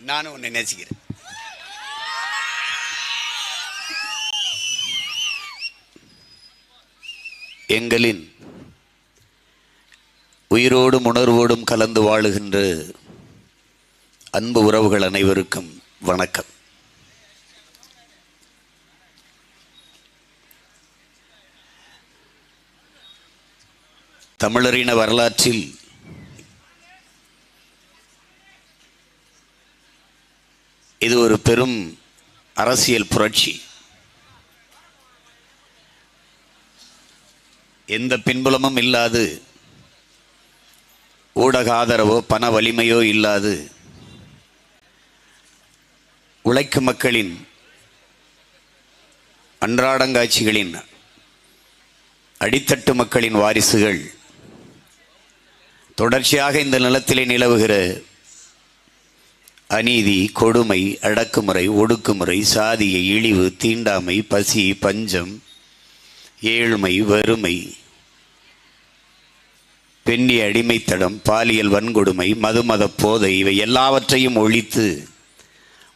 நானும் உன்னை நேசிக்கிறேன். எங்களின் உயிரோடும் உணர்வோடும் கலந்து வாழுகின்ற அன்பு உறவுகள் அனைவருக்கும் வணக்கம். தமிழரின வரலாற்றில் இது ஒரு பெரும் அரசியல் புரட்சி. எந்த பின்புலமும் இல்லாது, ஊடக ஆதரவோ பண வலிமையோ இல்லாது, உழைக்கும் மக்களின் அன்றாடங்காட்சிகளின் அடித்தட்டு மக்களின் வாரிசுகள் தொடர்ச்சியாக இந்த நிலத்திலே நிலவுகிற அநீதி, கொடுமை, அடக்குமுறை, ஒடுக்குமுறை, சாதிய இழிவு, தீண்டாமை, பசி, பஞ்சம், ஏழ்மை, வறுமை, பெண்ணிய அடிமைத்தடம், பாலியல் வன்கொடுமை, மதுமத போதை, இவை எல்லாவற்றையும் ஒழித்து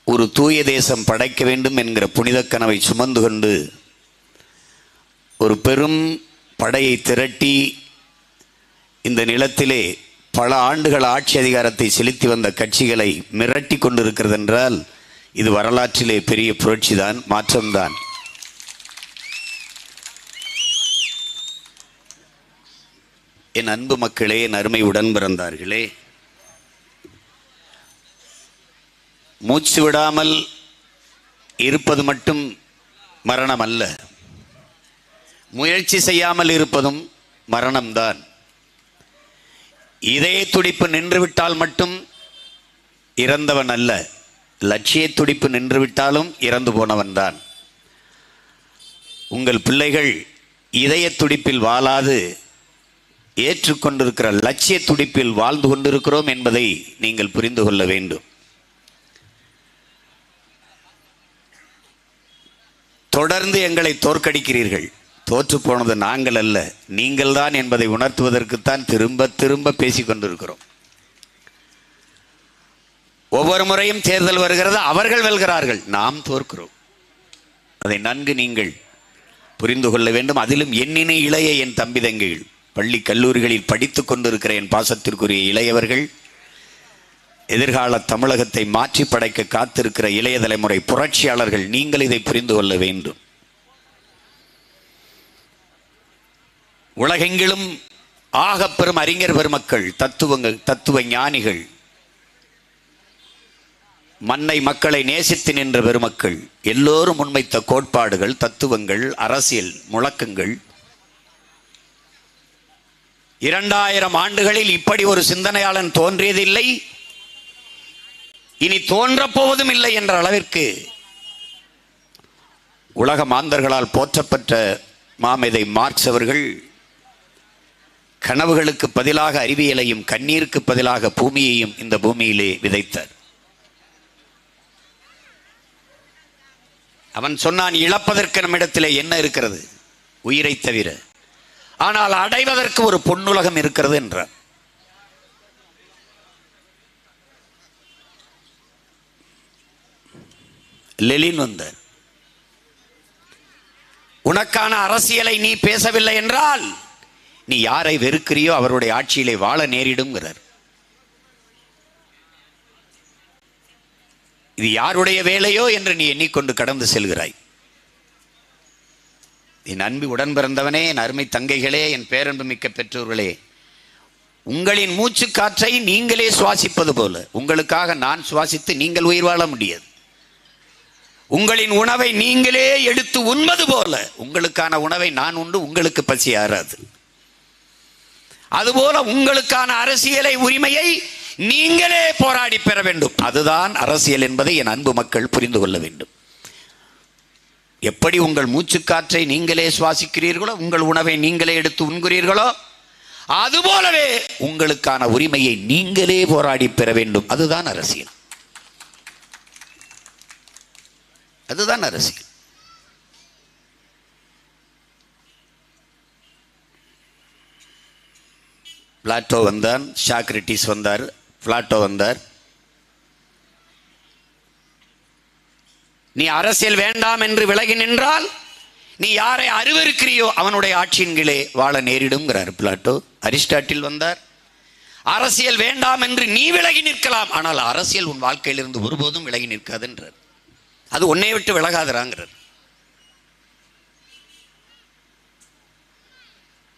ஒரு தூய தேசம் படைக்க வேண்டும் என்கிற புனித கனவை சுமந்து கொண்டு ஒரு பெரும் படையை திரட்டி இந்த நிலத்திலே பல ஆண்டுகள் ஆட்சி அதிகாரத்தை செலுத்தி வந்த கட்சிகளை மிரட்டி கொண்டிருக்கிறது என்றால் இது வரலாற்றிலே பெரிய புரட்சிதான், மாற்றம்தான். என் அன்பு மக்களே, என் அருமை உடன் பிறந்தார்களே, மூச்சு விடாமல் இருப்பது மட்டும் மரணம் அல்ல, முயற்சி செய்யாமல் இருப்பதும் மரணம்தான். இதய துடிப்பு நின்றுவிட்டால் மட்டும் இறந்தவன் அல்ல, லட்சிய துடிப்பு நின்றுவிட்டாலும் இறந்து போனவன் தான். உங்கள் பிள்ளைகள் இதய துடிப்பில் வாழாது ஏற்றுக்கொண்டிருக்கிற லட்சிய துடிப்பில் வாழ்ந்து கொண்டிருக்கிறோம் என்பதை நீங்கள் புரிந்து கொள்ள வேண்டும். தொடர்ந்து எங்களை தோற்கடிக்கிறீர்கள். தோற்று போனது நாங்கள் அல்ல, நீங்கள் தான் என்பதை உணர்த்துவதற்குத்தான் திரும்ப திரும்ப பேசிக் கொண்டிருக்கிறோம். ஒவ்வொரு முறையும் தேர்தல் வருகிறது, அவர்கள் வெல்கிறார்கள், நாம் தோற்கிறோம். அதை நன்கு நீங்கள் புரிந்து கொள்ள வேண்டும். அதிலும் எண்ணினை இளைய என் தம்பி தங்கைகள், பள்ளி கல்லூரிகளில் படித்துக் கொண்டிருக்கிற என் பாசத்திற்குரிய இளையவர்கள், எதிர்கால தமிழகத்தை மாற்றி படைக்க காத்திருக்கிற இளைய தலைமுறை புரட்சியாளர்கள், நீங்கள் இதை புரிந்து கொள்ள வேண்டும். உலகெங்கிலும் ஆகப்பெரும் அறிஞர் பெருமக்கள், தத்துவ ஞானிகள், மண்ணை மக்களை நேசித்து நின்ற பெருமக்கள் எல்லோரும் முன்வைத்த கோட்பாடுகள், தத்துவங்கள், அரசியல் முழக்கங்கள் 2000 ஆண்டுகளில் இப்படி ஒரு சிந்தனையாளன் தோன்றியதில்லை, இனி தோன்றப்போவதும் இல்லை என்ற அளவிற்கு உலக மாந்தர்களால் போற்றப்பட்ட மாமேதை மார்க்ஸ் அவர்கள் கனவுகளுக்கு பதிலாக அறிவியலையும், கண்ணீருக்கு பதிலாக பூமியையும் இந்த பூமியிலே விதைத்தார். அவன் சொன்னான், இழப்பதற்கு நம்மிடத்திலே என்ன இருக்கிறது? உயிரை தவிர. ஆனால் அடைவதற்கு ஒரு பொன்னுலகம் இருக்கிறது என்றார். லெனின் வந்தார். உனக்கான அரசியலை நீ பேசவில்லை என்றால் நீ யாரை வெறுக்கிறியோ அவருடைய ஆட்சியிலே வாழ நேரிடுங்கிறார். இது யாருடைய வேலையோ என்று நீ எண்ணிக்கொண்டு கடந்து செல்கிறாய். என் அன்பு உடன் பிறந்தவனே, என் அருமை தங்கைகளே, என் பேரன்பு மிக்க பெற்றோர்களே, உங்களின் மூச்சு காற்றை நீங்களே சுவாசிப்பது போல உங்களுக்காக நான் சுவாசித்து நீங்கள் உயிர் வாழ முடியாது. உங்களின் உணவை நீங்களே எடுத்து உண்பது போல உங்களுக்கான உணவை நான் உண்டு உங்களுக்கு பசி ஆறாது. அதுபோல உங்களுக்கான அரசியலை, உரிமையை நீங்களே போராடி பெற வேண்டும். அதுதான் அரசியல் என்பதை என் அன்பு மக்கள் புரிந்து கொள்ள வேண்டும். எப்படி உங்கள் மூச்சுக்காற்றை நீங்களே சுவாசிக்கிறீர்களோ, உங்கள் உணவை நீங்களே எடுத்து உண்கிறீர்களோ, அதுபோலவே உங்களுக்கான உரிமையை நீங்களே போராடி பெற வேண்டும். அதுதான் அரசியல். அதுதான் அரசியல். பிளாட்டோ வந்தான், சாக்ரட்டிஸ் வந்தார், பிளாட்டோ வந்தார். நீ அரசியல் வேண்டாம் என்று விலகி நின்றால் நீ யாரை அருவருக்கிறியோ அவனுடைய ஆட்சியின் கீழே வாழ நேரிடும்ங்கிறார் பிளாட்டோ. அரிஸ்டாட்டில் வந்தார், அரசியல் வேண்டாம் என்று நீ விலகி நிற்கலாம், ஆனால் அரசியல் உன் வாழ்க்கையிலிருந்து ஒருபோதும் விலகி நிற்காதுன்றார். அது உன்னை விட்டு விலகாதராங்கிறார்.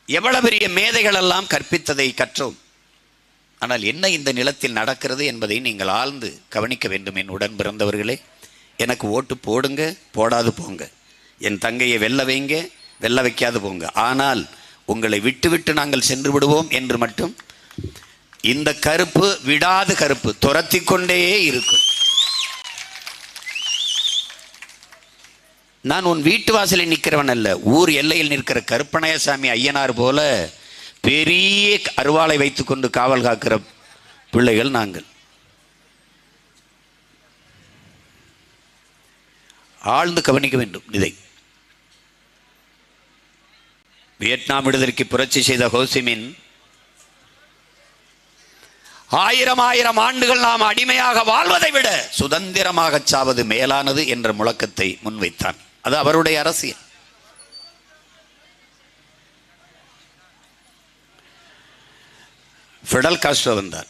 எவ்வளவு பெரிய மேதைகள் எல்லாம் கற்பித்ததை கற்றோம். ஆனால் என்ன இந்த நிலத்தில் நடக்கிறது என்பதை நீங்கள் ஆழ்ந்து கவனிக்க வேண்டும். என் உடன் பிறந்தவர்களே, எனக்கு ஓட்டு போடுங்க, போடாது போங்க, என் தங்கையை வெல்ல வைங்க, வெல்ல வைக்காது போங்க, ஆனால் உங்களை விட்டு விட்டு நாங்கள் சென்று விடுவோம் என்று மட்டும் இந்த கருப்பு விடாது கருப்பு துரத்தி கொண்டே இருக்கும். நான் உன் வீட்டு வாசலில் நிற்கிறவன் அல்ல, ஊர் எல்லையில் நிற்கிற கருப்பணயசாமி ஐயனார் போல பெரிய அருவாளை வைத்துக்கொண்டு காவல் காக்கிற பிள்ளைகள் நாங்கள். ஆழ்ந்து கவனிக்க வேண்டும் இதை. வியட்நாம் விடுதலைக்கு புரட்சி செய்த ஹோசிமின் 1000 ஆண்டுகள் நாம் அடிமையாக வாழ்வதை விட சுதந்திரமாக சாவது மேலானது என்ற முழக்கத்தை முன்வைத்தான். அது அவருடைய அரசியல். ஃபிடல் காஸ்ட்ரோ வந்தார்.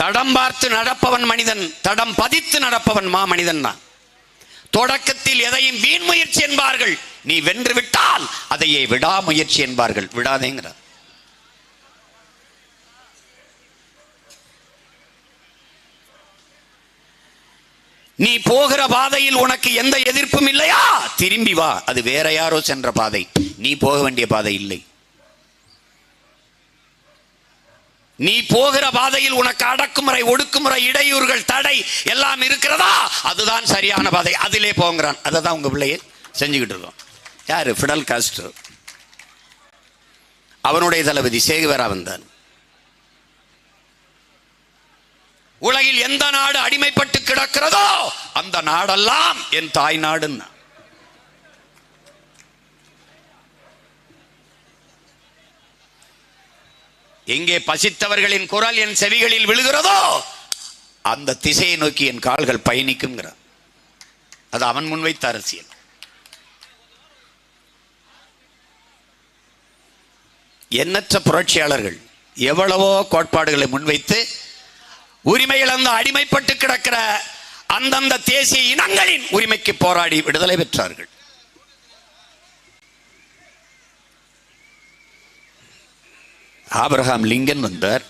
தடம் பார்த்து நடப்பவன் மனிதன், தடம் பதித்து நடப்பவன் மா மனிதன் தான். தொடக்கத்தில் எதையும் வீண் முயற்சி என்பார்கள், நீ வென்று விட்டால் அதையே விடாமுயற்சி என்பார்கள். விடாதேங்கிறார். நீ போகிற பாதையில் உனக்கு எந்த எதிர்ப்பும் இல்லையா, திரும்பி வா, அது வேற யாரோ சென்ற பாதை, நீ போக வேண்டிய பாதை இல்லை. நீ போகிற பாதையில் உனக்கு அடக்குமுறை, ஒடுக்குமுறை, இடையூறுகள், தடை எல்லாம் இருக்கிறதா, அதுதான் சரியான பாதை, அதிலே போங்கிறான். அதை தான் உங்க பிள்ளைய செஞ்சுக்கிட்டு இருக்கோம். யாரு? Fidel Castro. அவனுடைய தளபதி சேகுவேரா வந்தான். உலகில் எந்த நாடு அடிமைப்பட்டு கிடக்கிறதோ அந்த நாடெல்லாம் என் தாய் நாடுன்னா. எங்கே பசித்தவர்களின் குரல் என் செவிகளில் விழுகிறதோ அந்த திசையை நோக்கி என் கால்கள் பயணிக்கும்ங்கிறான். அது அவன் முன்வைத்த அரசியல். எண்ணற்ற புரட்சியாளர்கள் எவ்வளவோ கோட்பாடுகளை முன்வைத்து உரிமை இழந்த அடிமைப்பட்டு கிடக்கிற அந்தந்த தேசிய இனங்களின் உரிமைக்கு போராடி விடுதலை பெற்றார்கள். ஆபிரகாம் லிங்கன் வந்தார்,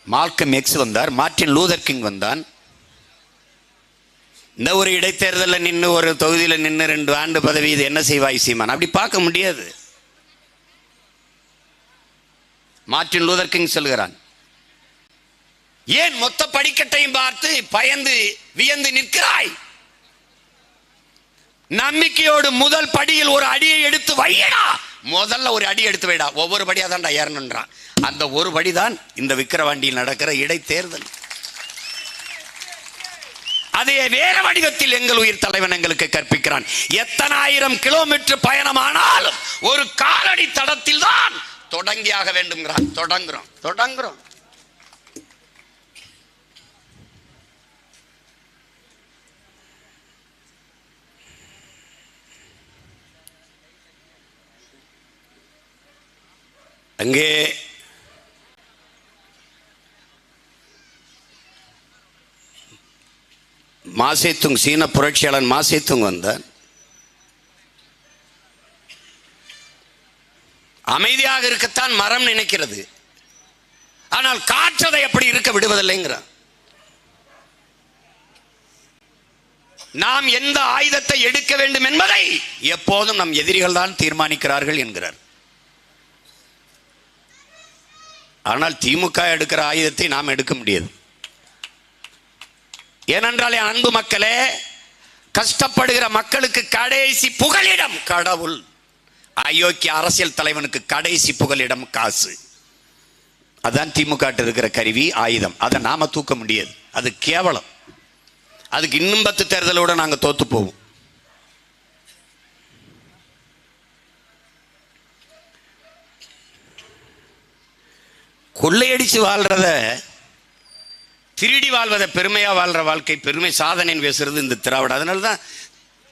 மால்கம் எக்ஸ் வந்தார், மார்ட்டின் லூதர் கிங் வந்தான். இந்த ஒரு இடைத்தேர்தலில் நின்று ஒரு தொகுதியில் நின்று 2 ஆண்டு பதவி, இது என்ன செய்வாய் சீமான்? அப்படி பார்க்க முடியாது. மார்ட்டின் லூதர் கிங் சொல்கிறான், ஏன் மொத்த படிக்கட்டையும் பார்த்து பயந்து வியந்து நிற்கிறாய்? நம்பிக்கையோடு முதல் படியில் ஒரு அடியை எடுத்து வையடா, முதல்ல ஒரு அடி எடுத்து வைடா, ஒவ்வொரு படியா தான்டா ஏறணுன்றான். அந்த ஒரு படிதான் இந்த விக்கிரவாண்டியில் நடக்கிற இடைத்தேர்தல். அதே வேற வடிவத்தில் எங்கள் உயிர் தலைவன் எங்களுக்கு கற்பிக்கிறான். எத்தனை 1000 கிலோமீட்டர் பயணமானாலும் ஒரு காலடி தடத்தில் தான் தொடங்கியாக வேண்டும்ங்கிறான். தொடங்குறோம். அங்கே மாசேத்துங், சீன புரட்சியாளன் மாசேத்துங் வந்தார். அமைதியாக இருக்கத்தான் மரம் நினைக்கிறது, ஆனால் காற்றதை அப்படி இருக்க விடுவதில்லைங்கிறார். நாம் எந்த ஆயுதத்தை எடுக்க வேண்டும் என்பதை எப்போதும் நம் எதிரிகள் தான் தீர்மானிக்கிறார்கள் என்கிறார். ஆனால் திமுக எடுக்கிற ஆயுதத்தை நாம் எடுக்க முடியாது. ஏனென்றால் என் அன்பு மக்களே, கஷ்டப்படுகிற மக்களுக்கு கடைசி புகலிடம் கடவுள். அயோக்கிய அரசியல் தலைவனுக்கு கடைசி புகலிடம் காசு. அதான் திமுக இருக்கிற கருவி, ஆயுதம். அதை நாம தூக்க முடியாது. அது கேவலம். அதுக்கு இன்னும் 10 தேர்தலோட நாங்கள் தோத்து போவோம். கொள்ளையடிச்சு வாழ்றத, திருடி வாழ்வதை பெருமையா வாழ்ற வாழ்க்கை, பெருமை சாதனை பேசுறது இந்த திராவிட. அதனாலதான்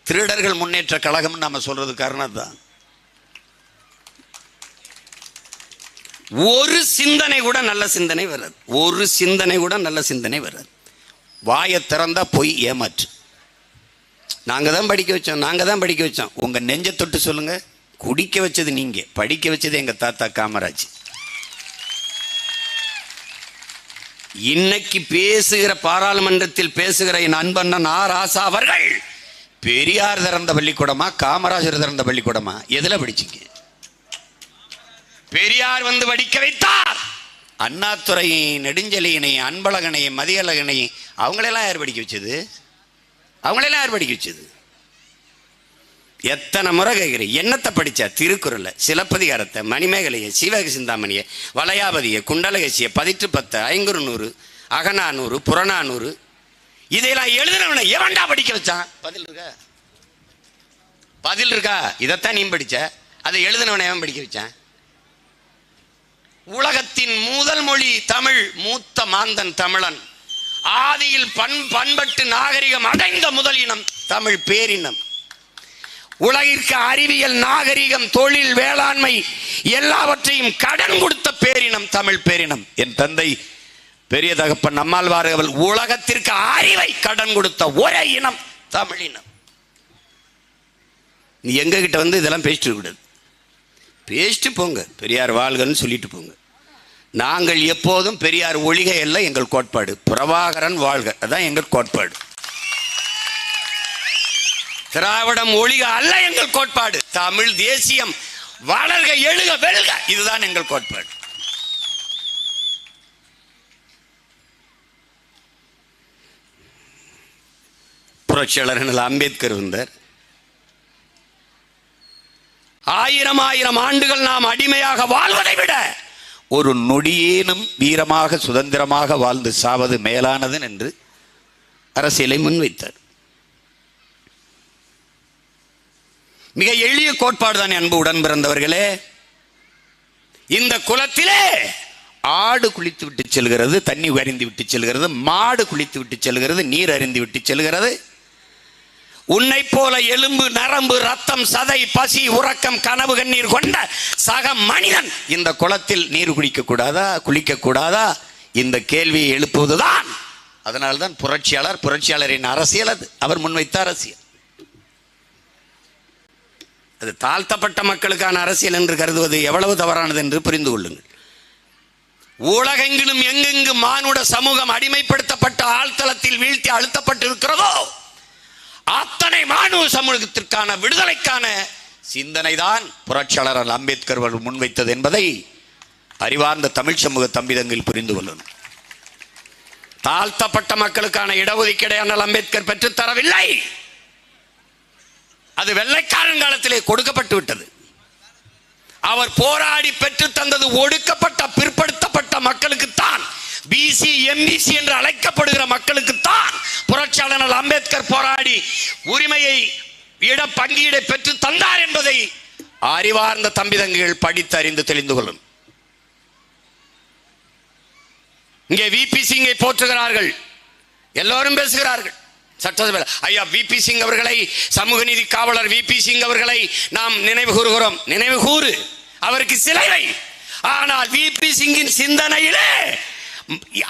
திருடர்கள் முன்னேற்ற கழகம் நாம சொல்றது காரணம் தான். ஒரு சிந்தனை கூட நல்ல சிந்தனை வராது, ஒரு சிந்தனை கூட நல்ல சிந்தனை வராது. வாயை திறந்தா போய் ஏமாற்று. நாங்க தான் படிக்க வச்சோம், நாங்க தான் படிக்க வச்சோம். உங்க நெஞ்ச தொட்டு சொல்லுங்க, குடிக்க வச்சது நீங்க, படிக்க வச்சது எங்க தாத்தா காமராஜ். இன்னைக்கு பேசுகிற பாராளுமன்றத்தில் பேசுகிற என் அன்பண்ணன் ஆ. ராசா அவர்கள் பெரியார் திறந்த பள்ளிக்கூடமா காமராஜர் திறந்த பள்ளிக்கூடமா எதுல படிச்சீங்க? பெரியார் வந்து படிக்க வைத்தார். அண்ணாதுரை, நெடுஞ்செழியனை, அன்பழகனை, மதியழகனை அவங்களெல்லாம் யார் படிக்க வச்சது? அவங்களெல்லாம் யார் படிக்க வச்சது? எத்தனை முறை கேட்குறேன். என்னத்தை படித்தா? திருக்குறளை, சிலப்பதிகாரத்தை, மணிமேகலையை, சிவக சிந்தாமணியை, வளையாபதியை, குண்டலகசியை, 18 ஐங்குறுநூறு, அகநானூறு, புறநானூறு இதையெல்லாம் எழுதுனவனை எவன்டா படிக்க வச்சான்? பதில் இருக்கா? பதில் இருக்கா? இதைத்தான் நீ படிச்ச. அதை எழுதுனவனை எவன் படிக்க வச்சான்? உலகத்தின் முதல் மொழி தமிழ், மூத்த மாந்தன் தமிழன். ஆதியில் பண்பட்டு நாகரிகம் அடைந்த முதல் இனம் தமிழ் பேரினம். உலகிற்கு அறிவியல், நாகரிகம், தொழில், வேளாண்மை எல்லாவற்றையும் கடன் கொடுத்த பேரினம் தமிழ் பேரினம். என் தந்தை பெரிய தகப்பன் நம்மாழ்வார் அவர்கள் உலகத்திற்கு அறிவை கடன் கொடுத்த ஒரே இனம் தமிழினம். நீ எங்க கிட்ட வந்து இதெல்லாம் பேசிட்டு கூடாது. பேசிட்டு போங்க, பெரியார் வாழ்கன்னு சொல்லிட்டு போங்க. நாங்கள் எப்போதும் பெரியார் ஒழிக அல்ல எங்கள் கோட்பாடு, பிரபாகரன் வாழ்க, அதான் எங்கள் கோட்பாடு. திராவிடம் ஒழிக அல்ல எங்கள் கோட்பாடு, தமிழ் தேசியம் வளர்க எழுக வெல்க, இதுதான் எங்கள் கோட்பாடு. புரட்சியாளர் அம்பேத்கர் வந்தார். 1000 ஆண்டுகள் நாம் அடிமையாக வாழ்வதை விட ஒரு நொடியேனும் வீரமாக சுதந்திரமாக வாழ்ந்து சாவது மேலானது என்று அரசியலை முன்வைத்தார். மிக எளிய கோட்பாடு தான் அன்பு உடன் பிறந்தவர்களே. இந்த குலத்திலே ஆடு குளித்து விட்டு செல்கிறது, தண்ணி அறிந்து விட்டு செல்கிறது, மாடு குளித்து விட்டு செல்கிறது, நீர் அறிந்து விட்டு செல்கிறது. உன்னை போல எலும்பு, நரம்பு, ரத்தம், சதை, பசி, உறக்கம், கனவு, கண்ணீர் கொண்ட சக மனிதன் இந்த குளத்தில் நீர் குடிக்க கூடாதா, குளிக்க கூடாதா? இந்த கேள்வியை எழுப்புவதுதான். அதனால்தான் புரட்சியாளரின் அரசியல் அது. அவர் முன்வைத்த அரசியல் அது தாழ்த்தப்பட்ட மக்களுக்கான அரசியல் என்று கருதுவது எவ்வளவு தவறானது என்று புரிந்து கொள்ளுங்கள். உலகெங்கிலும் எங்கெங்கு மானுட சமூகம் அடிமைப்படுத்தப்பட்ட ஆழ்தளத்தில் வீழ்த்தி அழுத்தப்பட்டிருக்கிறதோ அத்தனை மானுட சமூகத்திற்கான விடுதலைக்கான சிந்தனை தான் புரட்சியாளர் அம்பேத்கர் அவர்கள் முன்வைத்தது என்பதை அறிவார்ந்த தமிழ் சமூக தம்பிதங்கள் புரிந்து கொள்ளணும். தாழ்த்தப்பட்ட மக்களுக்கான இடஒதுக்கீடை அண்ணல் அம்பேத்கர் பெற்றுத்தரவில்லை. அது வெள்ளைக்காரன் காலத்திலே கொடுக்கப்பட்டு விட்டது. அவர் போராடி பெற்று தந்தது ஒடுக்கப்பட்ட பிற்படுத்தப்பட்ட மக்களுக்குத்தான், பிசி எம்பிசி என்று அழைக்கப்படுகிற மக்களுக்குத்தான் புரட்சியாளர் அம்பேத்கர் போராடி உரிமையை பங்கீடை பெற்று தந்தார் என்பதை அறிவார்ந்த தம்பிதங்கள் படித்து அறிந்து தெளிந்து கொள்ளும். இங்கே விபி சிங்கை போற்றுகிறார்கள், எல்லோரும் பேசுகிறார்கள். சட்டசபை ஐயா விபி சிங் அவர்களை, சமூக நீதி காவலர் விபி சிங் அவர்களை நாம் நினைவு கூறுகிறோம். நினைவு கூறு, அவருக்கு சிலை வை. ஆனால் விபி சிங்கின் சிந்தனையிலே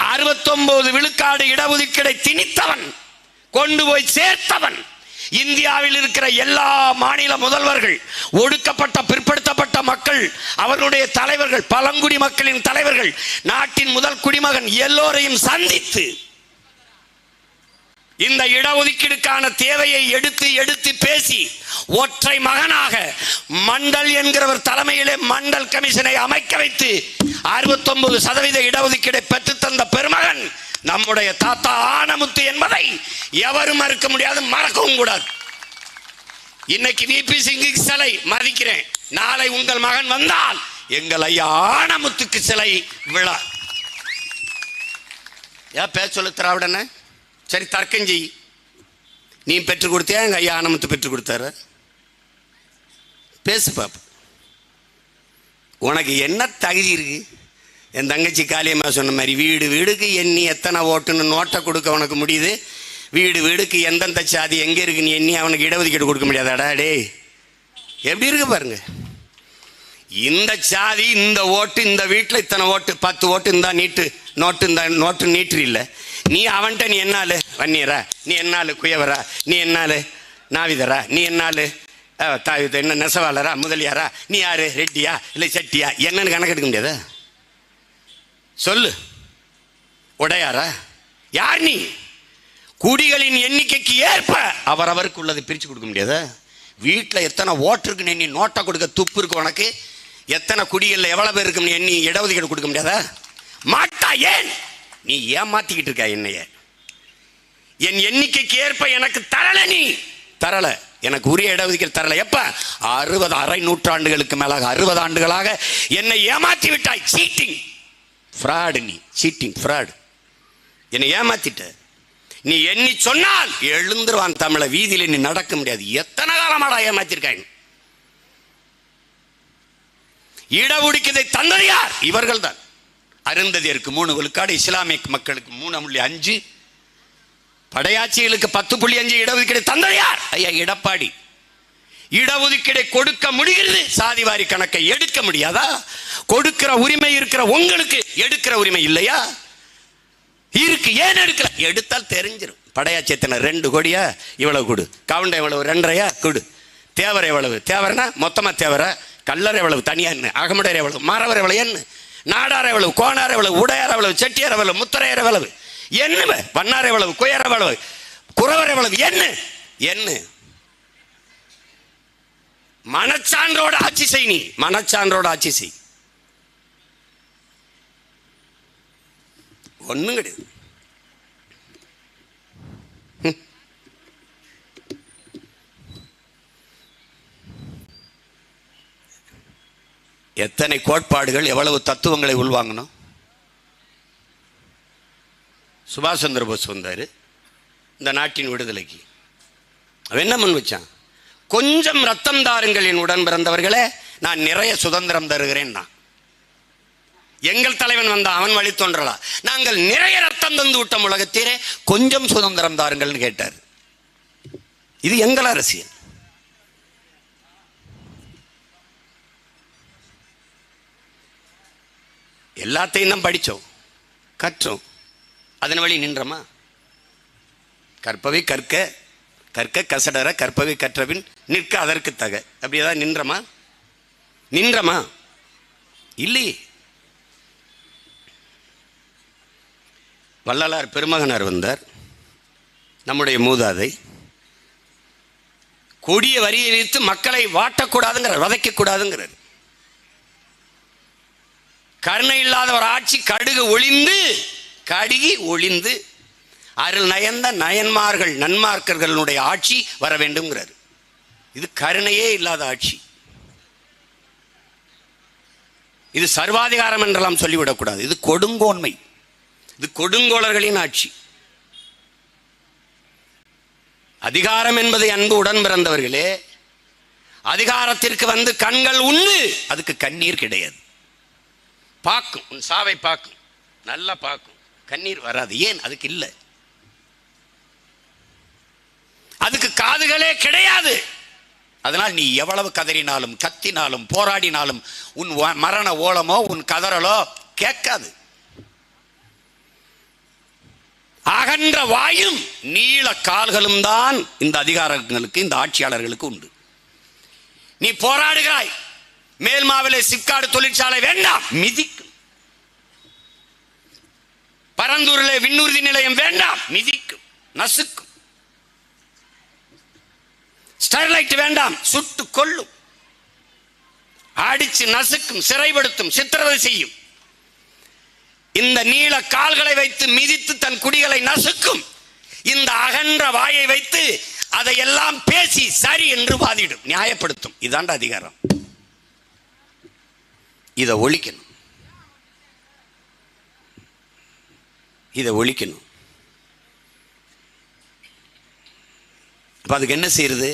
69 விழுக்காடு இடஒதுக்கீடை திணித்தவன், கொண்டு போய் சேர்த்தவன். இந்தியாவில் இருக்கிற எல்லா மாநில முதல்வர்கள், ஒடுக்கப்பட்ட பிற்படுத்தப்பட்ட மக்கள், அவர்களுடைய தலைவர்கள், பழங்குடி மக்களின் தலைவர்கள், நாட்டின் முதல் குடிமகன் எல்லோரையும் சந்தித்து இந்த இடஒதுக்கீடுக்கான தேவையை எடுத்து எடுத்து பேசி ஒற்றை மகனாக மண்டல் என்கிறவர் தலைமையிலே மண்டல் கமிஷனை அமைக்க வைத்து 69% இடஒதுக்கீடை பெற்றுத்தந்த பெருமகன் நம்முடைய தாத்தா ஆனமுத்து என்பதை எவரும் மறுக்க முடியாது, மறக்கவும் கூடாது. இன்னைக்கு விபி சிங்குக்கு சிலை மதிக்கிறேன். நாளை உங்கள் மகன் வந்தால் எங்கள் ஐயா ஆனமுத்துக்கு சிலை விழா. ஏன் பேச சொல்ல திராவிடன? சரி தர்க்கம் செய். நீ பெற்றுக் கொடுத்தியா, எங்கள் ஐயா ஆனமத்து பெற்றுக் கொடுத்தாரு? பேசு பாப்பா. உனக்கு என்ன தகுதி இருக்கு? என் தங்கச்சி காளியம்மா சொன்ன மாதிரி வீடு வீடுக்கு எண்ணி எத்தனை ஓட்டுன்னு நோட்டை கொடுக்க உனக்கு முடியுது. வீடு வீடுக்கு எந்தெந்த சாதி எங்கே இருக்குன்னு எண்ணி அவனுக்கு இடஒதுக்கீடு கொடுக்க முடியாதாடா? டே எப்படி இருக்கு பாருங்க. இந்த சாதி இந்த ஓட்டு, இந்த வீட்டில் இத்தனை ஓட்டு, 10 ஓட்டு இருந்தா நீட்டு நோட்டு, இந்த நோட்டு நீட்டு இல்லை. நீ அவன்கிட்ட நீ என்னாலு வன்னியரா, நீ என்னாலு குயவரா, நீ என்னாலு நாவிதரா, நீ என்னாலு என்ன நெசவாளரா, முதலியாரா, நீ யாரு ரெட்டியா இல்லை செட்டியா, என்னன்னு கணக்கெடுக்க முடியாதா? சொல்லு. உடையாரா? யார் நீ? குடிகளின் எண்ணிக்கைக்கு ஏற்ப அவரவருக்கு உள்ளதை பிரித்து கொடுக்க முடியாதா? வீட்டில் எத்தனை ஓட்டு இருக்குன்னு எண்ணி நோட்டை கொடுக்க துப்பு இருக்கு உனக்கு? எத்தனை குடிகளில் எவ்வளோ பேர் இருக்குன்னு எண்ணி இடஒதுக்கீடு கொடுக்க முடியாதா? மாட்டா. ஏன் நீ ஏமாத்திக்கிட்டு இருக்க என்னைய? என் எண்ணிக்கைக்கு ஏற்ப எனக்கு தரல, நீ தரல, எனக்கு உரிய இடஒதுக்கீடு தரல. எப்ப? 60 அரை நூற்றாண்டுகளுக்கு மேலாக 60 ஆண்டுகளாக என்னை ஏமாத்தி விட்டாய். சீட்டிங் ஃப்ராடு, நீ சீட்டிங் ஃப்ராடு, என்னை ஏமாத்திட்ட. நீ எண்ணி சொன்னால் எழுந்துருவான் தமிழ வீதியில் நீ நடக்க முடியாது. எத்தனை காலமாடா ஏமாத்திருக்காங்க? இடஒதுக்கீட்டை தந்தது யார்? இவர்கள் தான். அருந்ததியருக்கு 3 விழுக்காடு, இஸ்லாமிய மக்களுக்கு 3.5, படையாட்சிகளுக்கு 10.5 இடஒதுக்கீடு தந்தது யார்? ஐயா எடப்பாடி. இடஒதுக்கீடை கொடுக்க முடிகிறது, சாதிவாரி கணக்கை எடுக்க முடியாதா? கொடுக்கிற உரிமை இருக்கிற உங்களுக்கு எடுக்கிற உரிமை இல்லையா? இருக்கு. ஏன் எடுக்கல? எடுத்தால் தெரிஞ்சிடும். படையாட்சி எத்தனை? 2 கோடியா? இவ்வளவு கொடு. கவுண்டை எவ்வளவு? 2.5 கொடு. தேவர் எவ்வளவு? தேவர்னா மொத்தமா தேவர. கல்லர் எவ்வளவு? தனியா என்ன? அகமுடையர் எவ்வளவு? மறவர் எவ்வளவு? என்ன? நாடார் எவ்வளவு? கோனார் எவ்வளவு? உடையார் எவ்வளவு? செட்டியார் எவ்வளவு? முத்தரையர் எவ்வளவு? என்ன? வண்ணார் எவ்வளவு? குயர் எவ்வளவு? குறவர் எவ்வளவு? என்ன என்ன? மனச்சான்றோட ஆட்சி செய். நீ மனச்சான்றோட ஆட்சி செய். ஒண்ணும் கிடையாது. எத்தனை கோட்பாடுகள், எவ்வளவு தத்துவங்களை உள்வாங்கணும். சுபாஷ் சந்திர போஸ் வந்தாரு இந்த நாட்டின் விடுதலைக்கு. அவன் என்ன முன் வச்சான்? கொஞ்சம் ரத்தம் தாருங்கள் என் உடன் பிறந்தவர்களே, நான் நிறைய சுதந்திரம் தருகிறேன். எங்கள் தலைவன் வந்தான், அவன் வழி தோன்றலா, நாங்கள் நிறைய ரத்தம் தந்து விட்டோம் உலகத்தீரே, கொஞ்சம் சுதந்திரம் தாருங்கள் கேட்டார். இது எங்கள் அரசியல். எல்லாத்தையும் தான் படித்தோம், கற்றோம், அதன் வழி நின்றமா? கற்பவை கற்க, கற்க கசடர, கற்பவை கற்றபின் நிற்க அதற்கு தக. அப்படி ஏதாவது நின்றமா? நின்றமா? இல்லையே. வள்ளலார் பெருமகனார் வந்தார், நம்முடைய மூதாதை. கொடிய வரியை வைத்து மக்களை வாட்டக்கூடாதுங்கிறார், வதைக்கக்கூடாதுங்கிறார். கருணை இல்லாத ஒரு ஆட்சி கடுகு ஒளிந்து, கடுகி ஒளிந்து அருள் நயந்த நயன்மார்கள் நன்மார்க்கர்களுடைய ஆட்சி வர வேண்டும்ங்கிறார். இது கருணையே இல்லாத ஆட்சி. இது சர்வாதிகாரம் என்றெல்லாம் சொல்லிவிடக்கூடாது. இது கொடுங்கோன்மை, இது கொடுங்கோளர்களின் ஆட்சி. அதிகாரம் என்பதை அன்பு உடன் பிறந்தவர்களே, அதிகாரத்திற்கு வந்து கண்கள் உண்டு, அதுக்கு கண்ணீர் கிடையாது. பார்க்கும், உன் சாவை பார்க்கும், நல்லா பார்க்கும், கண்ணீர் வராது. ஏன்? அதுக்கு இல்லை. அதுக்கு காதுகளே கிடையாது. அதனால் நீ எவ்வளவு கதறினாலும் கத்தினாலும் போராடினாலும் உன் மரண ஓலமோ உன் கதறலோ கேட்காது. அகன்ற வாயும் நீள கால்களும் தான் இந்த அதிகாரங்களுக்கு, இந்த ஆட்சியாளர்களுக்கு உண்டு. நீ போராடுகிறாய், மேல்மாவிலே சிப்காடு தொழிற்சாலை வேண்டாம், மிதிக்கும். பரந்தூரிலே விண்ணூர்தி நிலையம் வேண்டாம், மிதிக்கும், நசுக்கும். ஸ்டெர்லைட் வேண்டாம், சுட்டு கொல்லும், அடிச்சு நசுக்கும், சிறைப்படுத்தும், சித்திரவதை செய்யும். இந்த நீள கால்களை வைத்து மிதித்து தன் குடிகளை நசுக்கும். இந்த அகன்ற வாயை வைத்து அதையெல்லாம் பேசி சரி என்று வாதிடும், நியாயப்படுத்தும். இதாண்ட அதிகாரம். இதை ஒழிக்கணும். இதை ஒழிக்கணும். அப்ப அதுக்கு என்ன செய்யறது?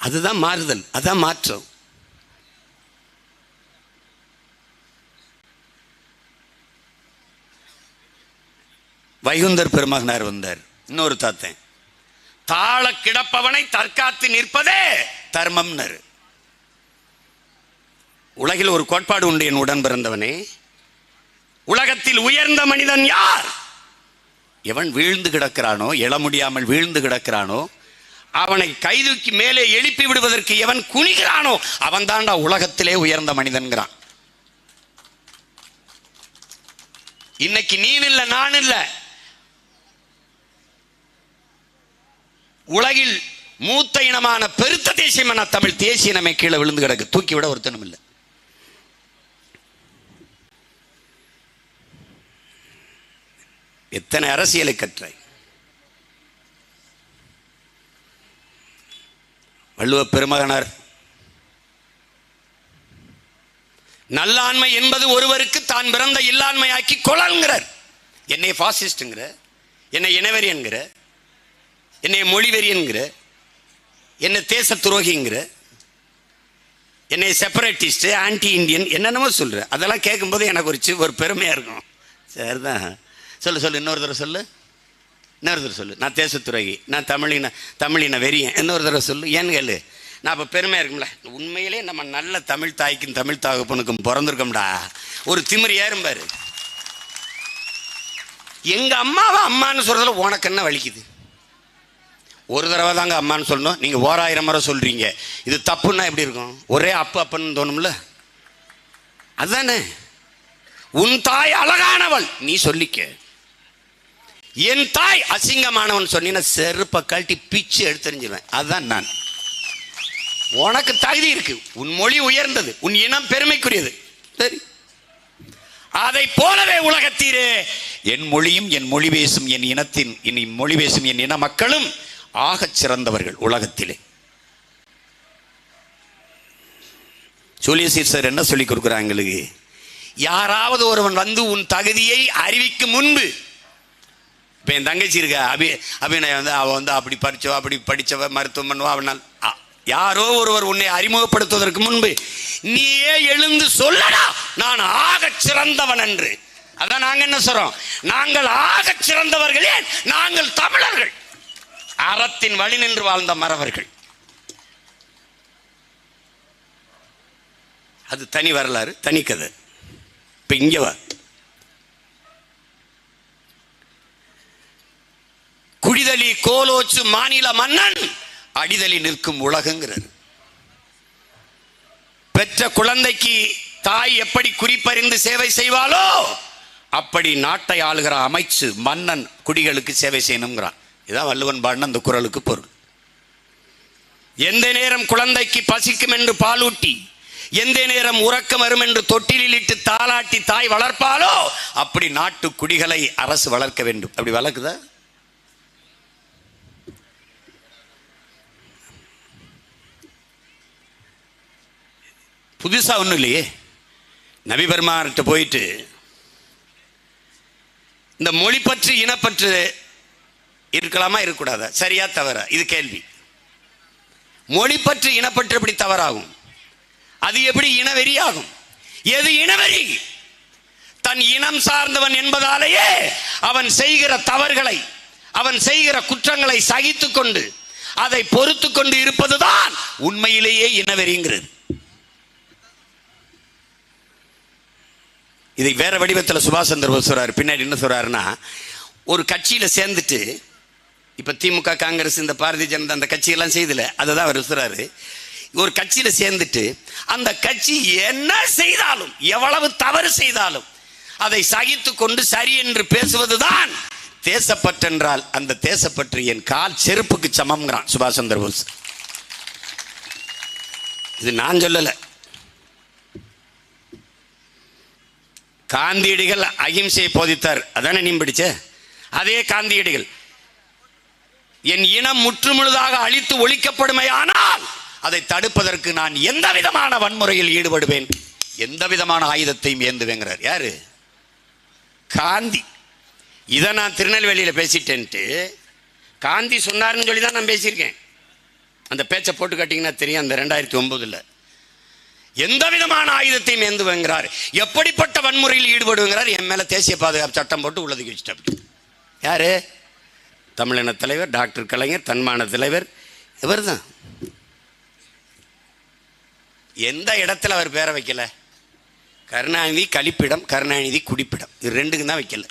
அதுதான் மாறுதல், அதான் மாற்றம். வைகுந்தர் பெருமகனார் வந்தார். இன்னொரு தாத்தன், தாழ கிடப்பவனை தற்காத்து நிற்பதே தர்மம்னர். உலகில் ஒரு கோட்பாடு உண்டு என் உடன் பிறந்தவனே, உலகத்தில் உயர்ந்த மனிதன் யார்? எவன் வீழ்ந்து கிடக்கிறானோ, எழ முடியாமல் வீழ்ந்து கிடக்கிறானோ, அவனை கைதூக்கி மேலே எழுப்பி விடுவதற்கு எவன் குனிகிறானோ அவன் தான்டா உலகத்திலே உயர்ந்த மனிதன்கிறான். இன்னைக்கு நீ இல்ல, நான் இல்ல, உலகில் மூத்த இனமான பெருத்த தேசியமான தமிழ் தேசிய இனமே கீழே விழுந்து கிடக்கு. தூக்கி விட ஒருத்தனும் இல்லை. எத்தனை அரசியலை கற்றாய். வள்ளுவ பெருமகனார் நல்லாண்மை என்பது ஒருவருக்கு தான் பிறந்த இல்லாண்மையாக்கி கொள்ளங்கிறார். என்னை பாசிஸ்ட்ங்கிற, என்னை இனவெறி என்கிற, என்னை மொழிவெறி என்கிற, என்னை தேச துரோகிங்கிற, என்னை செப்பரேட்டிஸ்ட், ஆன்டி இண்டியன் என்னென்னமோ சொல்ற. அதெல்லாம் கேட்கும்போது எனக்கு ஒரு பெருமையா இருக்கும். சரிதான், சொல்லு இன்னொரு தடவை சொல்லு, இன்னொரு தடவை சொல்லு. நான் தேச துரோகி, நான் தமிழின வெறியன், இன்னொரு தடவை சொல்லு. ஏன்னு கேளு, நான் அப்போ பெருமையாக இருக்கும்ல. உண்மையிலே நம்ம நல்ல தமிழ் தாய்க்கும் தமிழ் தகப்பனுக்கும் பிறந்திருக்கோம்டா. ஒரு திமிரி ஏறும்பாரு. எங்க அம்மாவை அம்மான்னு சொல்றதுல உனக்கு என்ன வலிக்குது? ஒரு தடவை தாங்க அம்மான்னு சொல்லணும், நீங்க 1000 முறை சொல்றீங்க. இது தப்புன்னா எப்படி இருக்கும்? ஒரே அப்பன்னு தோணும்ல. அதுதானே. உன் தாய் அழகானவள் நீ சொல்லிக்க, என் தாய் அசிங்கமானவன் சொன்னீங்கன்னா செருப்பை கழட்டி பிச்சு எடுத்துருஞ்சிருவேன். அதுதான் நான். உனக்கு தகுதி இருக்கு, உன் மொழி உயர்ந்தது, உன் இனம் பெருமைக்குரியது, சரி. அதை போலவே உலகத்தீரே என் மொழியும் என் மொழி பேசும் என் இனத்தின் மொழி பேசும் என் இன மக்களும் ஆகச் சிறந்தவர்கள் உலகத்திலே. ஜூலியஸ் சீசர் என்ன சொல்லி கொடுக்குறாங்களுக்கு? யாராவது ஒருவன் வந்து உன் தகுதியை அறிவிக்கும் முன்பு, இப்போ என் தங்கச்சி இருக்க அபிநயம் வந்து அவள் வந்து அப்படி படித்தவ மருத்துவம் பண்ணுவா, அவனால் யாரோ ஒருவர் உன்னை அறிமுகப்படுத்துவதற்கு முன்பு நீயே எழுந்து சொல்லடா நான் ஆகச் சிறந்தவன் என்று. அதான் நாங்க என்ன சொல்றோம்? நாங்கள் ஆகச் சிறந்தவர்களே, நாங்கள் தமிழர்கள், அறத்தின் வழி நின்று வாழ்ந்த மறவர்கள். அது தனி வரலாறு, தனி கதை. இப்ப இங்க வா. குடிதலி கோலோச்சு மாநில மன்னன் அடிதலி நிற்கும் உலகங்கிறார். பெற்ற குழந்தைக்கு தாய் எப்படி குறிப்பறிந்து சேவை செய்வாளோ அப்படி நாட்டை ஆளுகிற அமைச்சு மன்னன் குடிகளுக்கு சேவை செய்யணுங்கிறான். இதான் வள்ளுவன் பாடின அந்த குறளுக்கு பொருள். எந்த நேரம் குழந்தைக்கு பசிக்கும் என்று பாலூட்டி, எந்த நேரம் உறக்கம் வரும் என்று தொட்டிலில் இட்டு தாளாட்டி தாய் வளர்ப்பாலோ அப்படி நாட்டு குடிகளை அரசு வளர்க்க வேண்டும். அப்படி வளர்க்குதா? புதுசா ஒன்றும் இல்லையே. நபி பெருமார்கிட்ட போயிட்டு இந்த மொழி பற்று இனப்பற்று இருக்கலாமா இருக்கக்கூடாதா, சரியா தவறா, இது கேள்வி. மொழி பற்று இனப்பற்று எப்படி தவறாகும்? அது எப்படி இனவெறி ஆகும்? எது இனவெறி? தன் இனம் சார்ந்தவன் என்பதாலேயே அவன் செய்கிற தவறுகளை, அவன் செய்கிற குற்றங்களை சகித்து கொண்டு அதை பொறுத்து கொண்டு இருப்பதுதான் உண்மையிலேயே இனவெறிங்கிறது. இதை வேற வடிவத்தில் சுபாஷ் சந்திர போஸ் சொல்றாரு. பின்னாடி என்ன சொல்றாருன்னா, ஒரு கட்சியில சேர்ந்துட்டு, இப்ப திமுக காங்கிரஸ் இந்த பாரதிய ஜனதா அந்த கட்சியெல்லாம் செய்தல, அதை தான் அவர் சொல்றாரு. ஒரு கட்சியில சேர்ந்துட்டு அந்த கட்சி என்ன செய்தாலும், எவ்வளவு தவறு செய்தாலும் அதை சகித்து கொண்டு சரி என்று பேசுவதுதான் தேசப்பற்று என்றால், அந்த தேசப்பற்று என் கால் செருப்புக்கு சமம்ங்கிறான் சுபாஷ் சந்திர போஸ். இது நான் சொல்லல, காந்தியடிகள் அகிம்சையை போதித்தார். அதானே நீ படிச்ச? அதே காந்தியடிகள் என் இனம் முற்றுமுழுதாக அழித்து ஒழிக்கப்படுமையானால் அதை தடுப்பதற்கு நான் எந்த விதமான வன்முறையில் ஈடுபடுவேன், எந்த விதமான ஆயுதத்தையும் ஏந்துவேங்கிறார். யாரு? காந்தி. இதை நான் திருநெல்வேலியில் பேசிட்டேன்ட்டு காந்தி சொன்னார்னு சொல்லி தான் நான் பேசியிருக்கேன். அந்த பேச்சை போட்டு காட்டிங்கன்னா தெரியும். அந்த 2009 எந்த விதமான ஆயுதத்தையும் ஏந்துவங்கிறார், எப்படிப்பட்ட வன்முறையில் ஈடுபடுங்கிறார். என் மேலே தேசிய பாதுகாப்பு சட்டம் போட்டு உள்ளதுக்கு வச்சுட்டு யாரு? தமிழின தலைவர் டாக்டர் கலைஞர், தன்மான தலைவர். இவர் தான். எந்த இடத்துல அவர் பேரை வைக்கல? கருணாநிதி கழிப்பிடம், கருணாநிதி குடிப்பிடம், இது ரெண்டுக்கும் தான் வைக்கல.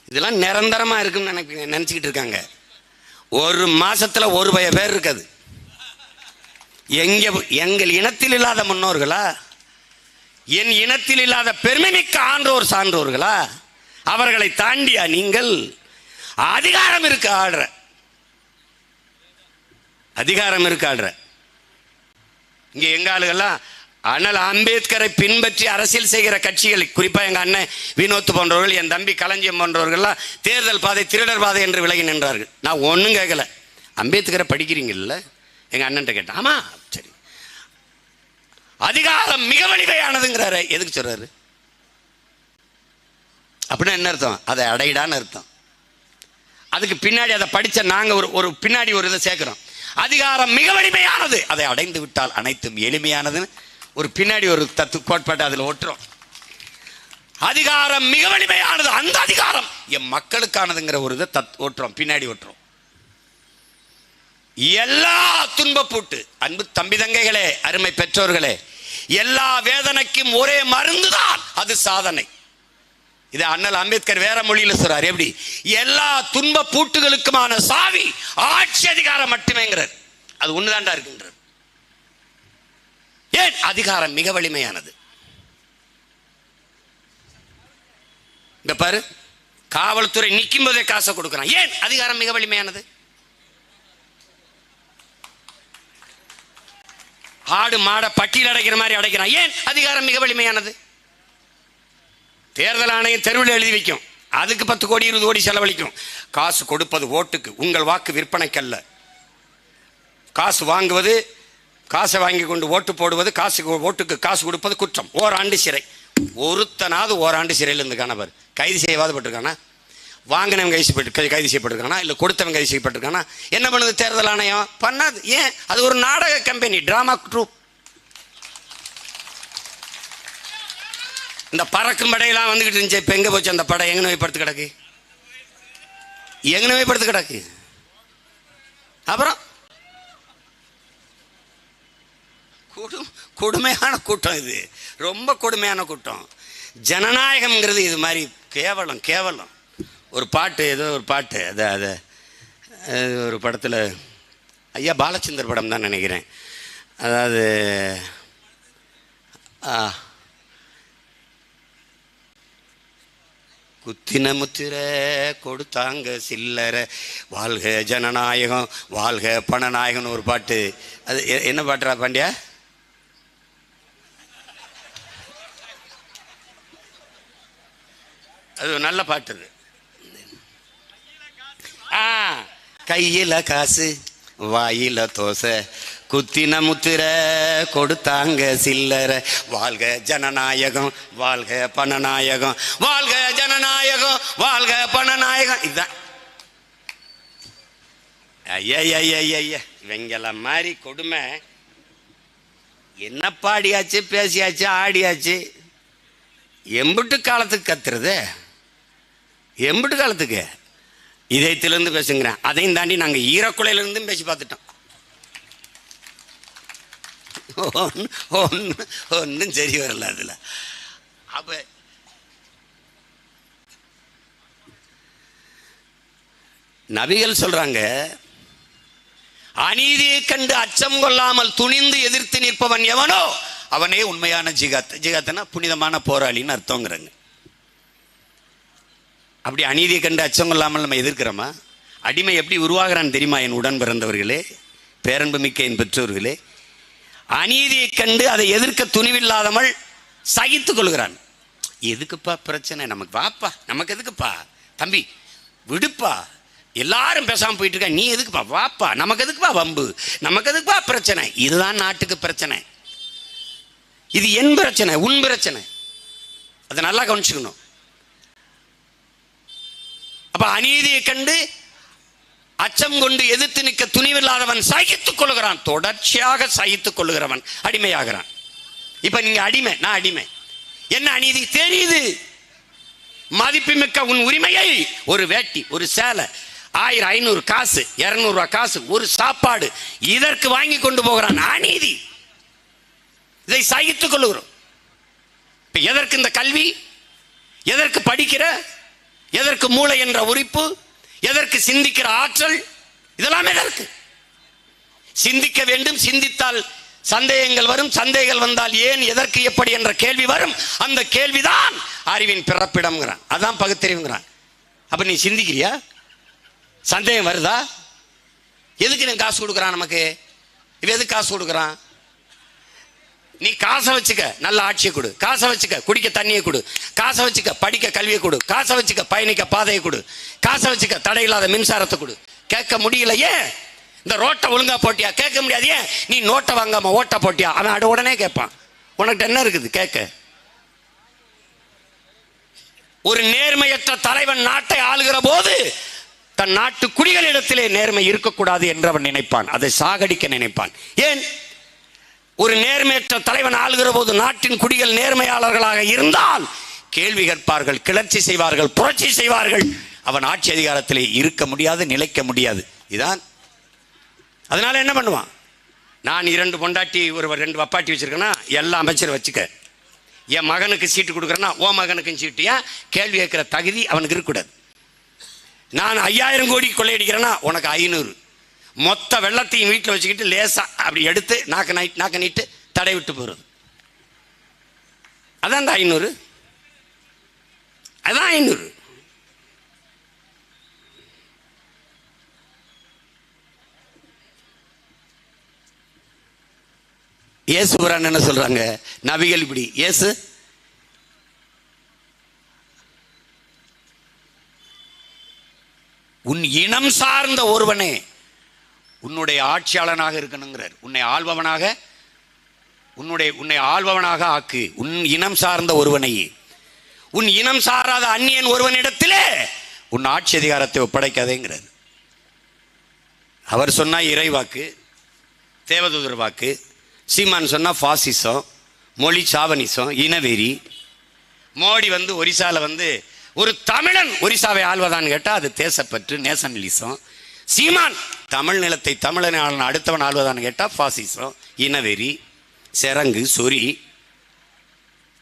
இதெல்லாம் நிரந்தரமாக இருக்குன்னு நினச்சிக்கிட்டு இருக்காங்க. ஒரு மாசத்துல ஒரு பேர் இருக்காது. எங்கள் இனத்தில் இல்லாத முன்னோர்களா, என் இனத்தில் இல்லாத பெருமைமிக்க ஆன்றோர் சான்றோர்களா, அவர்களை தாண்டியா நீங்கள்? அதிகாரம் இருக்கு ஆடுற, அதிகாரம் இருக்கு ஆடுற. இங்க எங்க ஆளுகள்லாம் அண்ணல் அம்பேத்கரை பின்பற்றி அரசியல் செய்கிற கட்சிகள், குறிப்பாக எங்கள் அண்ணன் வினோத் போன்றவர்கள், என் தம்பி களஞ்சியம் போன்றவர்கள்லாம் தேர்தல் பாதை திருடர் பாதை என்று விலகி நின்றார்கள். நான் ஒன்றும் கேட்கல. அம்பேத்கரை படிக்கிறீங்கல்ல? எங்கள் அண்ணன்ட்ட கேட்டேன். ஆமாம், சரி. அதிகாரம் மிக வலிமையானதுங்கிறாரு. எதுக்கு சொல்றாரு? அப்படின்னா என்ன அர்த்தம்? அதை அடையிடான்னு அர்த்தம். அதுக்கு பின்னாடி அதை படித்த நாங்கள் ஒரு பின்னாடி ஒரு இதை சேர்க்குறோம். அதிகாரம் மிக வலிமையானது, அதை அடைந்து விட்டால் அனைத்தும் எளிமையானதுன்னு ஒரு பின்னாடி ஒரு கோட்பாட்டை அதில் ஒட்டுறோம். அதிகாரம் மிக வலிமையானது, அந்த அதிகாரம் என் மக்களுக்கானதுங்கிற ஒரு இதை ஒட்டுறோம், பின்னாடி ஒட்டுறோம். எல்லா துன்பப்பூட்டு அன்பு தம்பி தங்கைகளே, அருமை பெற்றோர்களே, எல்லா வேதனைக்கும் ஒரே மருந்துதான், அது சாதனை. இதை அண்ணல் அம்பேத்கர் வேற மொழியில் சொல்றார். எப்படி? எல்லா துன்ப பூட்டுகளுக்குமான சாவி ஆட்சி அதிகாரம் மட்டுமேங்கிறார். அது ஒண்ணுதாண்டா இருக்குன்றார். ஏன்? அதிகாரம் மிக வலிமையானது. இந்த பாரு, காவல்துறை நிற்கும் போதே காசை கொடுக்கிறான். ஏன்? அதிகாரம் மிக வலிமையானது. ஆடு மாட பட்டியல் அடைக்கிற மாதிரி அடைக்கிறான். ஏன்? அதிகாரம் மிக வலிமையானது. தேர்தல் ஆணையம் தெருவில் எழுதி வைக்கும், அதுக்கு 10 கோடி 20 கோடி செலவழிக்கும். காசு கொடுப்பது ஓட்டுக்கு, உங்கள் வாக்கு விற்பனைக்கல்ல. காசு வாங்குவது, காசை வாங்கி கொண்டு ஓட்டு போடுவது, ஓட்டுக்கு காசு கொடுப்பது குற்றம். ஓராண்டு சிறை. ஒருத்தனாவது ஓராண்டு சிறையில் இருந்து காணவர் கைது செய்யவாதப்பட்டிருக்கானா? வாங்கினவன் கைது செய்யப்பட்டிருக்கானா? இல்லை கொடுத்தவன் கைது செய்யப்பட்டிருக்கானா? என்ன பண்ணுது தேர்தல் ஆணையம்? பண்ணாது. ஏன்? அது ஒரு நாடக கம்பெனி, டிராமா ட்ரூப். இந்த பறக்கும் படையெல்லாம் வந்துகிட்டு இருந்துச்சு. இப்போ எங்கே போச்சு அந்த படை? எங்கே போய் படுத்து கிடக்கு? எங்கே போய் படுத்து கிடக்கு? அப்புறம் கொடுமையான கூட்டம். இது ரொம்ப கொடுமையான கூட்டம். ஜனநாயகம்ங்கிறது இது மாதிரி கேவலம். கேவலம். ஒரு பாட்டு, ஏதோ ஒரு பாட்டு, அது ஒரு படத்தில், ஐயா பாலச்சந்தர் படம் தான் நினைக்கிறேன். அதாவது குத்தின முத்திர கொடுத்தாங்க சில்லற, வாழ்க ஜனநாயகம் வாழ்க பணநாயகம்னு ஒரு பாட்டு. அது என்ன பாட்டுறா பாண்டியா? அது நல்ல பாட்டு. கையில காசு வாயில தோசை, குத்தின முத்திர கொடுத்தாங்க சில்லற, வாழ்க ஜனநாயகம் வாழ்க பணநாயகம், வாழ்க ஜனநாயகம் வாழ்க பணநாயகம். இதுதான். ஐயா இவங்கள மாதிரி கொடுமை. என்ன பாடியாச்சு, பேசியாச்சு, ஆடியாச்சு. எம்பிட்டு காலத்துக்கு கத்துறது? எம்பிட்டு காலத்துக்கு? இதயத்திலிருந்து பேசுங்கிறேன். அதையும் தாண்டி நாங்கள் ஈரக்குலையிலிருந்தும் பேசி பார்த்துட்டோம். ஒன்றும் சரி வரல அதில். அப்போ நபிகள் சொல்றாங்க, அநீதியை கண்டு அச்சம் கொள்ளாமல் துணிந்து எதிர்த்து நிற்பவன் எவனோ அவனே உண்மையான ஜிகாத். ஜிகாத்னா புனிதமான போராளின்னு அர்த்தங்கிறாங்க. அப்படி அநீதியை கண்டு அச்சம் கொள்ளாமல் நம்ம எதிர்க்கிறோமா? அடிமை எப்படி உருவாகிறான்னு தெரியுமா என் உடன் பிறந்தவர்களே, பேரன்பு மிக்க என் பெற்றோர்களே? அநீதியை கண்டு அதை எதிர்க்க துணிவில்லாதவள் சகித்துக் கொள்கிறான். எதுக்குப்பா பிரச்சனை? நமக்கு வாப்பா, நமக்கு எதுக்குப்பா தம்பி, விடுப்பா, எல்லாரும் பேசாமல் போயிட்டு இருக்கா, நீ எதுக்குப்பா, வாப்பா, நமக்கு எதுக்குப்பா வம்பு, நமக்கு எதுக்குப்பா பிரச்சனை? இதுதான் நாட்டுக்கு பிரச்சனை. இது என் பிரச்சனை, உன் பிரச்சனை. அதை நல்லா கவனிச்சுக்கணும். அப்ப அநீதியை கண்டு அச்சம் கொண்டு எதிர்த்து நிற்க துணிவில்லாதவன் சகித்துக் கொள்கிறான். தொடர்ச்சியாக சகித்துக் கொள்ளுகிறவன் அடிமையாகிறான். இப்ப நீங்க அடிமை, நான் அடிமை. என்ன அநீதி தெரியுது? மதிப்புமிக்க உன் உரிமையை ஒரு வேட்டி, ஒரு சேலை, 1000 500 காசு, 200 ரூபாய் காசு, ஒரு சாப்பாடு, இதற்கு வாங்கி கொண்டு போகிறான். அநீதி. இதை சகித்துக் கொள்ளுகிறோம். இப்ப எதற்கு இந்த கல்வி? எதற்கு படிக்கிற? எதற்கு மூளை என்ற உறுப்பு? எதற்கு சிந்திக்கிற ஆற்றல்? இதெல்லாம் எதற்கு? சிந்திக்க வேண்டும். சிந்தித்தால் சந்தேகங்கள் வரும். சந்தேகங்கள் வந்தால் ஏன், எதற்கு, எப்படி என்ற கேள்வி வரும். அந்த கேள்விதான் அறிவின் பிறப்பிடம்ங்கிறான். அதான் பகுத்தறிவுங்கிறான். அப்ப நீ சிந்திக்கிறியா? சந்தேகம் வருதா? எதுக்கு நீ காசு கொடுக்குறான்? நமக்கு இவ எதுக்கு காசு கொடுக்குறான்? நீ காசை வச்சுக்க, நல்ல ஆட்சியை கொடு. காசை வச்சுக்க, குடிக்க தண்ணியை கொடு. காசை வச்சுக்க, படிக்க கல்வியை கொடு. காசை வச்சுக்க, பயணிக்க பாதையை கொடு. காசை வச்சுக்க, தடையில்லாத மின்சாரத்தை கொடு. கேட்க முடியலையே. இந்த ரோட்டை ஒழுங்கா போட்டியா? கேட்க முடியாது. ஏன்? நீ நோட்டை வாங்காம ஓட்ட போட்டியா? அவன் அட உடனே கேட்பான். உனக்கு என்ன இருக்குது கேட்க? ஒரு நேர்மையற்ற தலைவன் நாட்டை ஆளுகிற போது தன் நாட்டு குடிகளிடத்திலே நேர்மை இருக்கக்கூடாது என்று அவன் நினைப்பான். அதை சாகடிக்க நினைப்பான். ஏன்? ஒரு நேர்மையற்ற தலைவன் ஆளுகிற போது நாட்டின் குடிகள் நேர்மையாளர்களாக இருந்தால் கேள்வி கேட்பார்கள், கிளர்ச்சி செய்வார்கள், புரட்சி செய்வார்கள். அவன் ஆட்சி அதிகாரத்திலே இருக்க முடியாது, நிலைக்க முடியாது. இதான். அதனால என்ன பண்ணுவான்? நான் 2 பொண்டாட்டி, ஒரு 2 வப்பாட்டி வச்சிருக்கேன்னா எல்லா அமைச்சரும் வச்சுக்க. என் மகனுக்கு சீட்டு கொடுக்குறேன்னா ஓ மகனுக்கும் சீட்டு. ஏன்? கேள்வி கேட்கிற தகுதி அவனுக்கு இருக்கக்கூடாது. நான் 5000 கோடி கொள்ளையடிக்கிறேன்னா உனக்கு 500. மொத்த வெள்ளத்தையும் வீட்டில் வச்சுக்கிட்டு லேசா அப்படி எடுத்து நாக்க நீட்டு தடை விட்டு போறது. அதான் இந்த 500. அதான் 500. இயேசு புரான் என்ன சொல்றாங்க? நபிகள் இப்படி. இயேசு உன் இனம் சார்ந்த ஒருவனே உன்னுடைய ஆட்சியாளனாக இருக்கணுங்கிறார். உன்னை ஆள்பவனாக ஆக்கு. உன் இனம் சார்ந்த ஒருவனை, உன் இனம் சாராத அந்நியன் ஒருவனிடத்திலே உன் ஆட்சி அதிகாரத்தை ஒப்படைக்காதேங்கிறார். அவர் சொன்னா இறைவாக்கு, தேவதூதர் வாக்கு. சீமான் சொன்னா பாசிசம், மொழி சாவனிசம், இனவெறி. மோடி ஒரிசால ஒரு தமிழன் ஒரிசாவை ஆள்வதான்னு கேட்டா அது தேசப்பற்று, நேஷனலிசம். சீமான் தமிழ் நிலத்தை தமிழனை ஆளன அடுத்தவன் ஆள்வதான்னு கேட்டா பாசிசம், இனவெறி, செரங்கு, சொறி.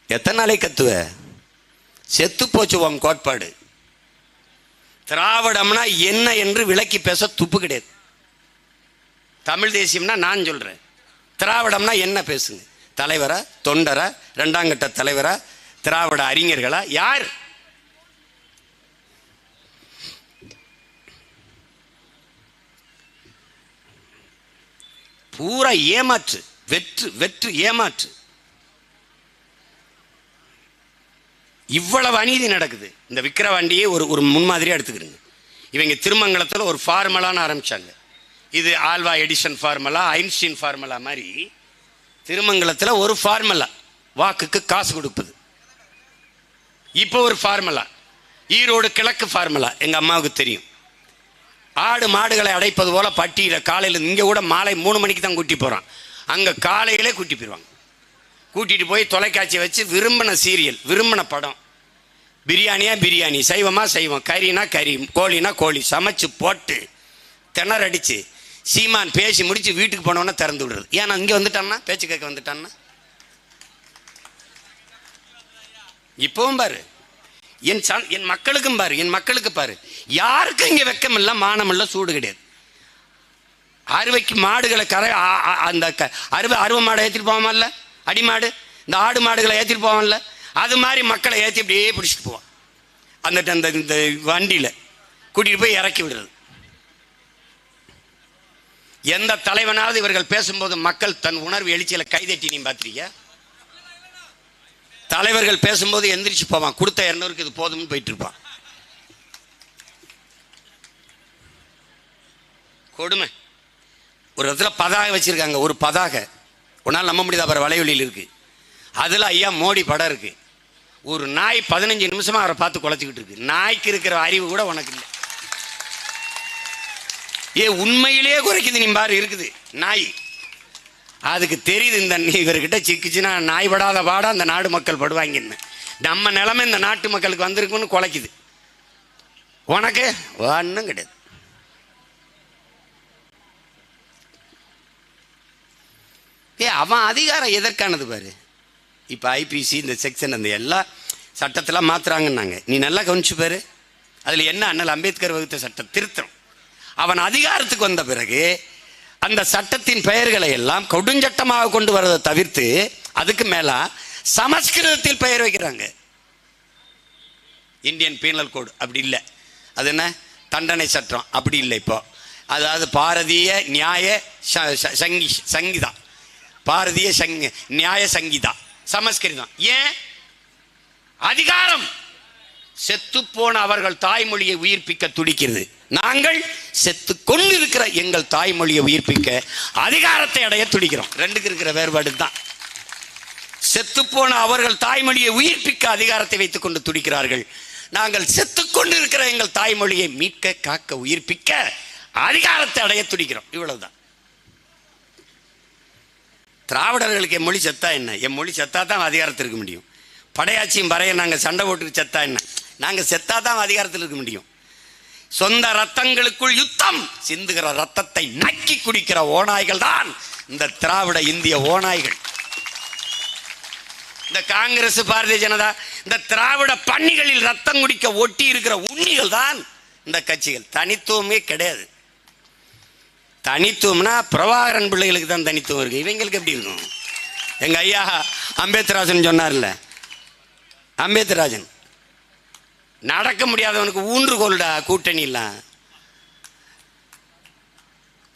எத்தனை நாளை கத்துவ? செத்து போச்சு உன் கோட்பாடு. திராவிடம்னா என்ன என்று விளக்கி பேச துப்பு கிடையாது. தமிழ் தேசியம்னா நான் சொல்றேன். திராவிடம்னா என்ன பேசுங்க? தலைவரா, தொண்டரா, 2ஆம் கட்ட தலைவரா, திராவிட அறிஞர்களா, யார்? பூரா ஏமாற்று, வெற்று ஏமாற்று. இவ்வளவு அநீதி நடக்குது. இந்த விக்கிரவாண்டியே ஒரு முன்மாதிரியா எடுத்துக்கிறீங்க. இவங்க திருமங்கலத்தில் ஒரு ஃபார்முலான்னு ஆரம்பிச்சாங்க. இது Alva Edison formula, Einstein formula மாதிரி திருமங்கலத்தில் ஒரு ஃபார்முலா, வாக்குக்கு காசு கொடுப்பது. இப்போ ஒரு ஃபார்முலா, ஈரோடு கிழக்கு ஃபார்முலா, எங்கள் அம்மாவுக்கு தெரியும். ஆடு மாடுகளை அடைப்பது போல பட்டியில் காலையில், இங்கே கூட மாலை 3 மணிக்கு தான் கூட்டி போகிறான். அங்கே காலையிலே கூட்டி போயிடுவாங்க. கூட்டிகிட்டு போய் தொலைக்காட்சியை வச்சு விரும்பின சீரியல், விரும்பின படம், பிரியாணியா பிரியாணி, சைவமா சைவம், கறினா கறி, கோழினா கோழி சமைச்சு போட்டு திணறடிச்சு சீமான் பேசி முடிச்சு வீட்டுக்கு போனோன்னா திறந்து விடுறது. ஏன்னா இங்கே வந்துட்டான்னா, பேச்சு கேட்க வந்துட்டான்னா. இப்பவும் பாரு, என் மக்களுக்கும் பாரு, என் மக்களுக்கு பாரு, யாருக்கும் இங்கே வெக்கம் இல்லை, மானம் இல்லை, சூடு கிடையாது. அறுவைக்கு மாடுகளை அந்த அறுவை மாடை ஏற்றிட்டு போவாமல்ல, அடிமாடு, இந்த ஆடு மாடுகளை ஏற்றிட்டு போவான்ல, அது மாதிரி மக்களை ஏற்றி அப்படியே பிடிச்சிட்டு போவான். அந்த இந்த வண்டியில் கூட்டிகிட்டு போய் இறக்கி விடுறது. எந்த தலைவனாவது இவர்கள் பேசும்போது மக்கள் தன் உணர்வு எழுச்சியில் கைதட்டி நீ பார்த்துருக்கியா? தலைவர்கள் பேசும்போது எந்திரிச்சு போவான், கொடுத்த 200க்கு இது போதும்னு போயிட்டு இருப்பான். கொடுமை. ஒரு இடத்துல பதாக வச்சிருக்காங்க, ஒரு பதாக, உன்னால் நம்ப முடியாத, அப்புறம் வலைவெளியில் இருக்கு. அதில் ஐயா மோடி படம் இருக்கு. ஒரு நாய் 15 நிமிஷமா அவரை பார்த்து குலைச்சிக்கிட்டு இருக்கு. நாய்க்கு இருக்கிற அறிவு கூட உனக்கு இல்லை. உண்மையிலேயே குறைக்குது நீ பாரு இருக்குது நாய். அதுக்கு தெரியுது இந்த இவர்கிட்ட சிக்கிச்சுன்னா நாய் படாத பாட அந்த நாடு மக்கள் படுவாங்கன்னு. நம்ம நிலைமை இந்த நாட்டு மக்களுக்கு வந்திருக்குன்னு குலைக்குது. உனக்கு ஒன்றும் கிடையாது. அவன் அதிகாரம் எதற்கானது பாரு. இப்போ ஐபிசி இந்த செக்ஷன் அந்த எல்லா சட்டத்தெல்லாம் மாற்றுறாங்கன்னாங்க. நீ நல்லா கவனிச்சு பாரு. அதில் என்ன அண்ணல் அம்பேத்கர் வகுத்த சட்டம் திருத்தம். அவன் அதிகாரத்துக்கு வந்த பிறகு அந்த சட்டத்தின் பெயர்களை எல்லாம் கொடுஞ்சட்டமாக கொண்டு வரதை தவிர்த்து அதுக்கு மேல சமஸ்கிருதத்தில் பெயர் வைக்கிறாங்க. இந்தியன் பீனல் கோடு அப்படி இல்லை, அது என்ன தண்டனை சட்டம் அப்படி இல்லை. இப்போ அதாவது பாரதிய நியாய சங்கீதா, பாரதிய நியாய சங்கீதா சமஸ்கிருதம். ஏன்? அதிகாரம் செத்துப்போன அவர்கள் தாய்மொழியை உயிர்ப்பிக்க துடிக்கிறது. நாங்கள் செத்து கொண்டிருக்கிற எங்கள் தாய்மொழியை உயிர்ப்பிக்க அதிகாரத்தை அடைய துடிக்கிறோம். ரெண்டுக்கு இருக்கிற வேறுபாடு தான். செத்துப்போன அவர்கள் தாய்மொழியை உயிர்ப்பிக்க அதிகாரத்தை வைத்துக் கொண்டு துடிக்கிறார்கள். நாங்கள் செத்துக்கொண்டு இருக்கிற எங்கள் தாய்மொழியை மீட்க காக்க உயிர்ப்பிக்க அதிகாரத்தை அடைய துடிக்கிறோம். இவ்வளவுதான். திராவிடர்களுக்கு என் மொழி செத்தா என்ன? என் மொழி செத்தா தான் அதிகாரத்தில் இருக்க முடியும். படையாட்சியும் பறைய நாங்கள் சண்டை போட்டு செத்தா என்ன? நாங்கள் செத்தா தான் அதிகாரத்தில் இருக்க முடியும். சொந்த ரத்தங்களுக்குள் யுத்தம் சிந்துகிற ரத்தத்தை நக்கி குடிக்கிற ஓநாய்கள் தான் இந்த திராவிட இந்திய ஓநாய்கள். இந்த காங்கிரஸ், பாரதிய ஜனதா, இந்த திராவிட பன்னிகளில் ரத்தம் குடிக்க ஒட்டி இருக்கிற உண்ணிகள் தான் இந்த கட்சிகள். தனித்துவமே கிடையாது. தனித்துவம்னா பிரபாகரன் பிள்ளைகளுக்கு தான் தனித்துவம் இருக்கு. இவங்களுக்கு எப்படி இருக்கும்? எங்க ஐயா அம்பேத்ராஜன் சொன்னார்ல, அம்பேத்ராஜன் நடக்க முடியாதவனுக்கு ஊன்றுகோல்டா கூட்டணி இல்ல.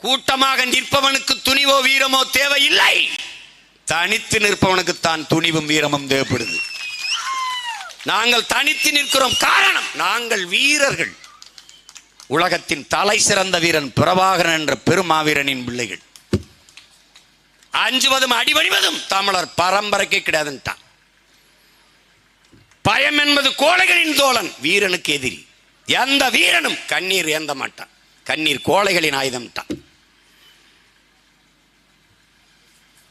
கூட்டமாக நிற்பவனுக்கு துணிவோ வீரமோ தேவையில்லை. தனித்து நிற்பவனுக்கு தான் துணிவும் வீரமும் தேவைப்படுது. நாங்கள் தனித்து நிற்கிறோம். காரணம், நாங்கள் வீரர்கள். உலகத்தின் தலை சிறந்த வீரன் பிரபாகரன் என்ற பெருமாவீரனின் பிள்ளைகள். அஞ்சுவதும் அடிபணிவதும் தமிழர் பரம்பரைக்கு கிடையாதுன்ட்டான். பயம் என்பது கோழைகளின் தோழன், வீரனுக்கு எதிரி. எந்த வீரனும் கண்ணீர் ஏந்த மாட்டான். கண்ணீர் கோழைகளின் ஆயுதம் தான்.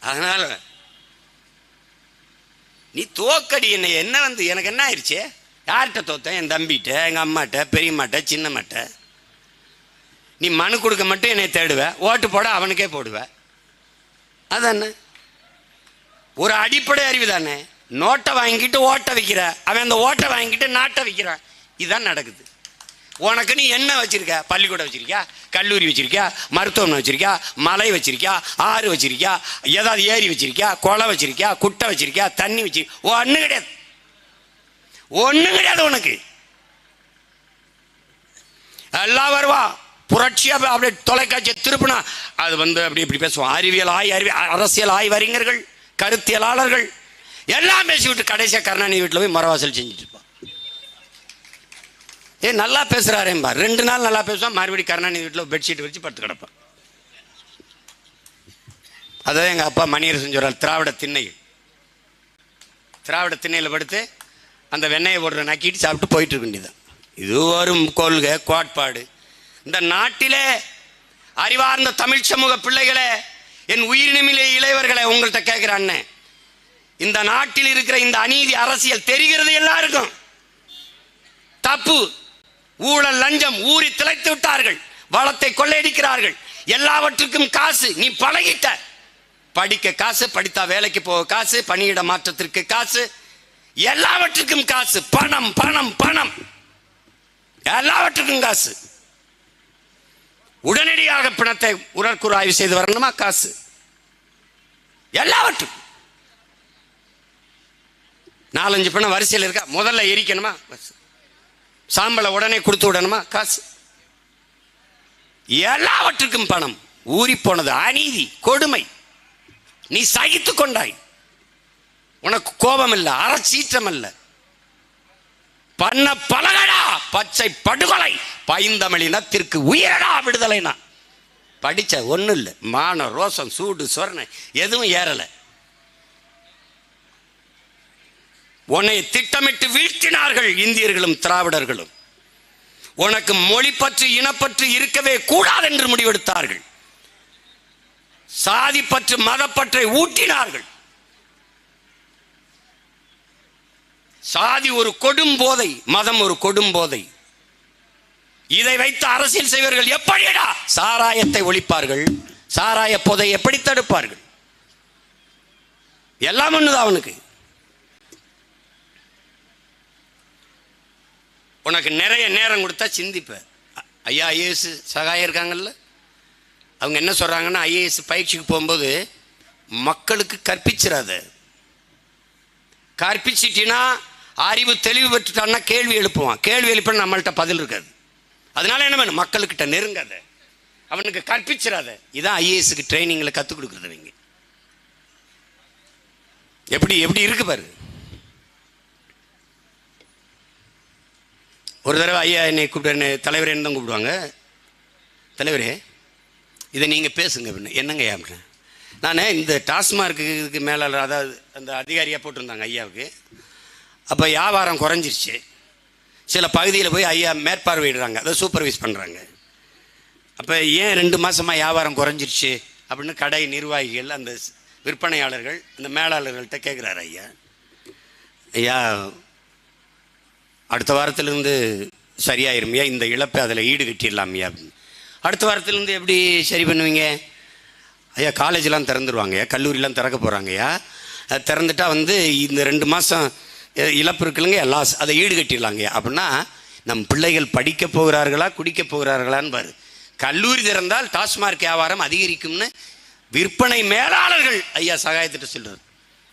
அதனால நீ தோக்கடி என்ன என்ன வந்து எனக்கு என்ன ஆயிடுச்சு? யார்கிட்ட தோத்தேன்? என் தம்பிகிட்ட, எங்க அம்மாட்ட, பெரியம்மாட்ட, சின்னம்மாட்ட. நீ மனு கொடுக்க மட்டும் என்னை தேடுவ, ஓட்டு போட அவனுக்கே போடுவ. அதானே ஒரு அடிப்படை அறிவு தானே. நோட்டை வாங்கிட்டு ஓட்ட வைக்கிற, அவன் அந்த ஓட்டை வாங்கிட்டு நாட்டை வைக்கிறான். இதுதான் நடக்குது. உனக்கு நீ என்ன வச்சிருக்க? பள்ளிக்கூடம் வச்சிருக்கியா, கல்லூரி வச்சிருக்கியா, மருத்துவமனை வச்சிருக்கியா, மலை வச்சிருக்கியா, ஆறு வச்சிருக்கியா, ஏதாவது ஏரி வச்சிருக்கியா, குளம் வச்சிருக்கியா, குட்டை வச்சிருக்கியா, தண்ணி வச்சிருக்கியா? ஒன்றும் கிடையாது. ஒன்றும் கிடையாது உனக்கு. எல்லாம் வருவா புரட்சியா அப்படியே தொலைக்காட்சியை திருப்பினா அது வந்து அப்படி இப்படி பேசுவோம். அறிவியல் அரசியல் ஆய்வறிஞர்கள், கருத்தியலாளர்கள் எல்லாம் பேசிவிட்டு கடைசியா கருணாநிதி வீட்டில் போய் மரவாசல் செஞ்சுட்டு இருப்பான். நல்லா பேசுறாரேம்பா. 2 நாள் நல்லா பேசுவான், மறுபடியும் கருணாநிதி வீட்டில் பெட்ஷீட் வச்சு படுத்து கிடப்பான். அதாவது எங்க அப்பா மணியரசன் சொல்றார், திராவிட திண்ணையில் படுத்து அந்த வெண்ணெயை போடுற நக்கிட்டு சாப்பிட்டு போயிட்டு இருக்க வேண்டியதான். இது ஒரு கொள்கை கோட்பாடு. இந்த நாட்டிலே அறிவார்ந்த தமிழ் சமூக பிள்ளைகளே, என் உயிரினமிலே இளையவர்களை உங்கள்கிட்ட கேட்கிறேன். இந்த நாட்டில் இருக்கிற இந்த அநீதி அரசியல் தெரிகிறது எல்லாருக்கும். தப்பு, ஊழல், லஞ்சம் ஊறி திளைத்து விட்டார்கள். வளத்தை கொள்ளையடிக்கிறார்கள். எல்லாவற்றுக்கும் காசு. நீ பழகிட்ட. படிக்க காசு, படித்தா வேலைக்கு போக காசு, பணியிட மாற்றத்திற்கு காசு, எல்லாவற்றுக்கும் காசு. பணம் பணம் பணம், எல்லாவற்றுக்கும் காசு. உடனடியாக பிணத்தை உடற்கூறு ஆய்வு செய்து வரணுமா? காசு. எல்லாவற்றுக்கும் 4-5 பிணம் வரிசையில் இருக்கா, முதல்ல எரிக்கணுமா? சாம்பலை உடனே கொடுத்து விடணுமா? காசு. எல்லாவற்றுக்கும் பணம். ஊறி போனது அநீதி, கொடுமை. நீ சகித்து கொண்டாய். உனக்கு கோபம் இல்லை, அறச்சீற்றம் இல்லை. பண்ண பலகடா பச்சை படுகொலை, பைந்தமிழினத்திற்கு உயிரடா விடுதலைனா. படிச்ச ஒன்றும் இல்லை. மான ரோசம் சூடு சொரணை எதுவும் ஏறலை. உன்னை திட்டமிட்டு வீழ்த்தினார்கள் இந்தியர்களும் திராவிடர்களும். உனக்கு மொழி பற்று இனப்பற்று இருக்கவே கூடாது என்று முடிவெடுத்தார்கள். சாதி பற்று மதப்பற்றை ஊட்டினார்கள். சாதி ஒரு கொடும் போதை, மதம் ஒரு கொடும் போதை. இதை வைத்து அரசியல் செய்வர்கள் எப்படிடா சாராயத்தை ஒழிப்பார்கள்? சாராய போதை எப்படி தடுப்பார்கள்? எல்லாம் ஒண்ணுதான் அவனுக்கு. உனக்கு நிறைய நேரம் கொடுத்தா சிந்திப்ப. ஐயா ஐஏஎஸ் சகாயம் இருக்காங்கல்ல, அவங்க என்ன சொல்றாங்கன்னா, ஐஏஎஸ் பயிற்சிக்கு போகும்போது மக்களுக்கு கற்பிச்சிடாத. கற்பிச்சிட்டினா அறிவு தெளிவு பெற்றுட்டான்னா கேள்வி எழுப்புவான். கேள்வி எழுப்பினா நம்மள்கிட்ட பதில் இருக்காது. அதனால என்ன வேணும், மக்களுக்கிட்ட நெருங்காத, அவனுக்கு கற்பிச்சிடாத. இதான் ஐஏஎஸ்க்கு ட்ரைனிங்ல கற்றுக் கொடுக்குறது. நீங்க எப்படி எப்படி இருக்கு பாரு. ஒரு தடவை ஐயா என்னை கூப்பிட்டு, தலைவர் என்ன தான் கூப்பிடுவாங்க, தலைவரே இதை நீங்கள் பேசுங்க அப்படின்னு. என்னங்க ஐயா அப்படின்னு. நான் இந்த டாஸ்மார்க்கு மேலாளர், அதாவது அந்த அதிகாரியாக போட்டிருந்தாங்க ஐயாவுக்கு. அப்போ வியாபாரம் குறைஞ்சிருச்சு. சில பகுதியில் போய் ஐயா மேற்பார்வையிடுறாங்க, அதை சூப்பர்வைஸ் பண்ணுறாங்க. அப்போ ஏன் 2 மாதமாக வியாபாரம் குறைஞ்சிருச்சு அப்படின்னு கடை நிர்வாகிகள், அந்த விற்பனையாளர்கள், அந்த மேலாளர்கள்ட்ட கேட்குறாரு. ஐயா ஐயா அடுத்த வாரத்திலேருந்து சரியாயிருமையா, இந்த இழப்பை அதில் ஈடு கட்டிடலாமையா அப்படின்னு. அடுத்த வாரத்திலேருந்து எப்படி சரி பண்ணுவீங்க? ஐயா காலேஜெலாம் திறந்துருவாங்கய்யா, கல்லூரிலாம் திறக்க போகிறாங்கய்யா. திறந்துட்டா இந்த 2 மாதம் இழப்பு இருக்குல்லங்க, லாஸ், அதை ஈடு கட்டிடலாங்கய்யா. அப்படின்னா நம் பிள்ளைகள் படிக்க போகிறார்களா குடிக்க போகிறார்களான்னு பாரு. கல்லூரி திறந்தால் டாஸ்மார்க் வியாபாரம் அதிகரிக்கும்னு விற்பனை மேலாளர்கள் ஐயா சகாயத்திட்ட சொல்றாரு.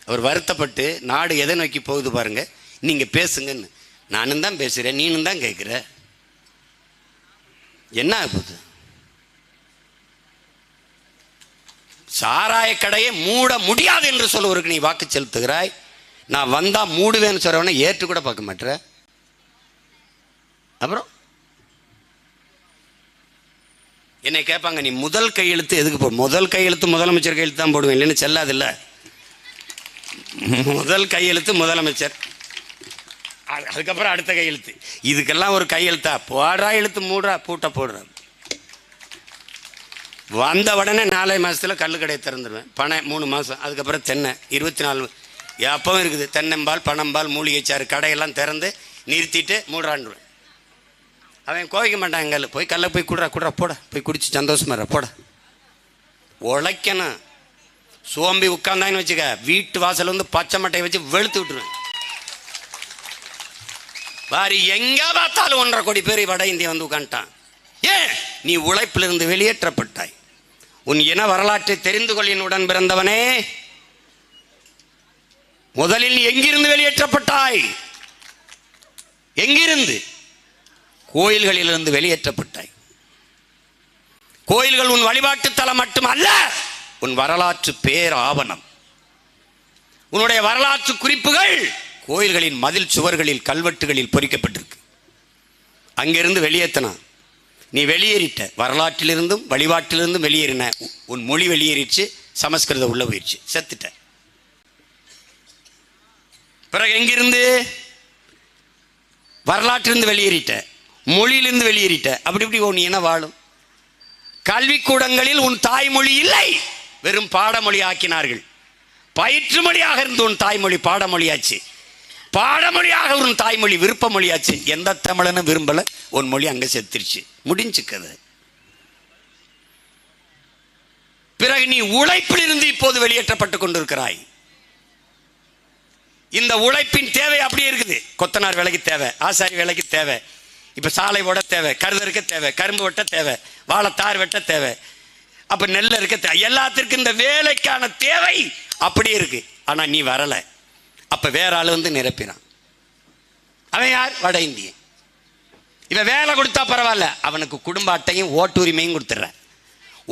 அவர் வருத்தப்பட்டு, நாடு எதை நோக்கி போகுது பாருங்க, நீங்கள் பேசுங்கன்னு. நானும் தான் பேசுகிறேன், நீனும் தான் கேட்குற, என்ன ஆகுது? சாராய கடையை மூட முடியாது என்று சொல்லுவதற்கு நீ வாக்கு செலுத்துகிறாய். நான் வந்தா மூடுவேன்னு சொல்றவன ஏற்று கூட பார்க்க மாட்டேற. அப்புறம் என்னை கேட்பாங்க, நீ முதல் கையெழுத்து எதுக்கு போ? முதல் கையெழுத்து முதலமைச்சர் கையெழுத்து தான் போடுவேன், இல்லைன்னு செல்லாது. இல்லை, முதல் கையெழுத்து முதலமைச்சர், அதுக்கப்புறம் அடுத்த கையெழுத்து. இதுக்கெல்லாம் ஒரு கையெழுத்தா? போடுறா எழுத்து, மூடுறா பூட்டை போடுறா. வந்த உடனே 4 மாதத்தில் கல்லு கடையை திறந்துடுவேன். பனை 3 மாதம், அதுக்கப்புறம் தென்னை 24 எப்பவும் இருக்குது. தென்னம்பால், பனம்பால், மூலிகைச்சாறு கடையெல்லாம் திறந்து நிறுத்திட்டு மூடுறான்டுவேன். அவன் கோவிக்க மாட்டான். எங்கால போய் கல்லை போய் குடுறா போட, போய் குடிச்சு சந்தோஷமா இருற போட. உழைக்கணும். சோம்பி உட்காந்தான்னு வச்சுக்க, வீட்டு வாசல் பச்சை மட்டையை வச்சு வெளுத்து விட்டுருவேன். பாரு, எங்க பார்த்தாலும் 1.5 கோடி பேர் வட இந்தியா உட்காந்துட்டான். ஏன்? நீ உழைப்பிலிருந்து வெளியேற்றப்பட்டாய். உன் இன வரலாற்றை தெரிந்து கொள்ளின் உடன் பிறந்தவனே, முதலில் நீ எங்கிருந்து வெளியேற்றப்பட்டாய்? எங்கிருந்து? கோயில்களிலிருந்து வெளியேற்றப்பட்டாய். கோயில்கள் உன் வழிபாட்டு தலம் மட்டுமல்ல, உன் வரலாற்று பேர் ஆவணம். உன்னுடைய வரலாற்று குறிப்புகள் கோயில்களின் மதில் சுவர்களில், கல்வெட்டுகளில் பொறிக்கப்பட்டிருக்கு. அங்கிருந்து வெளியேற்றினா நீ வெளியேறிட்ட. வரலாற்றிலிருந்தும் வழிபாட்டிலிருந்தும் வெளியேறின. உன் மொழி வெளியேறிச்சு, சமஸ்கிருதம் உள்ள போயிடுச்சு, செத்துட்ட. பிறகு எங்கிருந்து? வரலாற்றிலிருந்து வெளியேறிட்ட, மொழியிலிருந்து வெளியேறிட்ட. அப்படி இப்படி நீ என்ன வாழும்? கல்விக்கூடங்களில் உன் தாய்மொழி இல்லை, வெறும் பாடமொழி ஆக்கினார்கள். பயிற்று மொழியாக இருந்து உன் தாய்மொழி பாடமொழியாச்சு. பாடமொழியாக உன் தாய்மொழி விருப்ப மொழியாச்சு. எந்த தமிழனும் விரும்பல, உன் மொழி அங்க செத்துருச்சு, முடிஞ்சு கதை. பிறகு நீ உழைப்பில் இருந்து இப்போது வெளியேற்றப்பட்டு கொண்டிருக்கிறாய். இந்த உழைப்பின் தேவை அப்படியே இருக்குது. கொத்தனார் வேலைக்கு தேவை, ஆசாரி வேலைக்கு தேவை, இப்ப சாலை ஓட தேவை, கருதறுக்க தேவை, கரும்பு வெட்ட தேவை, வாழைத்தார் வெட்ட தேவை, அப்ப நெல் இருக்க தேவை. எல்லாத்திற்கும் இந்த வேலைக்கான தேவை அப்படியே இருக்கு. ஆனா நீ வரல. அப்ப வேற ஆளு நிரப்பினான். அவன் யார்? வட இந்தியன். இவன் வேலை கொடுத்தா பரவாயில்ல, அவனுக்கு குடும்ப அட்டையும் ஓட்டுரிமையும் கொடுத்துற.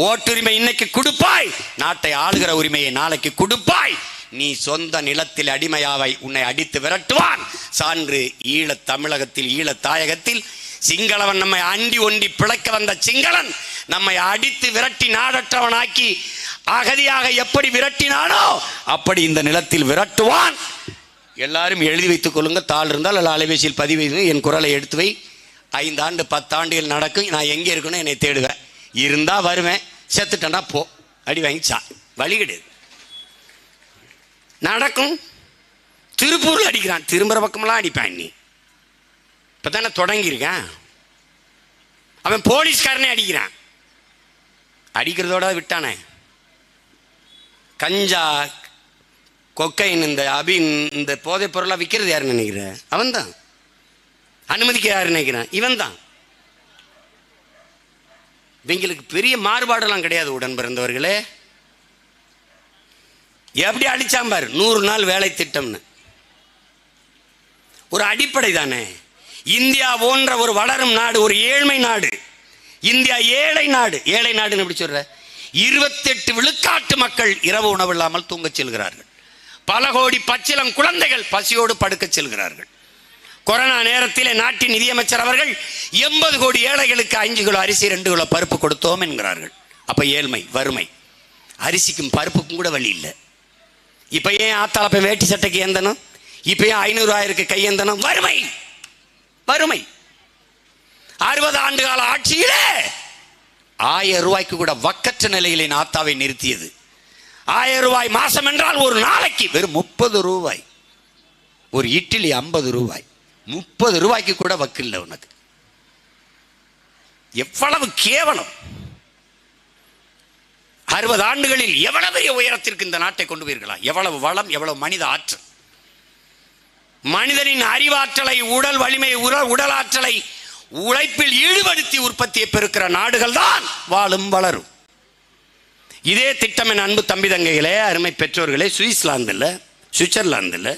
ஓட்டுரிமை இன்னைக்கு கொடுப்பாய், நாட்டை ஆளுகிற உரிமையை நாளைக்கு கொடுப்பாய். நீ சொந்த நிலத்தில் அடிமையாவை, உன்னை அடித்து விரட்டுவான். சான்று ஈழத் தமிழகத்தில், ஈழத் தாயகத்தில் சிங்களவன் நம்மை அண்டி ஒண்டி பிழைக்க வந்த சிங்களன் நம்மை அடித்து விரட்டி நாடற்றவனாக்கி அகதியாக எப்படி விரட்டினானோ அப்படி இந்த நிலத்தில் விரட்டுவான். எல்லாரும் எழுதி வைத்துக் கொள்ளுங்க. தாள் இருந்தால் அல்ல அலைபேசியில் பதிவு என் குரலை எடுத்து வை. 5 ஆண்டு 10 ஆண்டுகள் நடக்கும். நான் எங்கே இருக்கணும் என்னை தேடுவேன். இருந்தால் வருவேன், செத்துட்டேன்னா போ, அடி வாங்கிச்சா, வழி கிடையாது. நடக்கும். திருப்பூரில் அடிக்கிறான், திரும்புகிற பக்கமெல்லாம் அடிப்பேன். நீ இப்போ தானே தொடங்கியிருக்கேன். அவன் போலீஸ்காரனே அடிக்கிறான். அடிக்கிறதோட விட்டானே. கஞ்சா, கொக்கைன், இந்த இந்த போதைப் பொருளாக விற்கிறது யாருன்னு நினைக்கிற? அவன் தான். அனுமதிக்க யாரு நினைக்கிறான்? இவன் தான். இவங்களுக்கு பெரிய மாறுபாடெல்லாம் கிடையாது. உடன் பிறந்தவர்களே, எப்படி அடிச்சான் பாரு. 100 நாள் வேலை திட்டம்னு ஒரு அடிப்படை தானே. இந்தியா போன்ற ஒரு வளரும் நாடு, ஒரு ஏழ்மை நாடு. இந்தியா ஏழை நாடு. ஏழை நாடுன்னு எப்படி சொல்ற? 28 விழுக்காட்டு மக்கள் இரவு உணவு இல்லாமல் தூங்கச் செல்கிறார்கள். பல கோடி பச்சிளம் குழந்தைகள் பசியோடு படுக்கச் செல்கிறார்கள். கொரோனா நேரத்தில் நாட்டின் நிதியமைச்சர் அவர்கள் 80 கோடி ஏழைகளுக்கு 5 கிலோ அரிசி 2 கிலோ பருப்பு கொடுத்தோம் என்கிறார்கள். அப்ப ஏழ்மை, வறுமை. அரிசிக்கும் பருப்புக்கும் கூட வழி இல்லை. இப்ப ஏன் ஆத்தாளப்ப வேட்டி சட்டைக்கு ஏந்தனும்? இப்ப ஏன் 500,000 கை ஏந்தனும்? வறுமை, வறுமை. 60 ஆண்டு கால ஆட்சியிலே 1000 ரூபாய்க்கு கூட வக்கற்ற நிலையிலே ஆத்தாவை நிறுத்தியது. 1000 ரூபாய் மாசம் என்றால் ஒரு நாளைக்கு வெறும் 30 ரூபாய். ஒரு இட்லி 50 ரூபாய். 30 ரூபாய்க்கு கூட வக்கில்லை உனக்கு. எவ்வளவு கேவலம்! 60 ஆண்டுகளில் எவ்வளவு உயரத்திற்கு இந்த நாட்டை கொண்டு போயிருக்கலாம். எவ்வளவு வளம், எவ்வளவு மனித ஆற்றல். மனிதனின் அறிவாற்றலை, உடல் வலிமை, உடல் ஆற்றலை உழைப்பில் ஈடுபடுத்தி உற்பத்தியை பெருக்கிற நாடுகள் தான் வாழும், வளரும். இதே திட்டம் என் அன்பு தம்பி தங்கைகளே, அருமை பெற்றோர்களே, சுவிட்சர்லாந்தில்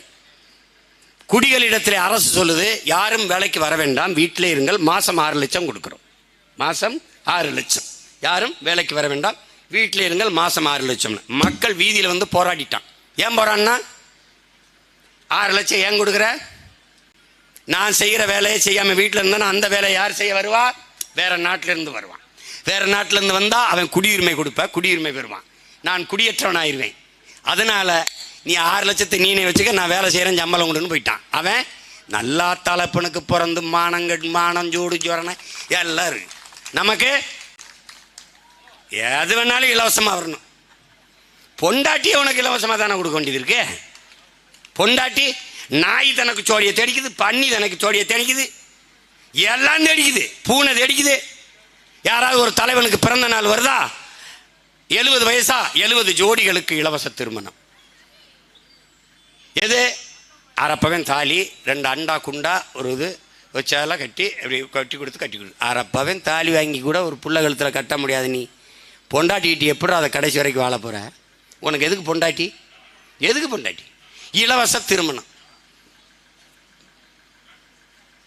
குடிகளிடத்திலே அரசு சொல்லுது, யாரும் வேலைக்கு வர வேண்டாம், வீட்டிலே இருங்கள், மாதம் 6 லட்சம் கொடுக்குறோம். மாதம் 6 லட்சம். யாரும் வேலைக்கு வர வேண்டாம், வீட்டிலே இருங்கள், மாதம் 6 லட்சம். மக்கள் வீதியில் வந்து போராடிட்டான். ஏன் போறான்னா, 6 லட்சம் ஏன் கொடுக்குற? நான் செய்கிற வேலையை செய்யாமல் வீட்டில் இருந்தானா அந்த வேலையை யார் செய்ய வருவா? வேற நாட்டிலிருந்து வருவான். வேற நாட்டிலேருந்து வந்தால் அவன் குடியுரிமை கொடுப்ப, குடியுரிமை பெறுவான். நான் குடியேற்றவன் ஆயிடுவேன். அதனால நீ 6 லட்சத்தை நீனே வச்சுக்க, நான் வேலை செய்கிறேன், சம்பளம் கொடுன்னு போயிட்டான். அவன் நல்லா தலைப்பனுக்கு பிறந்து மானம் ஜோடு ஜோரனை எல்லாம் இருக்கு. நமக்கு எது வேணாலும் இலவசமாக வரணும். பொண்டாட்டியை உனக்கு இலவசமாக தானே கொடுக்க வேண்டியது இருக்கு. பொண்டாட்டி நாய் தனக்கு சோடியை தேடிக்குது, பன்னி தனக்கு சோடியை தேடிக்குது, எல்லாம் தேடிக்குது, பூனை தேடிக்குது. யாராவது ஒரு தலைவனுக்கு பிறந்த நாள் வருதா, 70 வயசா, 70 ஜோடிகளுக்கு இலவச திருமணம். எது? அரப்பவன் தாலி, 2 அண்டா குண்டா ஒரு இது வச்சாலாம் கட்டி அப்படி கட்டி கொடுத்து அரப்பவன் தாலி வாங்கி கூட ஒரு புள்ள கழுத்தில் கட்ட முடியாது. நீ பொண்டாட்டிக்கிட்டு எப்படி அதை கடைசி வரைக்கும் வாழ போகிற? உனக்கு எதுக்கு பொண்டாட்டி? எதுக்கு பொண்டாட்டி? இலவச திருமணம்.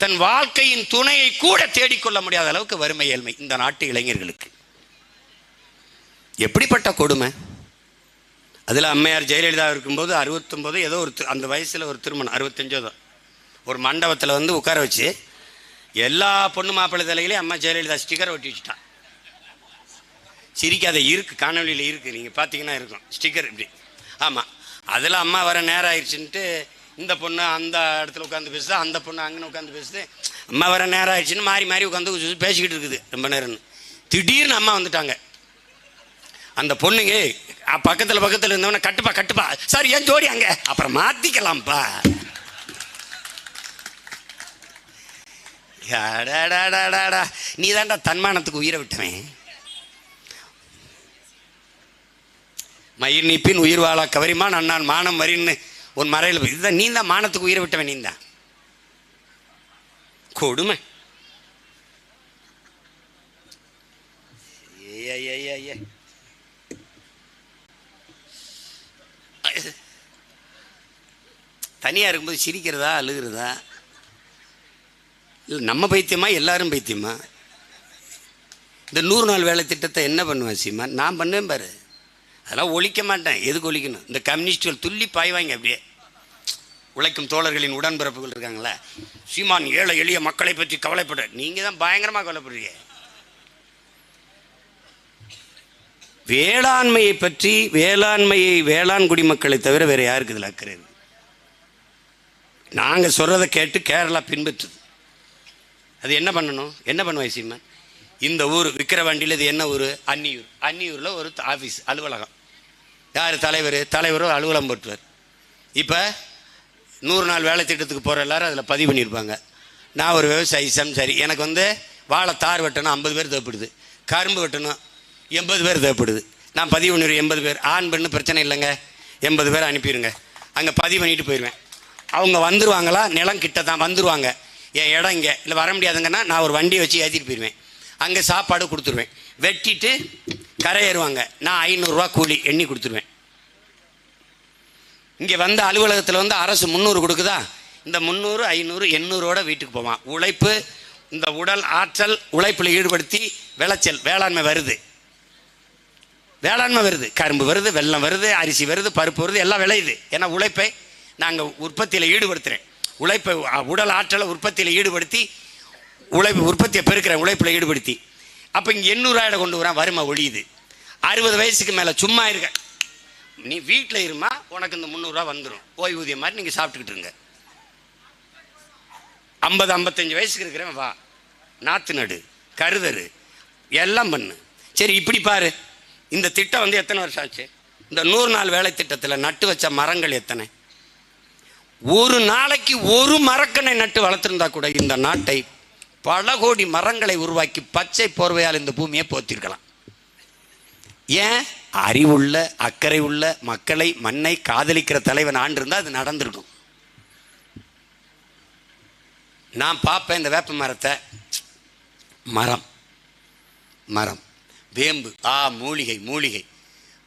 தன் வாழ்க்கையின் துணையை கூட தேடிக்கொள்ள முடியாத அளவுக்கு வறுமை, ஏழ்மை இந்த நாட்டு இளைஞர்களுக்கு. எப்படிப்பட்ட கொடுமை! அதில் அம்மையார் ஜெயலலிதா இருக்கும்போது 69 ஏதோ ஒரு அந்த வயசில் ஒரு திருமணம், 65 ஒரு மண்டபத்தில் வந்து உட்கார வச்சு எல்லா பொண்ணு மாப்பிள்ளை தலையிலையும் அம்மா ஜெயலலிதா ஸ்டிக்கர் ஒட்டி வச்சுட்டான். சிரிக்காத, இருக்கு, காணொலியில் இருக்குது, நீங்கள் பார்த்தீங்கன்னா இருக்கும் ஸ்டிக்கர் இப்படி. ஆமாம், அதில் அம்மா வர நேரம் ஆயிடுச்சுன்ட்டு இந்த பொண்ணு அந்த இடத்துல உட்காந்து பேசுது, அந்த பொண்ணு அங்கே உட்காந்து பேசுது. அம்மா வர நேரம் ஆயிடுச்சுன்னு மாறி மாறி உட்காந்து பேசிக்கிட்டு இருக்குது ரொம்ப நேரம்னு. திடீர்னு அம்மா வந்துட்டாங்க. அந்த பொண்ணுங்க பக்கத்தில் இருந்தவன கட்டுப்பா சார், ஏன் ஜோடி அங்கே, அப்புறம் மாற்றிக்கலாம்ப்பா. நீ தான்டா தன்மானத்துக்கு உயிரை விட்டவன். மயிர் நீப்பின் உயிர் வாழா கவரிமான் அண்ணான் மானம் வரின்னு உன் மறையில் இதுதான். நீ தான் மானத்துக்கு உயிரை விட்டவன். நீ தான் கொடுமை. தனியாக இருக்கும்போது சிரிக்கிறதா அழுகிறதா? இல்லை நம்ம பைத்தியமா எல்லாரும் பைத்தியமா? இந்த 100 நாள் வேலை திட்டத்தை என்ன பண்ணுவேன் சீமா? நான் பண்ணுவேன் பாரு, அதெல்லாம் ஒழிக்க மாட்டேன். எதுக்கு ஒழிக்கணும்? இந்த கம்யூனிஸ்டுகள் துள்ளி பாய்வாங்க. அப்படியே உழைக்கும் தோழர்களின் உடன்பிறப்புகள் இருக்காங்களே, சீமான் ஏழை எளிய மக்களை பற்றி கவலைப்பட. நீங்கள் தான் பயங்கரமாக கவலைப்படுறீங்க. வேளாண்மையை பற்றி, வேளாண் குடிமக்களை தவிர வேறு யாருக்கு இதில் அக்கறை? நாங்கள் சொல்கிறத கேட்டு கேரளா பின்பற்றுது. அது என்ன பண்ணணும்? என்ன பண்ணுவேன் சீமான்? இந்த ஊர் விக்கிரவாண்டியில் இது என்ன ஊர்? அன்னியூர். அன்னியூரில் ஒரு ஆஃபீஸ் அலுவலகம். யார் தலைவர்? தலைவரும் அலுவலகம் போட்டுவார். இப்போ 100 நாள் வேலை திட்டத்துக்கு போகிற எல்லாரும் அதில் பதிவு பண்ணியிருப்பாங்க. நான் ஒரு விவசாயி சரி, எனக்கு வாழை தார் வெட்டணும் 50 பேர் தேவைப்படுது, கரும்பு வெட்டணும் 80 பேர் தேவைப்படுது. நான் பதிவு பண்ணிடுவேன் 80 பேர். ஆண் பெண்ணு பிரச்சனை இல்லைங்க, 80 பேர் அனுப்பிடுங்க. அங்கே பதிவு பண்ணிட்டு போயிடுவேன். அவங்க வந்துடுவாங்களா? நிலம் கிட்ட தான் வந்துடுவாங்க. என் இடம் இங்கே இல்லை, வர முடியாதுங்கன்னா நான் ஒரு வண்டியை வச்சு ஏற்றிட்டு போயிடுவேன். அங்கே சாப்பாடு கொடுத்துருவேன். வெட்டிட்டு கரை ஏறுவாங்க. நான் 500 ரூபா கூலி எண்ணி கொடுத்துருவேன். இங்கே வந்து அலுவலகத்தில் அரசு 300 கொடுக்குதா? இந்த 300, 500, 800ஓட வீட்டுக்கு போவான். உழைப்பு, இந்த உடல் ஆற்றல் உழைப்பில் ஈடுபடுத்தி விளைச்சல் வேளாண்மை வருது. வேளாண்மை வருது, கரும்பு வருது, வெல்லம் வருது, அரிசி வருது, பருப்பு வருது, எல்லாம் விளையுது. ஏன்னா உழைப்பை நாங்கள் உற்பத்தியில் ஈடுபடுத்துகிறேன். உழைப்பை உடல் ஆற்றலை உற்பத்தியில் ஈடுபடுத்தி உற்பத்தியை பெருக்கிறேன் உழைப்பில் ஈடுபடுத்தி. அப்போ இங்கே 800 கொண்டு வரேன். வறுமை ஒழியுது. 60 வயசுக்கு மேலே சும்மா இருக்க, நீ வீட்டில் இருமா, உனக்கு இந்த 300 ரூபா வந்துடும் ஓய்வூதியம் மாதிரி நீங்கள் சாப்பிட்டுக்கிட்டு இருங்க. 50, 55 வயசுக்கு இருக்கிறேன், வா நாற்று நடு, கருதரு, எல்லாம் பண்ணு. சரி, இப்படி பாரு, இந்த திட்டம் எத்தனை வருஷம் ஆச்சு? இந்த 100 நாள் வேலை திட்டத்தில் நட்டு வச்ச மரங்கள் எத்தனை? ஒரு நாளைக்கு ஒரு மரக்கனை நட்டு வளர்த்துருந்தா கூட இந்த நாட்டை பல கோடி மரங்களை உருவாக்கி பச்சை போர்வையால் இந்த பூமியை போத்திருக்கலாம். ஏன்? அறிவுள்ள அக்கறை உள்ள மக்களை மண்ணை காதலிக்கிற தலைவன் ஆண்டு இருந்தால் அது நடந்திருக்கும். நான் பார்ப்பேன் இந்த வேப்ப மரத்தை, மரம் மரம் வேம்பு, மூலிகை மூலிகை.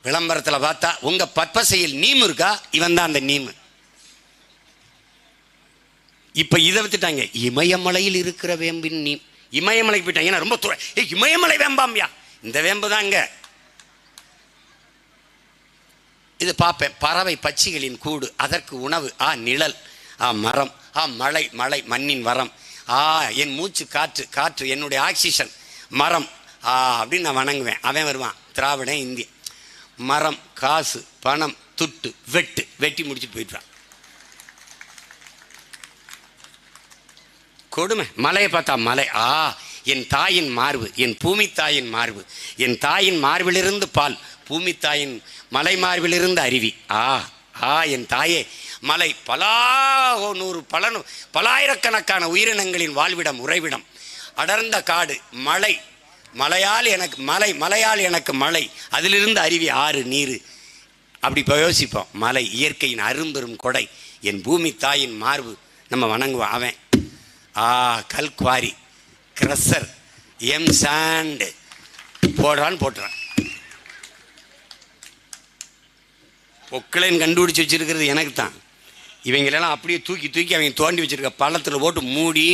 விளம்பரத்தில் பார்த்தா உங்கள் பற்பசையில் நீம் இருக்கா? இவன் தான் அந்த நீம். இப்போ இதை வித்துட்டாங்க, இமயமலையில் இருக்கிற வேம்பின் நீம். இமயமலைக்கு போயிட்டாங்க, ரொம்ப இமயமலை வேம்பாம்பியா, இந்த வேம்பு தாங்க. இது பார்ப்பேன், பறவை பட்சிகளின் கூடு, அதற்கு உணவு, நிழல், மரம், மழை மழை மண்ணின் வரம், என் மூச்சு காற்று காற்று என்னுடைய ஆக்சிஜன், மரம் அப்படின்னு நான் வணங்குவேன். அவன் வருவான் திராவிடன் இந்திய. மரம், காசு, பணம், துட்டு, வெட்டி முடிச்சுட்டு போயிட்டுறான். கொடுமை. மலையை பார்த்தா மலை, என் தாயின் மார்பு, என் பூமி தாயின் மார்பு, என் தாயின் மார்பிலிருந்து பால், பூமி தாயின் மலை மார்பிலிருந்து அருவி. என் தாயே மலை, பலாயிரக்கணக்கான உயிரினங்களின் வாழ்விடம், உறைவிடம், அடர்ந்த காடு, மலை, மலையால் எனக்கு மலை, அதிலிருந்து அருவி, ஆறு, நீர். அப்படி இப்போ யோசிப்போம். மலை இயற்கையின் அரும்பெரும் கொடை, என் பூமி தாயின் மார்பு, நம்ம வணங்குவோம். அவன் கல்குவாரி, கிரஷர், சாண்டு போட்டுறான். பொக்லைன் கண்டுபிடிச்சி வச்சிருக்கிறது எனக்கு தான். இவங்களெல்லாம் அப்படியே தூக்கி அவங்க தோண்டி வச்சிருக்க பள்ளத்தில் போட்டு மூடி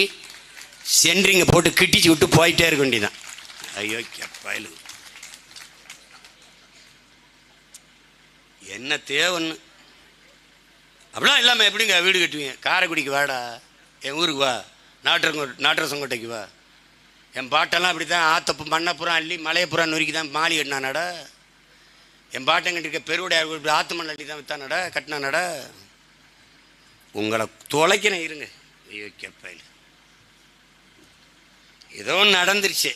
சென்ட்ரிங்கை போட்டு கிட்டிச்சு விட்டு போயிட்டே இருக்க வேண்டியதான். ஐயோ பயலு, என்ன தேவைன்னு அப்படிலாம் இல்லாமல் எப்படிங்க வீடு கட்டுவீங்க? காரைக்குடிக்கு வாடா, என் ஊருக்கு வா, நாட்டரசங்கோட்டைக்கு வா. என் பாட்டெல்லாம் அப்படி தான், ஆத்தப்பு மண்ணப்புறம் அள்ளி மலையப்புறம் நொறுக்கி தான் மாலி கட்டினானடா. என் பாட்டன் கட்டிருக்க பெருவுடைய ஆத்து மண் அள்ளி தான் வித்தானடா, கட்டினானடா. உங்களை தொலைக்கணும் இருங்க. ஐயோ கேப்பையில் ஏதோ ஒன்று நடந்துருச்சு.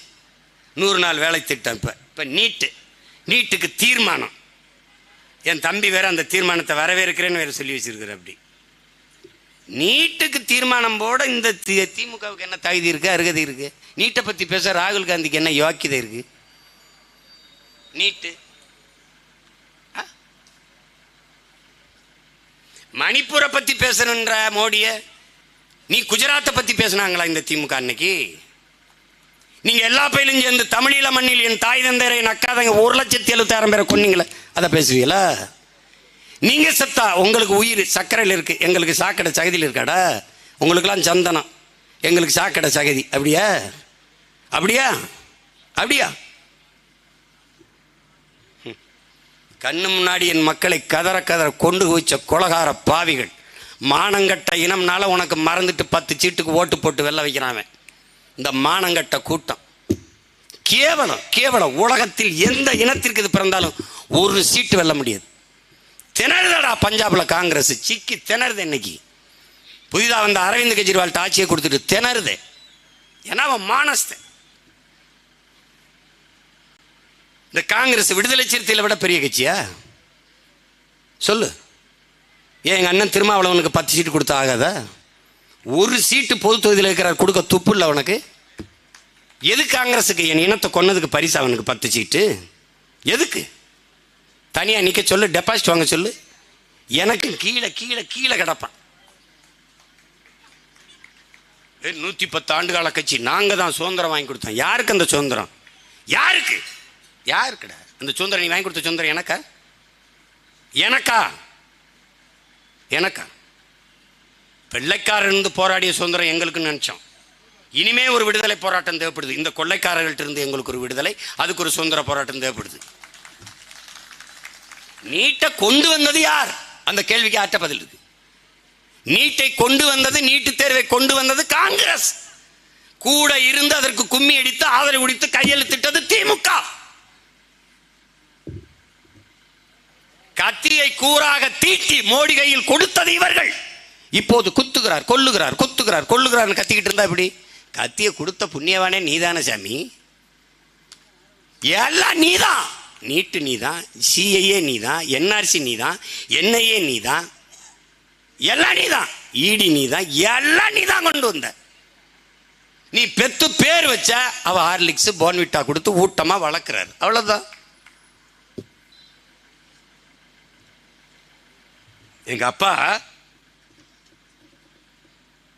100 நாள் வேலை திட்டம். இப்போ நீட்டுக்கு தீர்மானம். என் தம்பி வேற அந்த தீர்மானத்தை வரவேற்கிறேன்னு வேற சொல்லி வச்சிருக்கிற. அப்படி நீட்டுக்கு தீர்மானம் போட இந்த திமுகவுக்கு என்ன தகுதி இருக்கு, அருகதை இருக்கு? நீட்டை பற்றி பேச ராகுல் காந்திக்கு என்ன யோக்கியதை இருக்கு? நீட்டு மணிப்பூரை பற்றி பேசணுன்ற மோடிய நீ குஜராத்தை பற்றி பேசினாங்களா இந்த திமுக அன்னைக்கு? நீங்கள் எல்லா பயிலும் சேர்ந்து தமிழீழ மண்ணில் என் தாய் தந்தையரை நக்காதங்க 1,76,000 பேரை கொன்னீங்களே, அதை பேசுவீங்களா? நீங்கள் செத்தா உங்களுக்கு உயிர் சர்க்கரையில் இருக்குது, எங்களுக்கு சாக்கடை சகதியில் இருக்காடா. உங்களுக்கெல்லாம் சந்தனம், எங்களுக்கு சாக்கடை சகதி. அப்படியா அப்படியா அப்படியா? கண்ணு முன்னாடி என் மக்களை கதற கொண்டு குவிச்ச கொலகார பாவிகள், மானங்கட்ட இனம்னால உனக்கு மறந்துட்டு 10 சீட்டுக்கு ஓட்டு போட்டு வெல்ல வைக்கிறான் இந்த மானங்கட்ட கூட்டம். கேவலம். உலகத்தில் எந்த இனத்திற்கு இது பிறந்தாலும் ஒரு சீட்டு வெல்ல முடியாது. திணறுதடா பஞ்சாப்ல காங்கிரஸ், சிக்கி திணறுது. இன்னைக்கு புதிதாக வந்த அரவிந்த் கெஜ்ரிவால்கிட்ட ஆட்சியை கொடுத்துட்டு திணறுது. ஏன்னா அவன் மானஸ்தன். இந்த காங்கிரஸ் விடுதலை சிறுத்தைகளை விட பெரிய கட்சியா சொல்லு? ஏன் எங்கள் அண்ணன் திருமாவளவனுக்கு 10 சீட்டு கொடுத்தா ஆகாதா? ஒரு சீட்டு பொது தொகுதியில் இருக்கிறார், கொடுக்க துப்பு இல்லை அவனுக்கு. எது காங்கிரஸுக்கு என் இனத்தை கொன்னதுக்கு பரிசு அவனுக்கு 10 சீட்டு? எதுக்கு தனியாக நிற்க சொல்லு, டெபாசிட் வாங்க சொல்லு. எனக்கு கீழே கீழே கீழே கிடப்பான். 110 ஆண்டு கால கட்சி, நாங்கள் தான் சுதந்திரம் வாங்கி கொடுத்தோம். யாருக்கு அந்த சுதந்திரம்? யாருக்கு? யாருக்குடா அந்த சுதந்திரம்? நீ வாங்கி கொடுத்த சுதந்திரம் எனக்கா? எனக்கா? எனக்கா? வெள்ளைக்காரர் இருந்து போராடிய சுதந்திரம் எங்களுக்குன்னு நினச்சோம். இனிமே ஒரு விடுதலை போராட்டம் தேவைப்படுது. இந்த கொள்ளைக்காரர்கள்ட்ட இருந்து எங்களுக்கு ஒரு விடுதலை, அதுக்கு ஒரு சுதந்திர போராட்டம் தேவைப்படுது. நீட்டை கொண்டு வந்தது யார்? அந்த கேள்விக்கு ஆட்ட பதில் இருக்கு. நீட்டை கொண்டு வந்தது, நீட்டு தேர்வை கொண்டு வந்தது காங்கிரஸ். கூட இருந்து அதற்கு கும்மி அடித்து ஆதரவு கொடுத்து கையெழுத்திட்டது திமுக. கத்தியை கூறாக தீட்டி மோடி கையில் கொடுத்தது இவர்கள். இப்போது குத்துகிறார், கொல்லுகிறார், குத்துகிறார், கொல்லுகிறார் கத்திக்கிட்டு இருந்தா இப்படி? கத்தியை கொடுத்த புண்ணியவானே நீதானே சாமி. எல்லாம் நீதான். நீட்டு நீதான், சிஐஏ நீதான், என்ஆர்சி நீதான், என்ஐஏ நீதான், எல்லாம் நீதான், இடி நீதான், எல்லாம் நீதான் கொண்டு வந்த. நீ பெத்து பேர் வச்ச அவ ஹார்லிக்ஸ் போன்விட்டா கொடுத்து ஊட்டமா வளர்க்கிறாரு, அவ்வளவுதான். எங்க அப்பா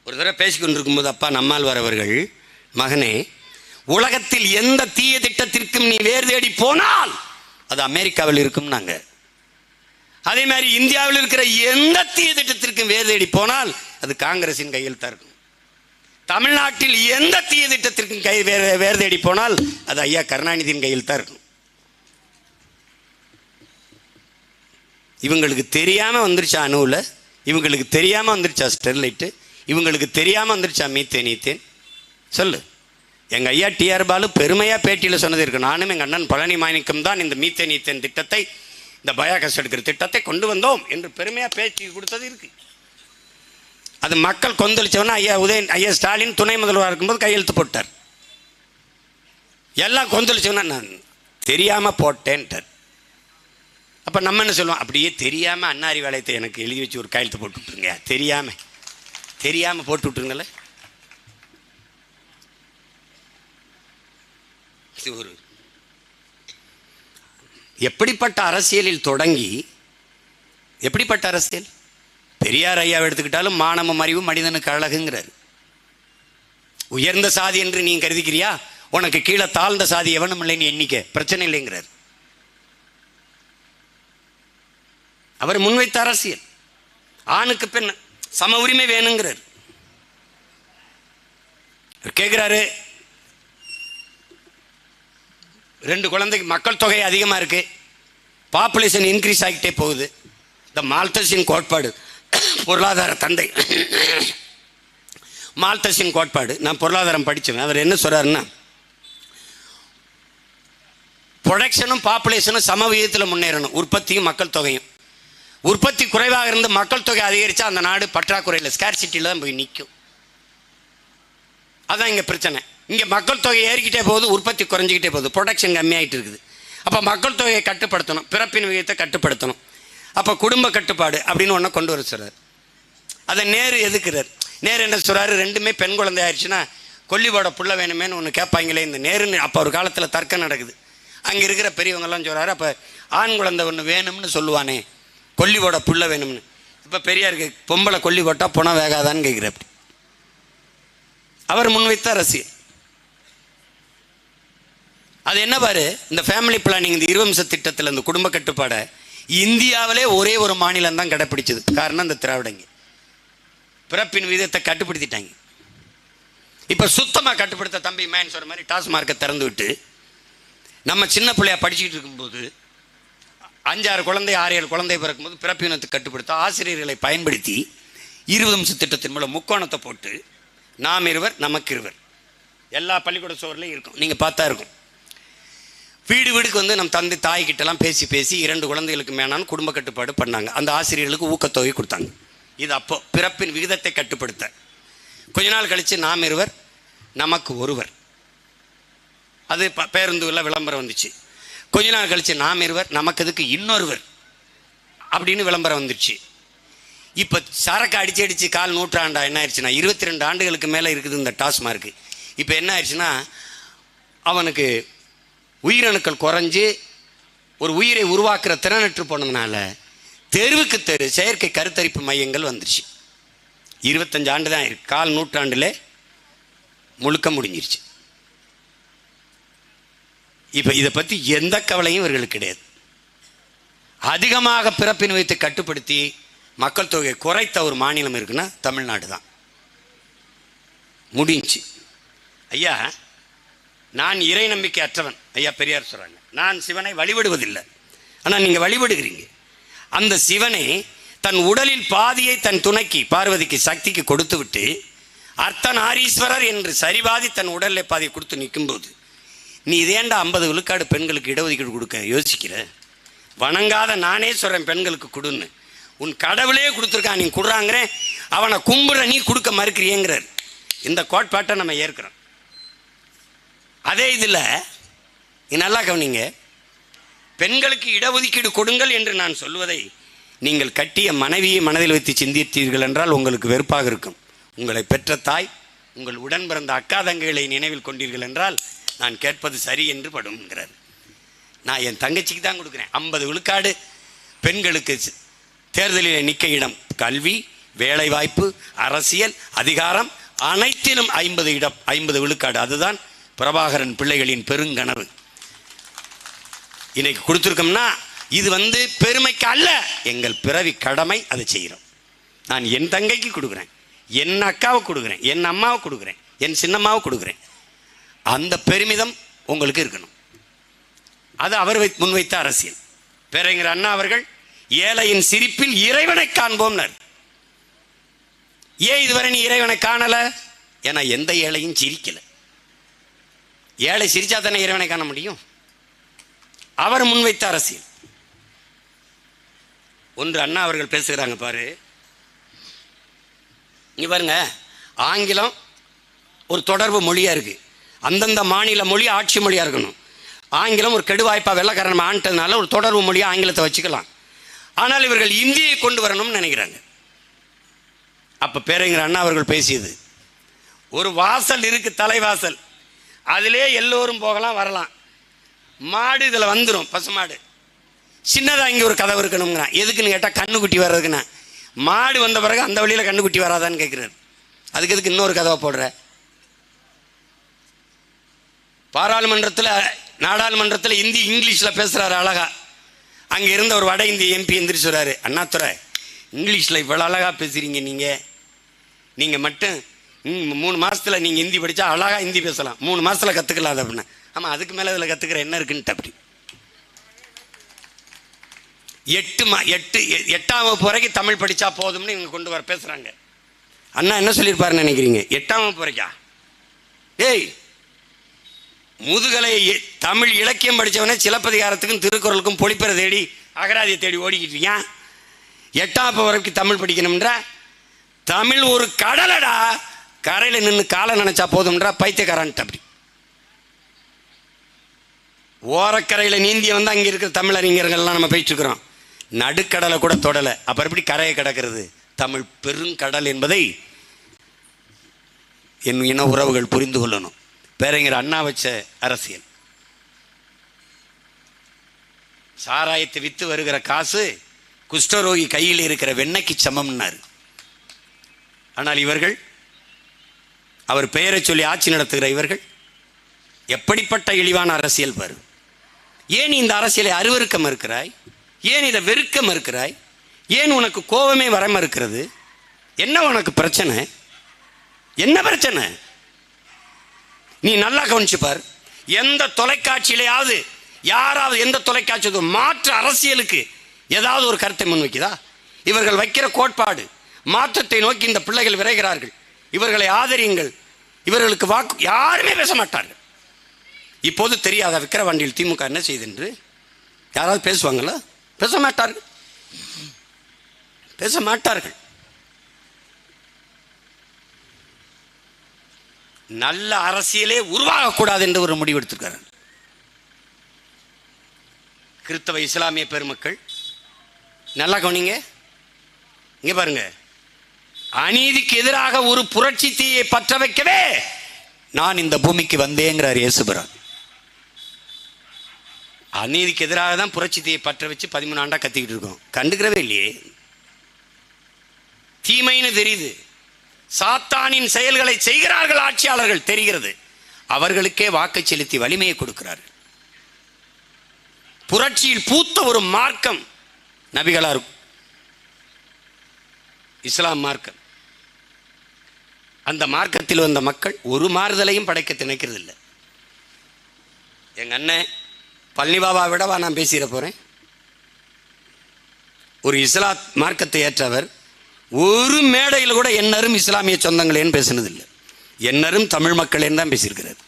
ஒரு தடவை பேசிக்கொண்டிருக்கும் போது, அப்பா நம்மாழ்வார் அவர்கள், மகனே, உலகத்தில் எந்த தீய திட்டத்திற்கும் நீ வேறு தேடி போனால் அது அமெரிக்காவில் இருக்கும் நாங்க. அதே மாதிரி இந்தியாவில் இருக்கிற எந்த தீய திட்டத்திற்கும் வேறு தேடி போனால் அது காங்கிரசின் கையில் தான் இருக்கும். தமிழ்நாட்டில் எந்த தீய திட்டத்திற்கும் வேறு தேடி போனால் அது ஐயா கருணாநிதியின் கையில் தான் இருக்கும். இவங்களுக்கு தெரியாம வந்துருச்சா அணுவில், இவங்களுக்கு தெரியாம வந்துருச்சா ஸ்டெர்லைட்டு, இவங்களுக்கு தெரியாம வந்துருச்சா மீத்தேன் சொல்லு. எங்க ஐயா டிஆர் பாலு பெருமையா பேட்டியில் சொன்னது இருக்கு. நானும் எங்க அண்ணன் பழனி மாணிக்கம் தான் இந்த மீத்தேன் திட்டத்தை, இந்த பயோகேஸ் எடுக்கிற திட்டத்தை கொண்டு வந்தோம் என்று பெருமையா பேட்டி கொடுத்தது இருக்கு. அது மக்கள் கொந்தளிச்சவனா ஐயா ஸ்டாலின் துணை முதல்வராக இருக்கும்போது கையெழுத்து போட்டார். எல்லாம் கொந்தளிச்சவனா நான் தெரியாம போட்டேன்ட்டார். அப்ப நம்ம என்ன சொல்லுவோம்? அப்படியே தெரியாம அன்னாரி வேலையத்தை எனக்கு எழுதி வச்சு ஒரு கையெழுத்து போட்டு விட்டுருங்க. தெரியாம போட்டு விட்டுருங்களே. ஒரு எப்படிப்பட்ட அரசியலில் தொடங்கி, எப்படிப்பட்ட அரசியல்? பெரியார் ஐயாவை எடுத்துக்கிட்டாலும் மானமும் அறிவும் மனிதனுக்கு அழகுங்கிறார். உயர்ந்த சாதி என்று நீ கருதிக்கிறியா? உனக்கு கீழே தாழ்ந்த சாதி எவனும் இல்லைன்னு எண்ணிக்க, பிரச்சனை இல்லைங்கிறார். அவர் முன்வைத்த அரசியல் ஆணுக்கு பெண் சம உரிமை வேணுங்கிறார். கேட்கிறாரு, 2 குழந்தைக்கு மக்கள் தொகை அதிகமாக இருக்கு, பாப்புலேஷன் இன்க்ரீஸ் ஆகிட்டே போகுது. இந்த மால்தஸின் கோட்பாடு, பொருளாதார தந்தை மால்தஸின் கோட்பாடு, நான் பொருளாதாரம் படித்தேன். அவர் என்ன சொல்றாருன்னா, ப்ரொடக்ஷனும் பாப்புலேஷனும் சம விகிதத்தில் முன்னேறணும், உற்பத்தியும் மக்கள் தொகையும். உற்பத்தி குறைவாக இருந்து மக்கள் தொகை அதிகரித்தா அந்த நாடு பற்றாக்குறையில், ஸ்கேர்சிட்டியில் தான் போய் நிற்கும். அதான் இங்கே பிரச்சனை. இங்கே மக்கள் தொகை ஏறிக்கிட்டே போகுது, உற்பத்தி குறைஞ்சிக்கிட்டே போகுது, ப்ரொடக்ஷன் கம்மியாகிட்டு இருக்குது. அப்போ மக்கள் தொகையை கட்டுப்படுத்தணும், பிறப்பின் விகிதத்தை கட்டுப்படுத்தணும். அப்போ குடும்ப கட்டுப்பாடு அப்படின்னு ஒன்று கொண்டு வர சொல்கிறார். அதை நேரு எதுக்குறார். நேரு என்ன சொல்கிறாரு, 2மே பெண் குழந்தை ஆயிடுச்சுன்னா கொல்லிவோட புள்ள வேணுமேனு ஒன்று கேட்பாங்களே இந்த நேருன்னு. அப்போ ஒரு காலத்தில் தர்க்கம் நடக்குது. அங்கே இருக்கிற பெரியவங்கெல்லாம் சொல்கிறாரு, அப்போ ஆண் குழந்தை ஒன்று வேணும்னு சொல்லுவானே, கொல்லிவோட புள்ள வேணும்னு. இப்போ பெரியாருக்கு பொம்பளை கொல்லி போட்டால் புணம் வேகாதான்னு கேட்குற. அப்படி அவர் முன்வைத்த அரசியல். அது என்ன பாரு, இந்த ஃபேமிலி பிளானிங், இந்த 20 திட்டத்தில் இந்த குடும்ப கட்டுப்பாடை இந்தியாவிலே ஒரே ஒரு மாநிலம் தான் கடைப்பிடிச்சது. காரணம் இந்த திராவிடங்க பிறப்பின் விகிதத்தை கட்டுப்படுத்திட்டாங்க. இப்போ சுத்தமாக கட்டுப்படுத்த தம்பி மேன் சொல்ற மாதிரி டாஸ்மார்க்கை திறந்து விட்டு, நம்ம சின்ன பிள்ளையா படிச்சுக்கிட்டு இருக்கும்போது 5-6 குழந்தை 6-7 குழந்தை பிறக்கும்போது பிறப்பினத்தை கட்டுப்படுத்த ஆசிரியர்களை பயன்படுத்தி 20 திட்டத்தின் மூலம் முக்கோணத்தை போட்டு நாம் இருவர் நமக்கு இருவர் எல்லா பள்ளிக்கூட சோர்லையும் இருக்கும். நீங்கள் பார்த்தா இருக்கும். வீடு வீடுக்கு வந்து நம்ம தந்தை தாய்கிட்டலாம் பேசி 2 குழந்தைகளுக்கு மேனான்னு குடும்ப கட்டுப்பாடு பண்ணாங்க. அந்த ஆசிரியர்களுக்கு ஊக்கத்தொகை கொடுத்தாங்க. இது அப்போ பிறப்பின் விகிதத்தை கட்டுப்படுத்த. கொஞ்ச நாள் கழித்து நாம் இருவர் நமக்கு ஒருவர், அது பேருந்துல விளம்பரம் வந்துச்சு. கொஞ்ச நாள் கழித்து நாம் இருவர் நமக்கு இதுக்கு இன்னொருவர் அப்படின்னு விளம்பரம் வந்துடுச்சு. இப்போ சரக்கு அடிச்சு கால் நூற்றாண்டா என்ன ஆயிடுச்சுன்னா 22 ஆண்டுகளுக்கு மேலே இருக்குது இந்த டாஸ்மார்க்கு. இப்போ என்ன ஆயிடுச்சுன்னா அவனுக்கு உயிரணுக்கள் குறைஞ்சி ஒரு உயிரை உருவாக்குற திறனற்று போனதுனால தெருவுக்கு தெரு செயற்கை கருத்தரிப்பு மையங்கள் வந்துருச்சு. 25 ஆண்டு தான் இருக்கு, கால் நூற்றாண்டில் முழுக்க முடிஞ்சிருச்சு. இப்போ இதை பற்றி எந்த கவலையும் இவர்களுக்கு கிடையாது. அதிகமாக பிறப்பின் விகிதத்தை கட்டுப்படுத்தி மக்கள் தொகையை குறைத்த ஒரு மாநிலம் இருக்குன்னா தமிழ்நாடு தான். முடிஞ்சு. ஐயா, நான் இறை நம்பிக்கை அற்றவன், ஐயா பெரியார் சொல்கிறாங்க. நான் சிவனை வழிபடுவதில்லை, ஆனால் நீங்கள் வழிபடுகிறீங்க. அந்த சிவனை தன் உடலில் பாதியை தன் துணைக்கு பார்வதிக்கு சக்திக்கு கொடுத்து விட்டு அர்த்தநாரீஸ்வரர் என்று சரிபாதி தன் உடலில் பாதியை கொடுத்து நிற்கும்போது நீ இதேண்டா 50 விழுக்காடு பெண்களுக்கு இடஒதுக்கீடு கொடுக்க யோசிக்கிற? வணங்காத நானே சொல்கிறேன் பெண்களுக்கு கொடுன்னு. உன் கடவுளே கொடுத்துருக்கான், நீ கொடுறாங்கிறேன், அவனை கும்புற நீ கொடுக்க மறுக்கிறியங்கிறார். இந்த கோட்பாட்டை நம்ம ஏற்கிறோம். அதே இதில் நல்லா கவனிங்க, பெண்களுக்கு இடஒதுக்கீடு கொடுங்கள் என்று நான் சொல்வதை நீங்கள் கட்டிய மனைவியை மனதில் வைத்து சிந்தித்தீர்கள் என்றால் உங்களுக்கு வெறுப்பாக இருக்கும். உங்களை பெற்ற தாய், உங்கள் உடன் பிறந்த அக்கா தங்கைகளை நினைவில் கொண்டீர்கள் என்றால் நான் கேட்பது சரி என்று படுங்கிறார். நான் என் தங்கச்சிக்கு தான் கொடுக்குறேன். 50 விழுக்காடு பெண்களுக்கு தேர்தலில் நிற்க இடம், கல்வி, வேலைவாய்ப்பு, அரசியல், அதிகாரம் அனைத்திலும் 50 இடம், 50 விழுக்காடு. அதுதான் பிரபாகரன் பிள்ளைகளின் பெருங்கனவு. இன்னைக்கு கொடுத்துருக்கோம்னா இது பெருமைக்கு அல்ல, எங்கள் பிறவி கடமை, அதை செய்கிறோம். நான் என் தங்கைக்கு கொடுக்குறேன், என் அக்காவை கொடுக்குறேன், என் அம்மாவை கொடுக்குறேன், என் சின்னம்மாவை கொடுக்குறேன். அந்த பெருமிதம் உங்களுக்கு இருக்கணும். அது அவர் முன்வைத்த அரசியல். பேரறிஞர் அண்ணா அவர்கள் ஏழையின் சிரிப்பில் இறைவனை காண்போம்னர். ஏன் இதுவரை நீ இறைவனை காணல? ஏன்னா எந்த ஏழையும் சிரிக்கல. ஏழை சிரிச்சா தானே இறைவனை காண முடியும். அவர் முன்வைத்த அரசியல். ஒன்று அண்ணா அவர்கள் பேசுகிறாங்க பாரு, இங்க பாருங்க, ஆங்கிலம் ஒரு தொடர்பு மொழியா இருக்கு. அந்தந்த மாநில மொழி ஆட்சி மொழியா இருக்கணும். ஆங்கிலம் ஒரு கெடுவாய்ப்பா வெள்ளக்காரன் ஆண்டதுனால ஒரு தொடர்பு மொழியா ஆங்கிலத்தை வச்சுக்கலாம். ஆனால் இவர்கள் இந்தியை கொண்டு வரணும்னு நினைக்கிறாங்க. அப்ப பேரறிஞர் அண்ணா அவர்கள் பேசியது, ஒரு வாசல் இருக்கு, தலைவாசல், அதிலே எல்லோரும் போகலாம் வரலாம். மாடு இதில் வந்துடும், பசுமாடு. சின்னதாக இங்கே ஒரு கதவு இருக்கணுங்கிறான். எதுக்குன்னு கேட்டால் கண்ணுக்குட்டி வர்றதுக்குண்ணா. மாடு வந்த பிறகு அந்த வழியில் கண்ணுக்குட்டி வராதான்னு கேட்குறாரு. அதுக்கு எதுக்கு இன்னொரு கதவை போடுற? பாராளுமன்றத்தில் நாடாளுமன்றத்தில் இந்தி இங்கிலீஷில் பேசுகிறாரு அழகா. அங்கே இருந்த ஒரு வட இந்திய எம்பி எந்திரிச்சு சொல்கிறாரு, அண்ணாதுரை இங்கிலீஷில் இவ்வளோ அழகாக பேசுகிறீங்க, நீங்கள் மட்டும் 3 மாதத்தில் நீங்கள் ஹிந்தி படித்தா அழகாக ஹிந்தி பேசலாம், 3 மாதத்தில் கற்றுக்கலாம் அது அப்படின்னா. ஆமாம், அதுக்கு மேலே இதில் கற்றுக்கிற என்ன இருக்குன்ட்டு அப்படி 8ஆம் வகுப்பு வரைக்கும் தமிழ் படித்தா போதும்னு இவங்க கொண்டு வர பேசுகிறாங்க. அண்ணா என்ன சொல்லியிருப்பாருன்னு நினைக்கிறீங்க? 8ஆம் வகுப்பு வரைக்கா? ஏய், முதுகலை தமிழ் இலக்கியம் படித்தவனே சிலப்பதிகாரத்துக்கும் திருக்குறளுக்கும் பொழிப்பறை தேடி அகராதியை தேடி ஓடிக்கிட்டு இருக்கான். 8ஆம் வகுப்பு வரைக்கும் தமிழ் படிக்கணும்ன்ற. தமிழ் ஒரு கடலடா, கரையில் நின்று காலை நினைச்சா போதும்ன்றா பைத்தியக்காரன்ட்டு. அப்படி ஓரக்கரையில் நீந்திய அங்கே இருக்கிற தமிழறிஞர்கள்லாம் நம்ம போயிட்டு இருக்கிறோம். நடுக்கடலை கூட தொடலை, அப்புறம் எப்படி கரையை கிடக்கிறது? தமிழ் பெருங்கடல் என்பதை என் இன உறவுகள் புரிந்து கொள்ளணும். பேரறிஞர் அண்ணா வச்ச அரசியல், சாராயத்தை வித்து வருகிற காசு குஷ்டரோகி கையில் இருக்கிற வெண்ணைக்கு சமம்னாரு. ஆனால் இவர்கள், அவர் பெயரை சொல்லி ஆட்சி நடத்துகிற இவர்கள் எப்படிப்பட்ட இழிவான அரசியல் பாரு. ஏன் இந்த அரசியலை அருவருக்க மறுக்கிறாய்? ஏன் இதை வெறுக்க மறுக்கிறாய்? ஏன் உனக்கு கோபமே வர மறுக்கிறது? என்ன உனக்கு பிரச்சனை? என்ன பிரச்சனை? நீ நல்லா கவனிச்சுப்பார். எந்த தொலைக்காட்சியிலையாவது யாராவது எந்த தொலைக்காட்சி மாற்று அரசியலுக்கு ஏதாவது ஒரு கருத்தை முன்வைக்குதா? இவர்கள் வைக்கிற கோட்பாடு மாற்றத்தை நோக்கி இந்த பிள்ளைகள் விரைகிறார்கள். இவர்களை ஆதரியுங்கள், இவர்களுக்கு வாக்கு, யாருமே பேச மாட்டார்கள். இப்போது தெரியாத விக்கிரவாண்டியில் திமுக என்ன செய்தென்று யாராவது பேசுவாங்களா? பேச மாட்டார்கள், பேச மாட்டார்கள். நல்ல அரசியலே உருவாகக்கூடாது என்று ஒரு முடிவு எடுத்திருக்காரு. கிறிஸ்தவ இஸ்லாமிய பெருமக்கள் நல்லா கவனிங்க, இங்க பாருங்க, அநீதிக்கு எதிராக ஒரு புரட்சி தீயை பற்ற வைக்கவே நான் இந்த பூமிக்கு வந்தேங்கிறார் இயேசுபிரான். அநீதிக்கு எதிராக தான் புரட்சி தீயை பற்ற வச்சு 13 ஆண்டா கத்திக்கிட்டு இருக்கோம். கண்டுக்கிறவே இல்லையே. தீமைன்னு தெரியுது, சாத்தானின் செயல்களை செய்கிறார்கள் ஆட்சியாளர்கள் தெரிகிறது, அவர்களுக்கே வாக்கு செலுத்தி வலிமையை கொடுக்கிறார்கள். புரட்சியில் பூத்த ஒரு மார்க்கம் நபிகளார் இஸ்லாம் மார்க்கம். அந்த மார்க்கத்தில் வந்த மக்கள் ஒரு மாறுதலையும் படைக்க நினைக்கிறது இல்லை. எங்க அண்ணன் பழனி பாபா விடவா நான் பேசிட போறேன். ஒரு இஸ்லாம் மார்க்கத்தை ஏற்றவர் ஒரு மேடையில் கூட என்னரும் இஸ்லாமிய சொந்தங்களேன்னு பேசினதில்லை, என்னரும் தமிழ் மக்களேன்னு தான் பேசியிருக்கிறார்.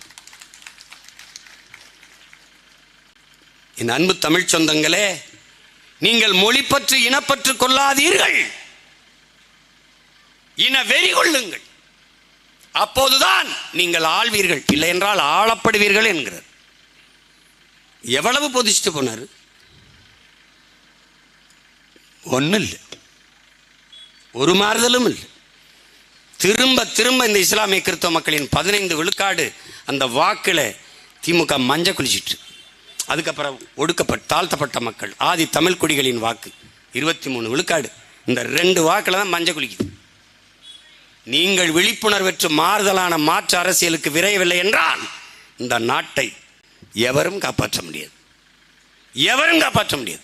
என் அன்பு தமிழ் சொந்தங்களே, நீங்கள் மொழிப்பற்று இனப்பற்று கொள்ளாதீர்கள், இன வெறி கொள்ளுங்கள், அப்போதுதான் நீங்கள் ஆள்வீர்கள், இல்லை என்றால் ஆளப்படுவீர்கள் என்கிறார். எவ்வளவு பொதிச்சுட்டு போனார்? ஒன்றும் இல்லை, ஒரு மாறுதலும் இல்லை. திரும்ப திரும்ப இந்த இஸ்லாமிய கிறிஸ்தவ மக்களின் 15 விழுக்காடு அந்த வாக்கில் திமுக மஞ்ச குளிச்சிட்டு, அதுக்கப்புறம் தாழ்த்தப்பட்ட மக்கள் ஆதி தமிழ் குடிகளின் வாக்கு 23 விழுக்காடு, இந்த 2 வாக்கில் தான் மஞ்ச குளிக்குது. நீங்கள் விழிப்புணர்வற்று மாறுதலான மாற்று அரசியலுக்கு விரையவில்லை என்றால் இந்த நாட்டை எவரும் காப்பாற்ற முடியாது, எவரும் காப்பாற்ற முடியாது.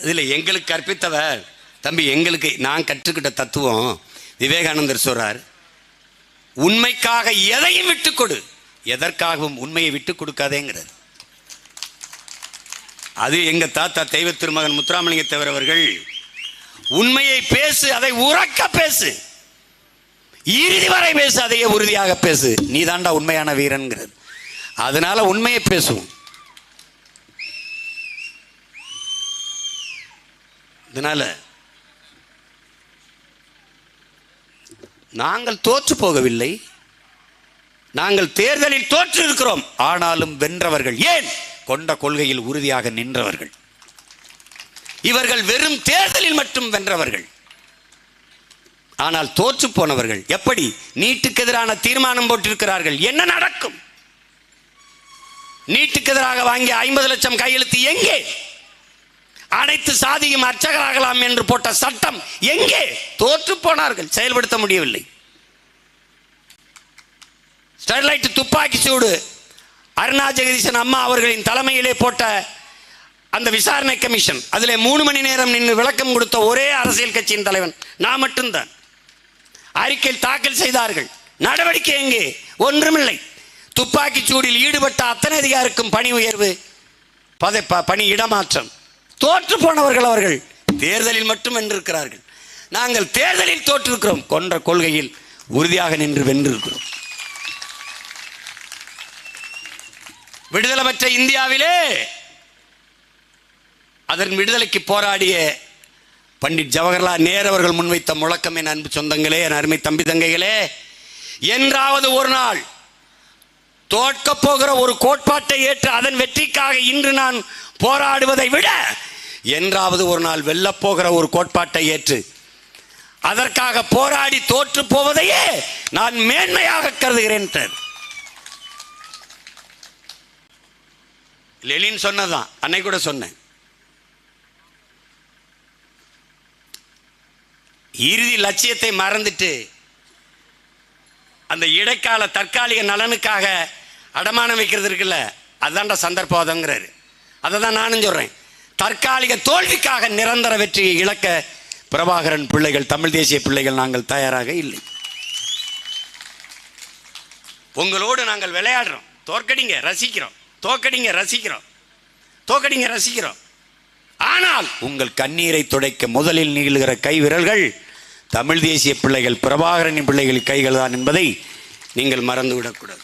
இதில் எங்களுக்கு கற்பித்தவர் தம்பி, எங்களுக்கு நான் கற்றுக்கிட்ட தத்துவம் விவேகானந்தர் சொல்றார், உண்மைக்காக எதையும் விட்டுக் கொடு, எதற்காகவும் உண்மையை விட்டுக் கொடுக்காதேங்கிறது. அது எங்க தாத்தா தெய்வ திருமகன் முத்துராமலிங்க தேவர் அவர்கள், உண்மையை பேசு, அதை உறக்க பேசு, இறுதி வரை பேசு, அதையே உறுதியாக பேசு, நீ தாண்டா உண்மையான வீரன்கிறது. அதனால உண்மையை பேசுவோம். இதனால நாங்கள் தோற்று போகவில்லை, நாங்கள் தேர்தலில் தோற்று இருக்கிறோம், ஆனாலும் வென்றவர்கள். ஏன்? கொண்ட கொள்கையில் உறுதியாக நின்றவர்கள். இவர்கள் வெறும் தேர்தலில் மட்டும் வென்றவர்கள், ஆனால் தோற்று போனவர்கள். எப்படி? நீட்டுக்கு எதிரான தீர்மானம் போட்டிருக்கிறார்கள், என்ன நடக்கும்? நீட்டுக்கு எதிராக வாங்கிய 50 லட்சம் கையெழுத்து எங்கே? அனைத்து சாதியும் அர்ச்சகராகலாம் என்று போட்ட சட்டம் எங்கே? தோற்று போனார்கள், செயல்படுத்த முடியவில்லை. ஸ்டெர்லைட் துப்பாக்கி சூடு அருணா ஜெகதீசன் அம்மா அவர்களின் தலைமையிலே போட்ட அந்த விசாரணை கமிஷன், அதிலே 3 மணி நேரம் நின்று விளக்கம் கொடுத்த ஒரே அரசியல் கட்சியின் தலைவன் நான் மட்டும்தான். அறிக்கை தாக்கல் செய்தார்கள், நடவடிக்கை எங்கே? ஒன்றுமில்லை. துப்பாக்கி சூடில் ஈடுபட்ட அத்தனை அதிகாரிக்கும் பணி உயர்வு, பணி இடமாற்றம். தோற்று போனவர்கள் அவர்கள், தேர்தலில் மட்டும் வென்றிருக்கிறார்கள். நாங்கள் தேர்தலில் தோற்றிருக்கிறோம், கொன்ற கொள்கையில் உறுதியாக நின்று வென்றிருக்கிறோம். விடுதலை பெற்ற இந்தியாவிலே அதன் விடுதலைக்கு போராடிய பண்டிட் ஜவஹர்லால் நேரு அவர்கள் முன்வைத்த முழக்கம், என் அன்பு சொந்தங்களே, என் அருமை தம்பி தங்கைகளே, என்றாவது ஒரு நாள் தோற்க போகிற ஒரு கோட்பாட்டை ஏற்று அதன் வெற்றிக்காக இன்று நான் போராடுவதை விட, என்றாவது ஒரு நாள் வெல்லப் போகிற ஒரு கோட்பாட்டை ஏற்று அதற்காக போராடி தோற்று போவதையே நான் மேன்மையாக கருதுகிறேன். லெனின் சொன்னதான், அன்னை கூட சொன்னேன். இறுதி லட்சியத்தை மறந்துட்டு அந்த இடைக்கால தற்காலிக நலனுக்காக அடமானம் வைக்கிறது இருக்குல்ல, அதுதான்டா சந்தர்ப்பவாதங்கிறாரு. அதை தான் நானும் சொல்றேன். தற்காலிக தோல்விக்காக நிரந்தர வெற்றியை இழக்க பிரபாகரன் பிள்ளைகள், தமிழ் தேசிய பிள்ளைகள் நாங்கள் தயாராக இல்லை. உங்களோடு நாங்கள் விளையாடுறோம், தோற்கடிங்க ரசிக்கிறோம், தோற்கடிங்க ரசிக்கிறோம், தோற்கடிங்க ரசிக்கிறோம். ஆனால் உங்கள் கண்ணீரை துடைக்க முதலில் நீளுகிற கை விரல்கள் தமிழ் தேசிய பிள்ளைகள், பிரபாகரனின் பிள்ளைகள் கைகள் தான் என்பதை நீங்கள் மறந்துவிடக்கூடாது.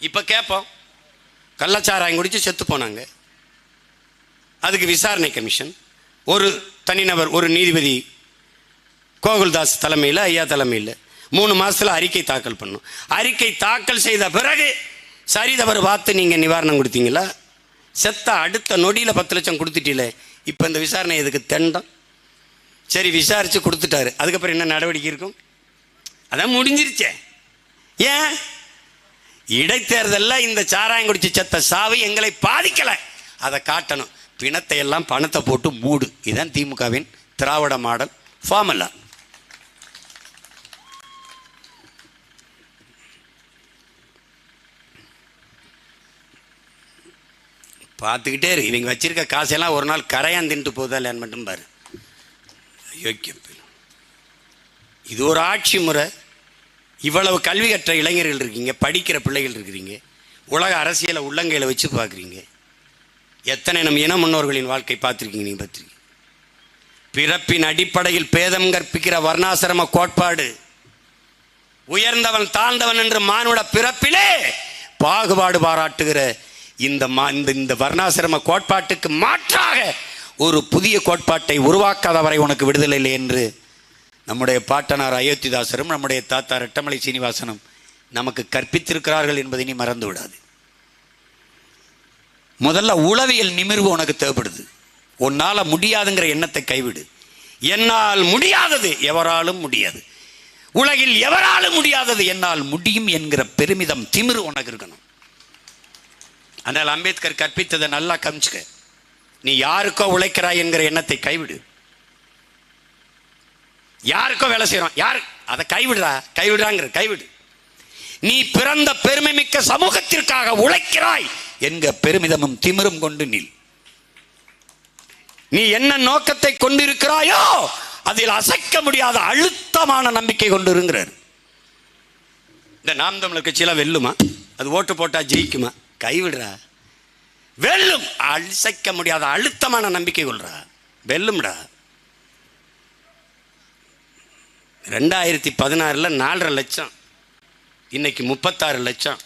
இப்போ கேட்போம், கள்ளச்சாராயம் குடித்து செத்து போனாங்க, அதுக்கு விசாரணை கமிஷன், ஒரு தனிநபர், ஒரு நீதிபதி கோகுல்தாஸ் தலைமையில், ஐயா தலைமையில் 3 மாதத்தில் அறிக்கை தாக்கல் பண்ணும். அறிக்கை தாக்கல் செய்த பிறகு சரி தவறு பார்த்து நீங்கள் நிவாரணம் கொடுத்தீங்களா? செத்த அடுத்த நொடியில் 10 லட்சம் கொடுத்துட்டீங்களே, இப்போ இந்த விசாரணை எதுக்கு தெண்டம்? சரி, விசாரித்து கொடுத்துட்டாரு, அதுக்கப்புறம் என்ன நடவடிக்கை இருக்கும்? அதான் முடிஞ்சிருச்சே. ஏன்? இடைத்தேர்தலில் இந்த சாராயம் குடிச்சு செத்த சாவு எங்களை பாதிக்கலை, அதை காட்டணும். பிணத்தை எல்லாம் பணத்தை போட்டு மூடு. இதுதான் திமுகவின் திராவிட மாடல் ஃபார்முலா. பார்த்துக்கிட்டே இருக்கு. இவங்க வச்சிருக்க காசெல்லாம் ஒரு நாள் கரையான் தின்ட்டு போதா இல்லையான்னு மட்டும் பாரு. யோக்கியம். இது ஒரு ஆட்சி முறை. இவ்வளவு கல்வி கற்ற இளைஞர்கள் இருக்கீங்க, படிக்கிற பிள்ளைகள் இருக்கிறீங்க, உலக அரசியலை உள்ளங்கையில் வச்சு பார்க்குறீங்க. எத்தனை நம் இன முன்னோர்களின் வாழ்க்கை பார்த்துருக்கீங்க? நீங்கள் பார்த்துருக்கீங்க. பிறப்பின் அடிப்படையில் பேதம் கற்பிக்கிற வர்ணாசிரம கோட்பாடு, உயர்ந்தவன் தாழ்ந்தவன் என்று மானுட பிறப்பிலே பாகுபாடு பாராட்டுகிற இந்த வர்ணாசிரம கோட்பாட்டுக்கு மாற்றாக ஒரு புதிய கோட்பாட்டை உருவாக்காதவரை உனக்கு விடுதலை இல்லை என்று நம்முடைய பாட்டனார் அயோத்திதாசரும் நம்முடைய தாத்தா ரெட்டமலை சீனிவாசனும் நமக்கு கற்பித்திருக்கிறார்கள் என்பதை நீ மறந்து விடாது. முதல்ல உளவியல் நிமிர்வு உனக்கு தேவைப்படுது. உன்னால் முடியாதுங்கிற எண்ணத்தை கைவிடு. என்னால் முடியாதது எவராலும் முடியாது, உலகில் எவராலும் முடியாதது என்னால் முடியும் என்கிற பெருமிதம், திமிரு உனக்கு இருக்கணும். ஆனால் அம்பேத்கர் கற்பித்ததை நல்லா கமிச்சுக்க. நீ யாருக்கோ உழைக்கிறாய் என்கிற எண்ணத்தை கைவிடு. யாருக்கோ வேலை செய்யறோம், யாரு அதை கைவிடுறாங்கிற கைவிடு. நீ பிறந்த பெருமை மிக்க சமூகத்திற்காக உழைக்கிறாய் என்கிற பெருமிதமும் திமிரும் கொண்டு நில். நீ என்ன நோக்கத்தை கொண்டிருக்கிறாயோ அதில் அசைக்க முடியாத அழுத்தமான நம்பிக்கை கொண்டு இருக்கிறார். இந்த நாம் தமிழர் கட்சியெல்லாம் வெல்லுமா? அது ஓட்டு போட்டா ஜெயிக்குமா? கைவிடுறா. வெல்லும். அசைக்க முடியாத அழுத்தமான நம்பிக்கை கொள்றா, வெல்லும்டா. 2016 4.5 லட்சம், இன்னைக்கு 36 லட்சம்.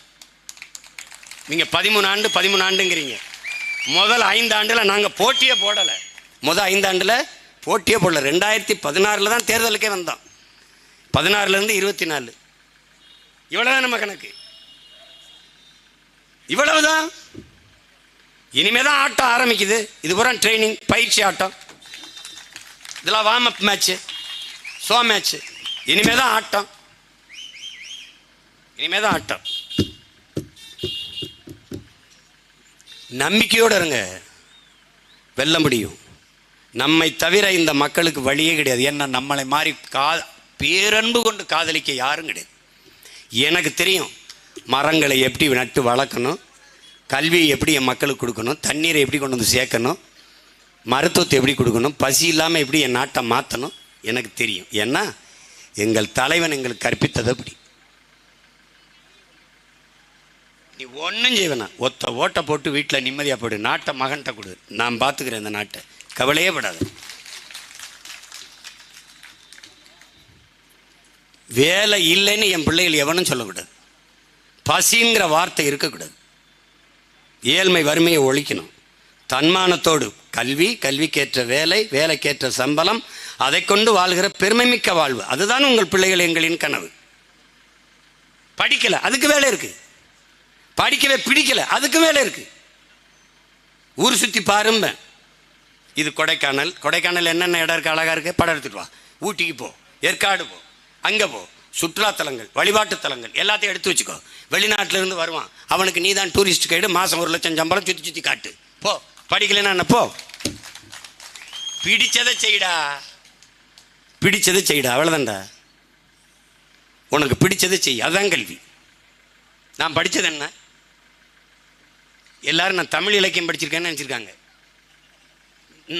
நீங்க 13 ஆண்டுங்கிறீங்க. முதல் 5 ஆண்டுல நாங்க போட்டியே போடலை. முதல் 5 ஆண்டுல போட்டியே போடல. 2016 தான் தேர்தலுக்கே வந்தோம். 16 24 இவ்வளவுதான் நம்ம கணக்கு. இவ்வளவுதான். இனிமேதான் ஆட்டம் ஆரம்பிக்குது. இது பூரா ட்ரைனிங், பயிற்சி ஆட்டம். இதெல்லாம் warm up match, show match. இனிமேதான் ஆட்டம், இனிமேதான் ஆட்டம். நம்பிக்கையோடு இருங்க, வெல்ல முடியும். நம்மை தவிர இந்த மக்களுக்கு வழியே கிடையாது. ஏன்னா நம்மளை மாறி பேரன்பு கொண்டு காதலிக்க யாரும் கிடையாது. எனக்கு தெரியும் மரங்களை எப்படி நட்டு வளர்க்கணும், கல்வியை எப்படி என் மக்களுக்கு கொடுக்கணும், தண்ணீரை எப்படி கொண்டு வந்து சேர்க்கணும், மருத்துவத்தை எப்படி கொடுக்கணும், பசி இல்லாமல் எப்படி என் நாட்டை மாற்றணும் எனக்கு தெரியும். ஏன்னா எங்கள் தலைவன் எங்களுக்கு கற்பித்தது அப்படி. நீ ஒன்றும் செய்வேனா, ஒத்த ஓட்டை போட்டு வீட்டில் நிம்மதியாக போடு, நாட்டை மகன்கிட்ட கொடு, நான் பார்த்துக்கிறேன் இந்த நாட்டை, கவலையே படாது. வேலை இல்லைன்னு என் பிள்ளைகள் எவனும் சொல்லக்கூடாது. பசிங்கிற வார்த்தை இருக்கக்கூடாது. ஏழ்மை வறுமையை ஒழிக்கணும். தன்மானத்தோடு கல்வி, கல்விக்கேற்ற வேலை, வேலைக்கேற்ற சம்பளம், அதை கொண்டு வாழ்கிற பெருமைமிக்க வாழ்வு, அதுதான் உங்கள் பிள்ளைகள் எங்களின் கனவு. படிக்கலை, அதுக்கு வேலை இருக்கு. படிக்கவே பிடிக்கல, அதுக்கு வேலை இருக்கு. ஊர் சுற்றி பாரும்ப. இது கொடைக்கானல். கொடைக்கானல் என்னென்ன இடம் இருக்கு, அழகா இருக்கு, படம் எடுத்துட்டு வா. ஊட்டிக்கு போ, ஏற்காடு போ, அங்கே போ. சுற்றுலாத்தலங்கள், வழிபாட்டு தலங்கள் எல்லாத்தையும் எடுத்து வச்சுக்கோ. வெளிநாட்டிலிருந்து வருவான், அவனுக்கு நீ தான் டூரிஸ்ட் கைடு. மாதம் 1 லட்சம் சம்பளம், சுற்றி சுற்றி காட்டு. போ. படிக்கலைன்னா என்ன? போ. பிடிச்சதை செய்டா, பிடிச்சதை செய்டா, அவ்வளோதான்டா. உனக்கு பிடிச்சதை செய், அதுதான் கல்வி. நான் படித்தது என்ன? எல்லாரும் நான் தமிழ் இலக்கியம் படிச்சிருக்கேன்னு நினச்சிருக்காங்க.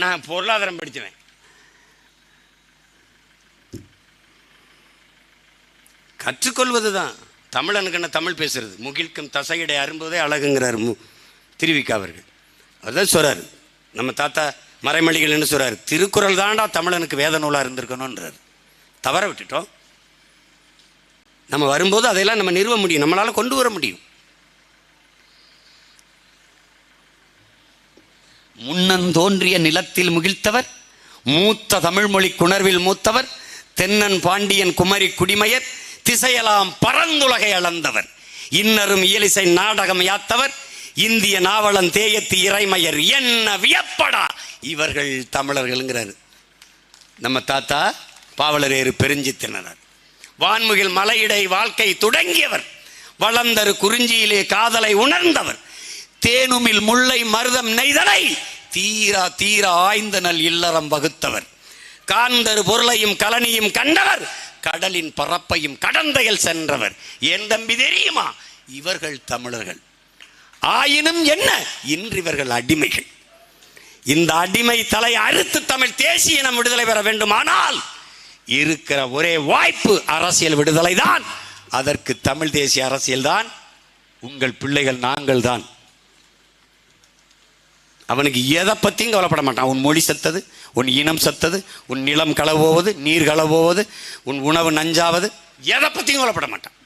நான் பொருளாதாரம் படித்தவன். கற்றுக்கொள்வது தான் தமிழனுக்கு என்ன, தமிழ் பேசுறது. முகிழ்க்கும் தசையிடை அரும்புவதே அழகுங்கிறார் திருவிக்கா அவர்கள். அதுதான் சொல்கிறார். நம்ம தாத்தா மறைமொழிகள் என்ன சொல்கிறார்? திருக்குறள் தான்டா தமிழனுக்கு வேத நூலாக இருந்திருக்கணுன்றார். தவற விட்டுட்டோம். நம்ம வரும்போது அதையெல்லாம் நம்ம நிறுவ முடியும், நம்மளால் கொண்டு வர முடியும். முன்னந்தோன்றிய நிலத்தில் முகிழ்த்தவர், மூத்த தமிழ்மொழி குணர்வில் மூத்தவர், தென்னன் பாண்டியன் குமரி குடிமையர், திசையெல்லாம் பரந்துலகை அளந்தவர், இன்னரும் இயலிசை நாடகம் யாத்தவர், இந்திய நாவலன் தேயத்து இறைமையர், என்ன வியப்படா இவர்கள் தமிழர்கள்ங்கிறாரு நம்ம தாத்தா பாவலரேறு பெருஞ்சித்திரனார். வான்முகில் மலையிடை வாழ்க்கை தொடங்கியவர், வளர்ந்தரு குறிஞ்சியிலே காதலை உணர்ந்தவர், தேனுமில் முல்லை மருதம் நெய்தலை தீரா தீரா ஆய்ந்த நல் இல்லறம் வகுத்தவர், காந்தரு பொருளையும் கலனியும் கண்டவர், கடலின் பரப்பையும் கடந்தையில் சென்றவர். என் தம்பி தெரியுமா, இவர்கள் தமிழர்கள். ஆயினும் என்ன, இன்று இவர்கள் அடிமைகள். இந்த அடிமை தலை அறுத்து தமிழ் தேசிய இனம் விடுதலை பெற வேண்டுமானால் இருக்கிற ஒரே வாய்ப்பு அரசியல் விடுதலை தான். அதற்கு தமிழ் தேசிய அரசியல் தான். உங்கள் பிள்ளைகள் நாங்கள் தான். அவனுக்கு எதை பற்றியும் கவலைப்பட மாட்டான். உன் மொழி செத்தது, உன் இனம் செத்தது, உன் நிலம் களவோவது, நீர் களவோவது, உன் உணவு நஞ்சாவது, எதை பற்றியும் கவலைப்பட மாட்டான்.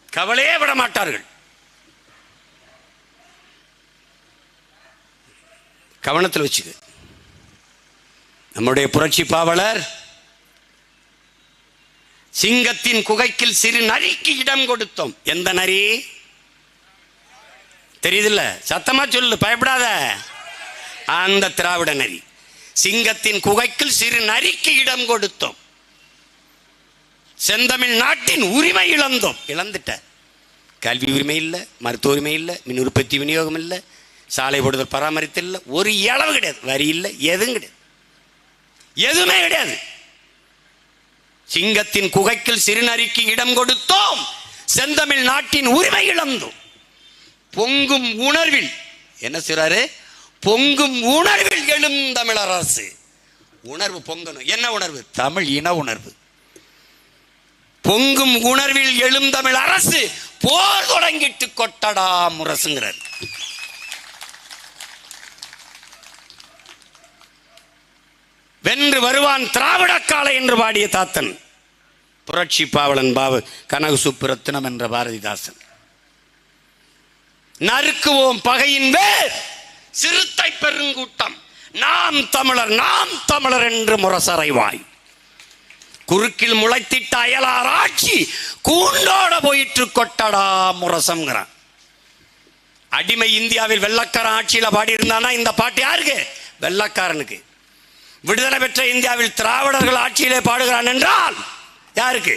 கவலையே விட மாட்டார்கள். கவனத்தில் வச்சுக்க. நம்முடைய புரட்சி பாவலர் சிங்கத்தின் குகைக்கில் சிறு நரிக்கு இடம் கொடுத்தோம். எந்த நரி தெரியுதுல்ல? சத்தமா சொல்லு, பயப்படாத. அந்த திராவிட நரி. சிங்கத்தின் குகைக்கில் சிறு நரிக்கு இடம் கொடுத்தோம். செந்தமிழ் நாட்டின் உரிமை இழந்தோம். இழந்துட்ட. கல்வி உரிமை இல்லை, மருத்துவ உரிமை இல்லை, மின் உற்பத்தி விநியோகம் இல்லை, சாலை போடுதல் பராமரித்து இல்லை, ஒரு இளவு கிடையாது, வரி இல்லை, எதுவும் கிடையாது, எதுவுமே கிடையாது. சிங்கத்தின் குகைக்கில் சிறுநரிக்கு இடம் கொடுத்தோம், செந்தமிழ் நாட்டின் உரிமை இழந்தோம். பொங்கும் உணர்வில் என்ன சொல்றாரு? பொங்கும் உணர்வில் எழும் தமிழ் அரசு. உணர்வு பொங்கணும். என்ன உணர்வு? தமிழ் இன உணர்வு. பொங்கும் உணர்வில் எழும் தமிழ் அரசு போர் தொடங்கிட்டு கொட்டடா முரசுங்கிறார். வென்று வருவான் திராவிட காலை என்று பாடிய தாத்தன் புரட்சி பாவலன் பாவு கனகு சுப்புரத்தினம் என்ற பாரதிதாசன். நறுக்குவோம் பகையின் வேர் சிறுத்தை பெருங்கூட்டம், நாம் தமிழர் நாம் தமிழர் என்று முரசறைவாய், குறுக்கில் முளைத்திட்ட அயலார் ஆட்சி கூண்டோட போயிற்று கொட்டடா முரசம்ங்கிறான். அடிமை இந்தியாவில் வெள்ளக்காரன் ஆட்சியில் பாடியிருந்தானா இந்த பாட்டு யாருக்கு? வெள்ளக்காரனுக்கு. விடுதலை பெற்ற இந்தியாவில் திராவிடர்கள் ஆட்சியிலே பாடுகிறான் என்றால் யாருக்கு?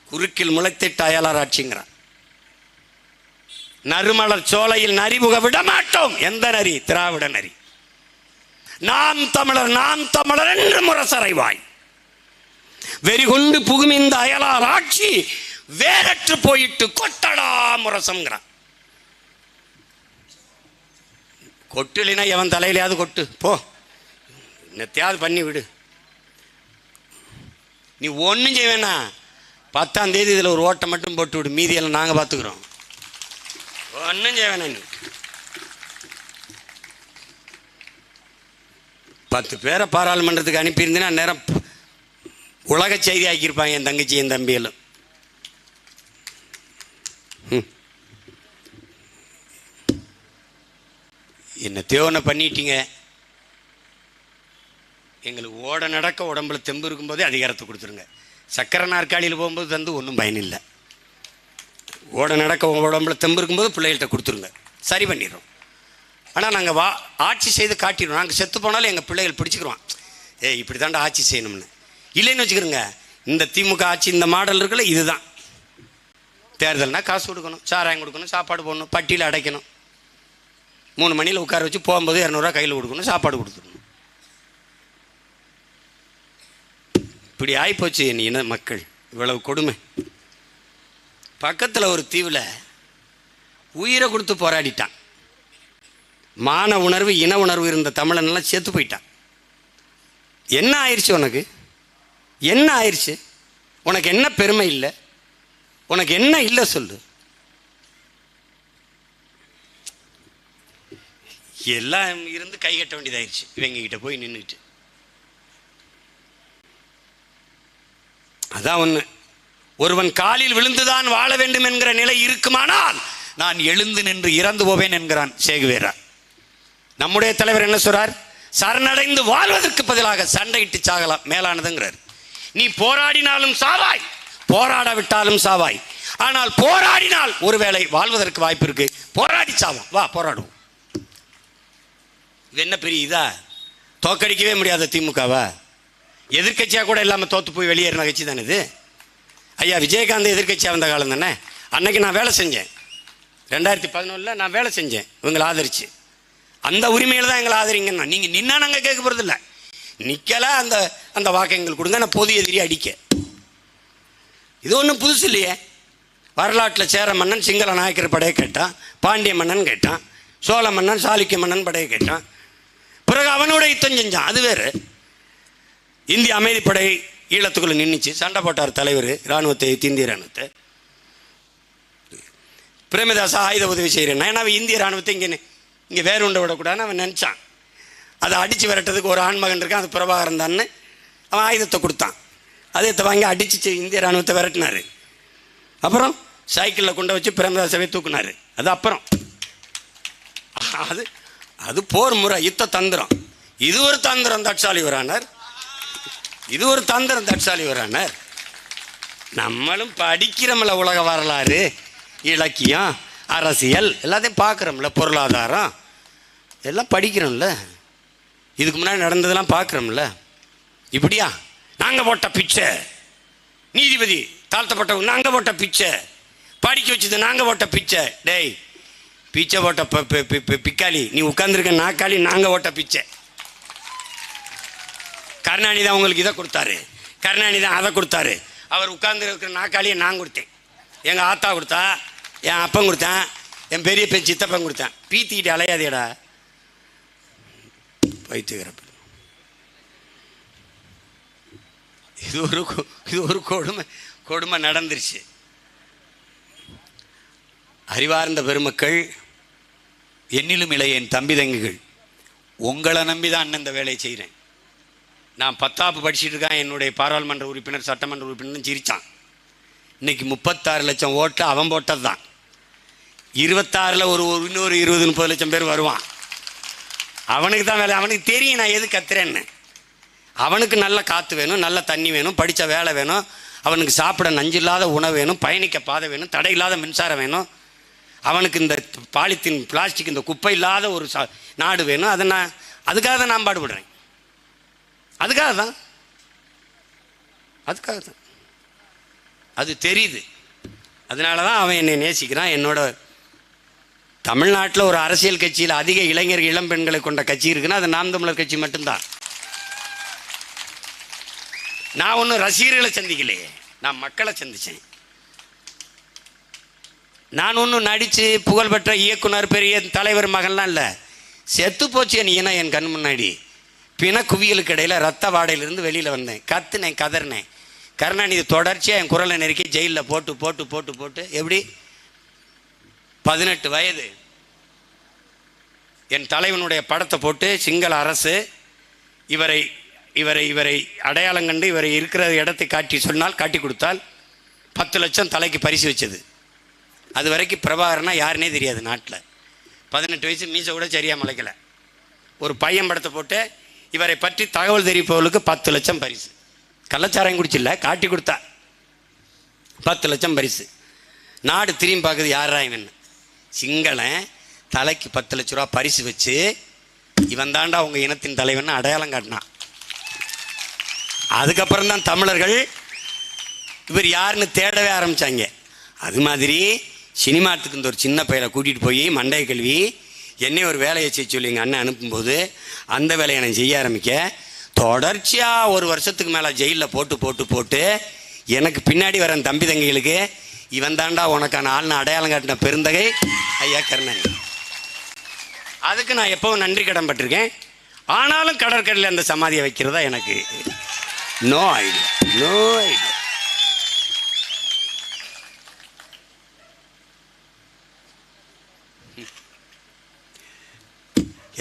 குறுக்கில் முளைத்திட்ட அயலார் ஆட்சிங்கிறான். நறுமலர் சோலையில் நரிமுக விடமாட்டோம். எந்த நரி? திராவிட நரி. நாம் தமிழர் நாம் தமிழர் என்று முரசறைவாய், வெறிகொண்டு புகும் இந்த அயலார் ஆட்சி வேறற்று போயிட்டு கொட்டடா முரசம்ங்கிறான். கொட்டுலினா எவன் தலையிலையாவது கொட்டு போ, என்னத்தையாவது பண்ணி விடு. நீ ஒன்றும் செய்வேனா, 10ஆம் தேதி இதில் ஒரு ஓட்டை மட்டும் போட்டு விடு, மீதியெல்லாம் நாங்கள் பார்த்துக்குறோம். ஒன்றும் செய்வேனா. நீ 10 பேரை பாராளுமன்றத்துக்கு அனுப்பியிருந்தேன்னா நேரம் உலக செய்தி ஆக்கியிருப்பாங்க என் தங்கச்சி என் தம்பியெல்லாம். என்ன தேவனை பண்ணிட்டீங்க. எங்களுக்கு ஓட நடக்க உடம்புல தெம்பு இருக்கும்போதே அதிகாரத்தை கொடுத்துருங்க. சக்கரை நாற்காலியில் போகும்போது தந்து ஒன்றும் பயனில்லை. ஓட நடக்க உடம்புல தெம்பு இருக்கும்போது பிள்ளைகள்கிட்ட கொடுத்துருங்க, சரி பண்ணிடுறோம். ஆனால் நாங்கள் ஆட்சி செய்து காட்டிடுவோம். நாங்கள் செத்து போனாலும் எங்கள் பிள்ளைகள் பிடிச்சிக்கிறோம். இப்படி தாண்டா ஆட்சி செய்யணும்னு. இல்லைன்னு வச்சுக்கிறோங்க, இந்த திமுக ஆட்சி இந்த மாடல் இருக்குல்ல, இதுதான். தேர்தல்னா காசு கொடுக்கணும், சாராயம் கொடுக்கணும், சாப்பாடு போடணும், பட்டியில் அடைக்கணும், 3 மணியில் உட்கார வச்சு போகும்போது 200 ரூபா கையில் கொடுக்கணும், சாப்பாடு கொடுத்துடணும். இப்படி ஆகிப்போச்சு என் இன மக்கள். இவ்வளவு கொடுமை. பக்கத்தில் ஒரு தீவில் உயிரை கொடுத்து போராடிட்டான். மான உணர்வு இன உணர்வு இருந்த தமிழனெல்லாம் செத்து போயிட்டான். என்ன ஆயிடுச்சு உனக்கு? என்ன ஆயிடுச்சு உனக்கு? என்ன பெருமை இல்லை உனக்கு? என்ன இல்லை சொல்லு. எல்லாம் இருந்து கை கட்ட வேண்டியதாயிருச்சு இவங்க கிட்ட போய் நின்றுட்டு. அதான் ஒன்று, ஒருவன் காலில் விழுந்துதான் வாழ வேண்டும் என்கிற நிலை இருக்குமானால் நான் எழுந்து நின்று இறந்து போவேன் என்கிறான் சேகுவேரா. நம்முடைய தலைவர் என்ன சொல்றார்? சரணடைந்து வாழ்வதற்கு பதிலாக சண்டையிட்டு சாகலாம் மேலானதுங்கிறார். நீ போராடினாலும் சாவாய், போராடாவிட்டாலும் சாவாய். ஆனால் போராடினால் ஒருவேளை வாழ்வதற்கு வாய்ப்பு இருக்கு. போராடி சாவோம், வா போராடுவோம். இது என்ன பெரிய இதா? தோக்கடிக்கவே முடியாத திமுகவா? எதிர்கட்சியாக கூட இல்லாமல் தோற்று போய் வெளியேறின கட்சி தானே இது. ஐயா விஜயகாந்த் எதிர்கட்சியாக வந்த காலம் தானே. அன்னைக்கு நான் வேலை செஞ்சேன். 2011 நான் வேலை செஞ்சேன் இவங்களை ஆதரிச்சு. அந்த உரிமையில் தான் எங்களை ஆதரிங்கன்னா. நீங்கள் நின்னா நாங்கள் கேட்க போகிறதில்ல. நிற்கல அந்த அந்த வாக்கை எங்களுக்கு கொடுங்க, நான் பொது எதிரி அடிக்க. இது ஒன்றும் புதுசு இல்லையே. வரலாற்றில் சேர மன்னன் சிங்கள நாயக்கர் படையை கேட்டான், பாண்டிய மன்னன் கேட்டான், சோழ மன்னன் சாளுக்கிய மன்னன் படையை கேட்டான். பிறகு அவனோட யுத்தம் செஞ்சான், அது வேறு. இந்திய அமைதிப்படை ஈழத்துக்குள்ளே நின்றுச்சு, சண்டை போட்டார் தலைவர் இராணுவத்தை, இந்திய இராணுவத்தை. பிரேமதாசா ஆயுத உதவி செய்கிறேன். ஏன்னா அவன் இந்திய இராணுவத்தை இங்கே வேறு உண்டை விடக்கூடாதுன்னு அவன் நினச்சான். அதை அடித்து விரட்டதுக்கு ஒரு ஆண்மகன் இருக்கான், அது பிரபாகரன் தான்னு அவன் ஆயுதத்தை கொடுத்தான். ஆயுதத்தை வாங்கி அடித்து இந்திய இராணுவத்தை விரட்டினார். அப்புறம் சைக்கிளில் கொண்டு வச்சு பிரேமதாசாவை தூக்குனார். அது அப்புறம் அது அது போர் முறை, யுத்த தந்திரம். இது ஒரு தந்திரம் தட்சாலி வரானார். இது ஒரு தந்திரம் தட்சாலி வரானார். நம்மளும் படிக்கிறோம்ல, உலக வரலாறு, இலக்கியம், அரசியல் எல்லாத்தையும் பார்க்குறோம்ல, பொருளாதாரம் எல்லாம் படிக்கிறோம்ல. இதுக்கு முன்னாடி நடந்ததெல்லாம் பார்க்குறோம்ல. இப்படியா நாங்கள் போட்ட பிச்சை, நீதிபதி தாழ்த்தப்பட்டவங்க நாங்கள் போட்ட பிச்சை, படிக்க வச்சது நாங்கள் போட்ட பிச்சை. டேய் பிச்சை போட்ட பிக்காளி, நீ உட்காந்துருக்க நாக்காளி, நாங்கள் போட்ட பிச்சை. கருணாநிதி தான் உங்களுக்கு இதை கொடுத்தாரு, கருணாநிதி தான் அதை கொடுத்தாரு. அவர் உட்கார்ந்து இருக்கிற நாக்காளியை நான் கொடுத்தேன். எங்கள் ஆத்தா கொடுத்தா, என் அப்பன் கொடுத்தேன், என் பெரிய பெண் சித்தப்பன் கொடுத்தேன். பீத்திக்கிட்டு அலையாதேடா வைத்துக்கிறப்ப. இது ஒரு கொடுமை நடந்துருச்சு. அறிவார்ந்த பெருமக்கள், என்னிலும் இளைய என் தம்பி தங்கிகள், உங்களை நம்பி தான் அண்ணன் இந்த வேலையை செய்கிறேன். நான் 10ஆப்பு படிச்சுட்டு இருக்கேன். என்னுடைய பாராளுமன்ற உறுப்பினர், சட்டமன்ற உறுப்பினர் சிரித்தான். இன்னைக்கு 36 லட்சம் ஓட்டு அவன் போட்டது தான். 26ல் இன்னொரு 20-30 லட்சம் பேர் வருவான். அவனுக்கு தான் வேலை. அவனுக்கு தெரியும் நான் எது கத்துறேன்னு. அவனுக்கு நல்ல காற்று வேணும், நல்ல தண்ணி வேணும், படித்த வேலை வேணும், அவனுக்கு சாப்பிட நஞ்சில்லாத உணவு வேணும், பயணிக்க பாதை வேணும், தடை இல்லாத மின்சாரம் வேணும், அவனுக்கு இந்த பாலித்தீன் பிளாஸ்டிக் இந்த குப்பை இல்லாத ஒரு நாடு வேணும். அதை அதுக்காக தான் நான் பாடுபடுறேன். அதுக்காக தான் அது தெரியுது. அதனால தான் அவன் என்னை நேசிக்கிறான். என்னோட தமிழ்நாட்டில் ஒரு அரசியல் கட்சியில் அதிக இளைஞர்கள், இளம் பெண்களை கொண்ட கட்சி இருக்குன்னா அது நாம் தமிழர் கட்சி மட்டும்தான். நான் ஒன்றும் ரசிகர்களை சந்திக்கலையே, நான் மக்களை சந்தித்தேன். நான் ஒன்றும் நடித்து புகழ்பெற்ற இயக்குனர், பெரிய தலைவர் மகன்லாம் இல்லை. செத்து போச்சு நீ ஏன்னா என் கண் முன்னாடி. பிண குவியலுக்கு இடையில் ரத்த வாடையிலிருந்து வெளியில் வந்தேன். கத்துனேன், கதறினேன். கருணாநிதி தொடர்ச்சியாக என் குரலை நெருக்கி ஜெயிலில் போட்டு போட்டு போட்டு போட்டு எப்படி 18 வயது என் தலைவனுடைய படத்தை போட்டு சிங்கள அரசு இவரை இவரை இவரை அடையாளம் கண்டு இவரை இருக்கிற இடத்தை காட்டி சொன்னால், காட்டி கொடுத்தால் 10 லட்சம் தலைக்கு பரிசு வச்சது. அது வரைக்கும் பிரபாகரனா யாருன்னே தெரியாது நாட்டில். 18 வயசு, மீசை கூட சரியாக முளைக்கலை. ஒரு பையன் படத்தை போட்டு இவரை பற்றி தகவல் தெரிவிப்பவர்களுக்கு 10 லட்சம் பரிசு. கள்ளச்சாராயம் குடிச்சில்ல, காட்டி கொடுத்தா 10 லட்சம் பரிசு. நாடு திரும்பி பார்க்குது, யாரா இவன்? சிங்களன் தலைக்கு 10 லட்ச ரூபா பரிசு வச்சு இவன் தாண்டா உங்கள் இனத்தின் தலைவன் அடையாளம் காட்டினான். அதுக்கப்புறம் தான் தமிழர்கள் இவர் யாருன்னு தேடவே ஆரம்பித்தாங்க. அது மாதிரி சினிமாத்துக்கு இந்த ஒரு சின்ன பையனை கூட்டிகிட்டு போய் மண்டைய கல்வி என்னை ஒரு வேலையை செய்ய சொல்லி எங்கள் அண்ணன் அனுப்பும்போது அந்த வேலையை நான் செய்ய ஆரம்பிக்க தொடர்ச்சியாக 1 வருஷத்துக்கு மேலே ஜெயிலில் போட்டு போட்டு போட்டு எனக்கு பின்னாடி வர தம்பி தங்கைகளுக்கு இவன் தாண்டா உனக்கான ஆள்னு அடையாளம் காட்டின பெருந்தகை ஐயா கருணாநிதி. அதுக்கு நான் எப்பவும் நன்றி கடன் பட்டிருக்கேன். ஆனாலும் கடற்கரையில் அந்த சமாதியை வைக்கிறதா எனக்கு நோ ஐடியா, நோ ஐடியா.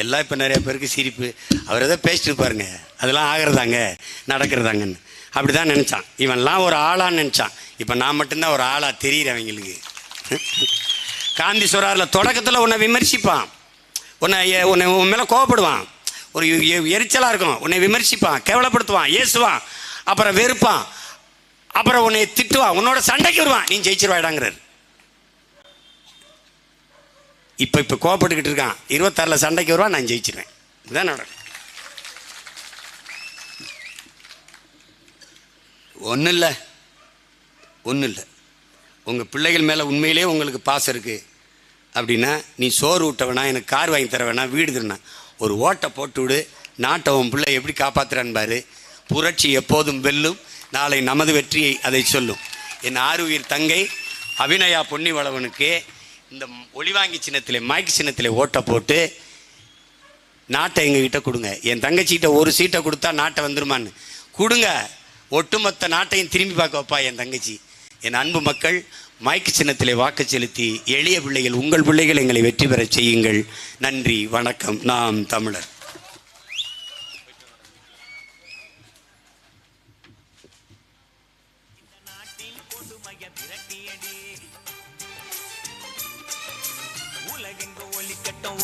எல்லாம் இப்போ நிறைய பேருக்கு சிரிப்பு. அவர் எதோ பேசிட்டு இருப்பாருங்க, அதெல்லாம் ஆகிறதாங்க நடக்கிறதாங்கன்னு அப்படி தான் நினச்சான். இவன்லாம் ஒரு ஆளான்னு நினச்சான். இப்போ நான் மட்டும்தான் ஒரு ஆளாக தெரியுறேன் அவங்களுக்கு. காந்தி சொல்றாருல, தொடக்கத்தில் உன்னை விமர்சிப்பான், உன்னை உன் மேலே கோவப்படுவான், ஒரு எரிச்சலாக இருக்கும், உன்னை விமர்சிப்பான், கேவலப்படுத்துவான், ஏசுவான், அப்புறம் வெறுப்பான், அப்புறம் உன்னை திட்டுவான், உன்னோட சண்டைக்கு வருவான், நீ ஜெயிச்சிருவாயிடாங்கிறார். இப்போ கோவப்பட்டுக்கிட்டு இருக்கான், 26 சண்டைக்கு வருவான், நான் ஜெயிச்சிருவேன். இதுதான் நடக்கும். ஒன்றும் இல்லை, உங்கள் பிள்ளைகள் மேலே உண்மையிலே உங்களுக்கு பாசம் இருக்குது அப்படின்னா, நீ சோறு விட்ட வேணா, எனக்கு கார் வாங்கி தர வேணா, வீடு தரணும், ஒரு ஓட்டை போட்டு விடு, நாட்டை உன் பிள்ளை எப்படி காப்பாற்றுறான்னு பாரு. புரட்சி எப்போதும் வெல்லும், நாளை நமது வெற்றியை அதை சொல்லும். என் ஆருயிர் தங்கை அபிநயா பொன்னிவளவனுக்கு இந்த ஒளிவாங்கி சின்னத்திலே, மைக் சின்னத்திலே ஓட்டை போட்டு நாட்டை எங்ககிட்ட கொடுங்க. என் தங்கச்சிக்கிட்ட ஒரு சீட்டை கொடுத்தா நாட்டை வந்துருமான்னு கொடுங்க. ஒட்டுமொத்த நாட்டையும் திரும்பி பார்க்க வைப்பா என் தங்கச்சி. என் அன்பு மக்கள், மைக்கு சின்னத்திலே வாக்கு செலுத்தி எளிய பிள்ளைகள், உங்கள் பிள்ளைகள் எங்களை வெற்றி பெற செய்யுங்கள். நன்றி, வணக்கம். நாம் தமிழர்.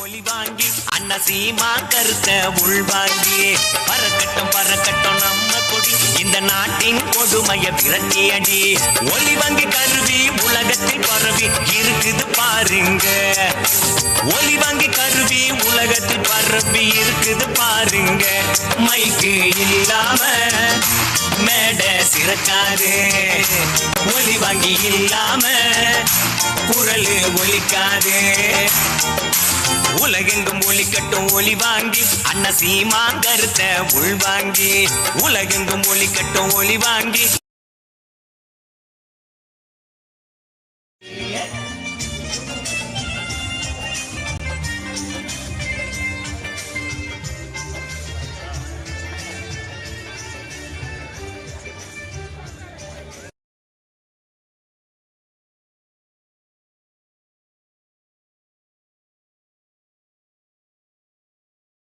ஒலி வாங்கி அண்ணா சீமா கருத்த உள்வாங்கி பறக்கட்டும் பறக்கட்டும் நம்ம கொடி, இந்த நாட்டின் கொடுமைய விரட்டியடி. ஒலி வாங்கி கருவி உலகத்தில் பரவி இருக்குது பாருங்க, ஒலி வாங்கி கருவி உலகத்தில் பரவி இருக்குது பாருங்க. மைக்கு இல்லாம மேடை சிறக்காது, ஒலி வாங்கி இல்லாம குரல் ஒலிக்காது. உலகெங்கும் ஒலிக்கட்டும் ஒலி வாங்கி அண்ணா சீமா கருத்த உள்வாங்கி, உலகெங்கும் ஒலிக்கட்டும் ஒலி வாங்கி.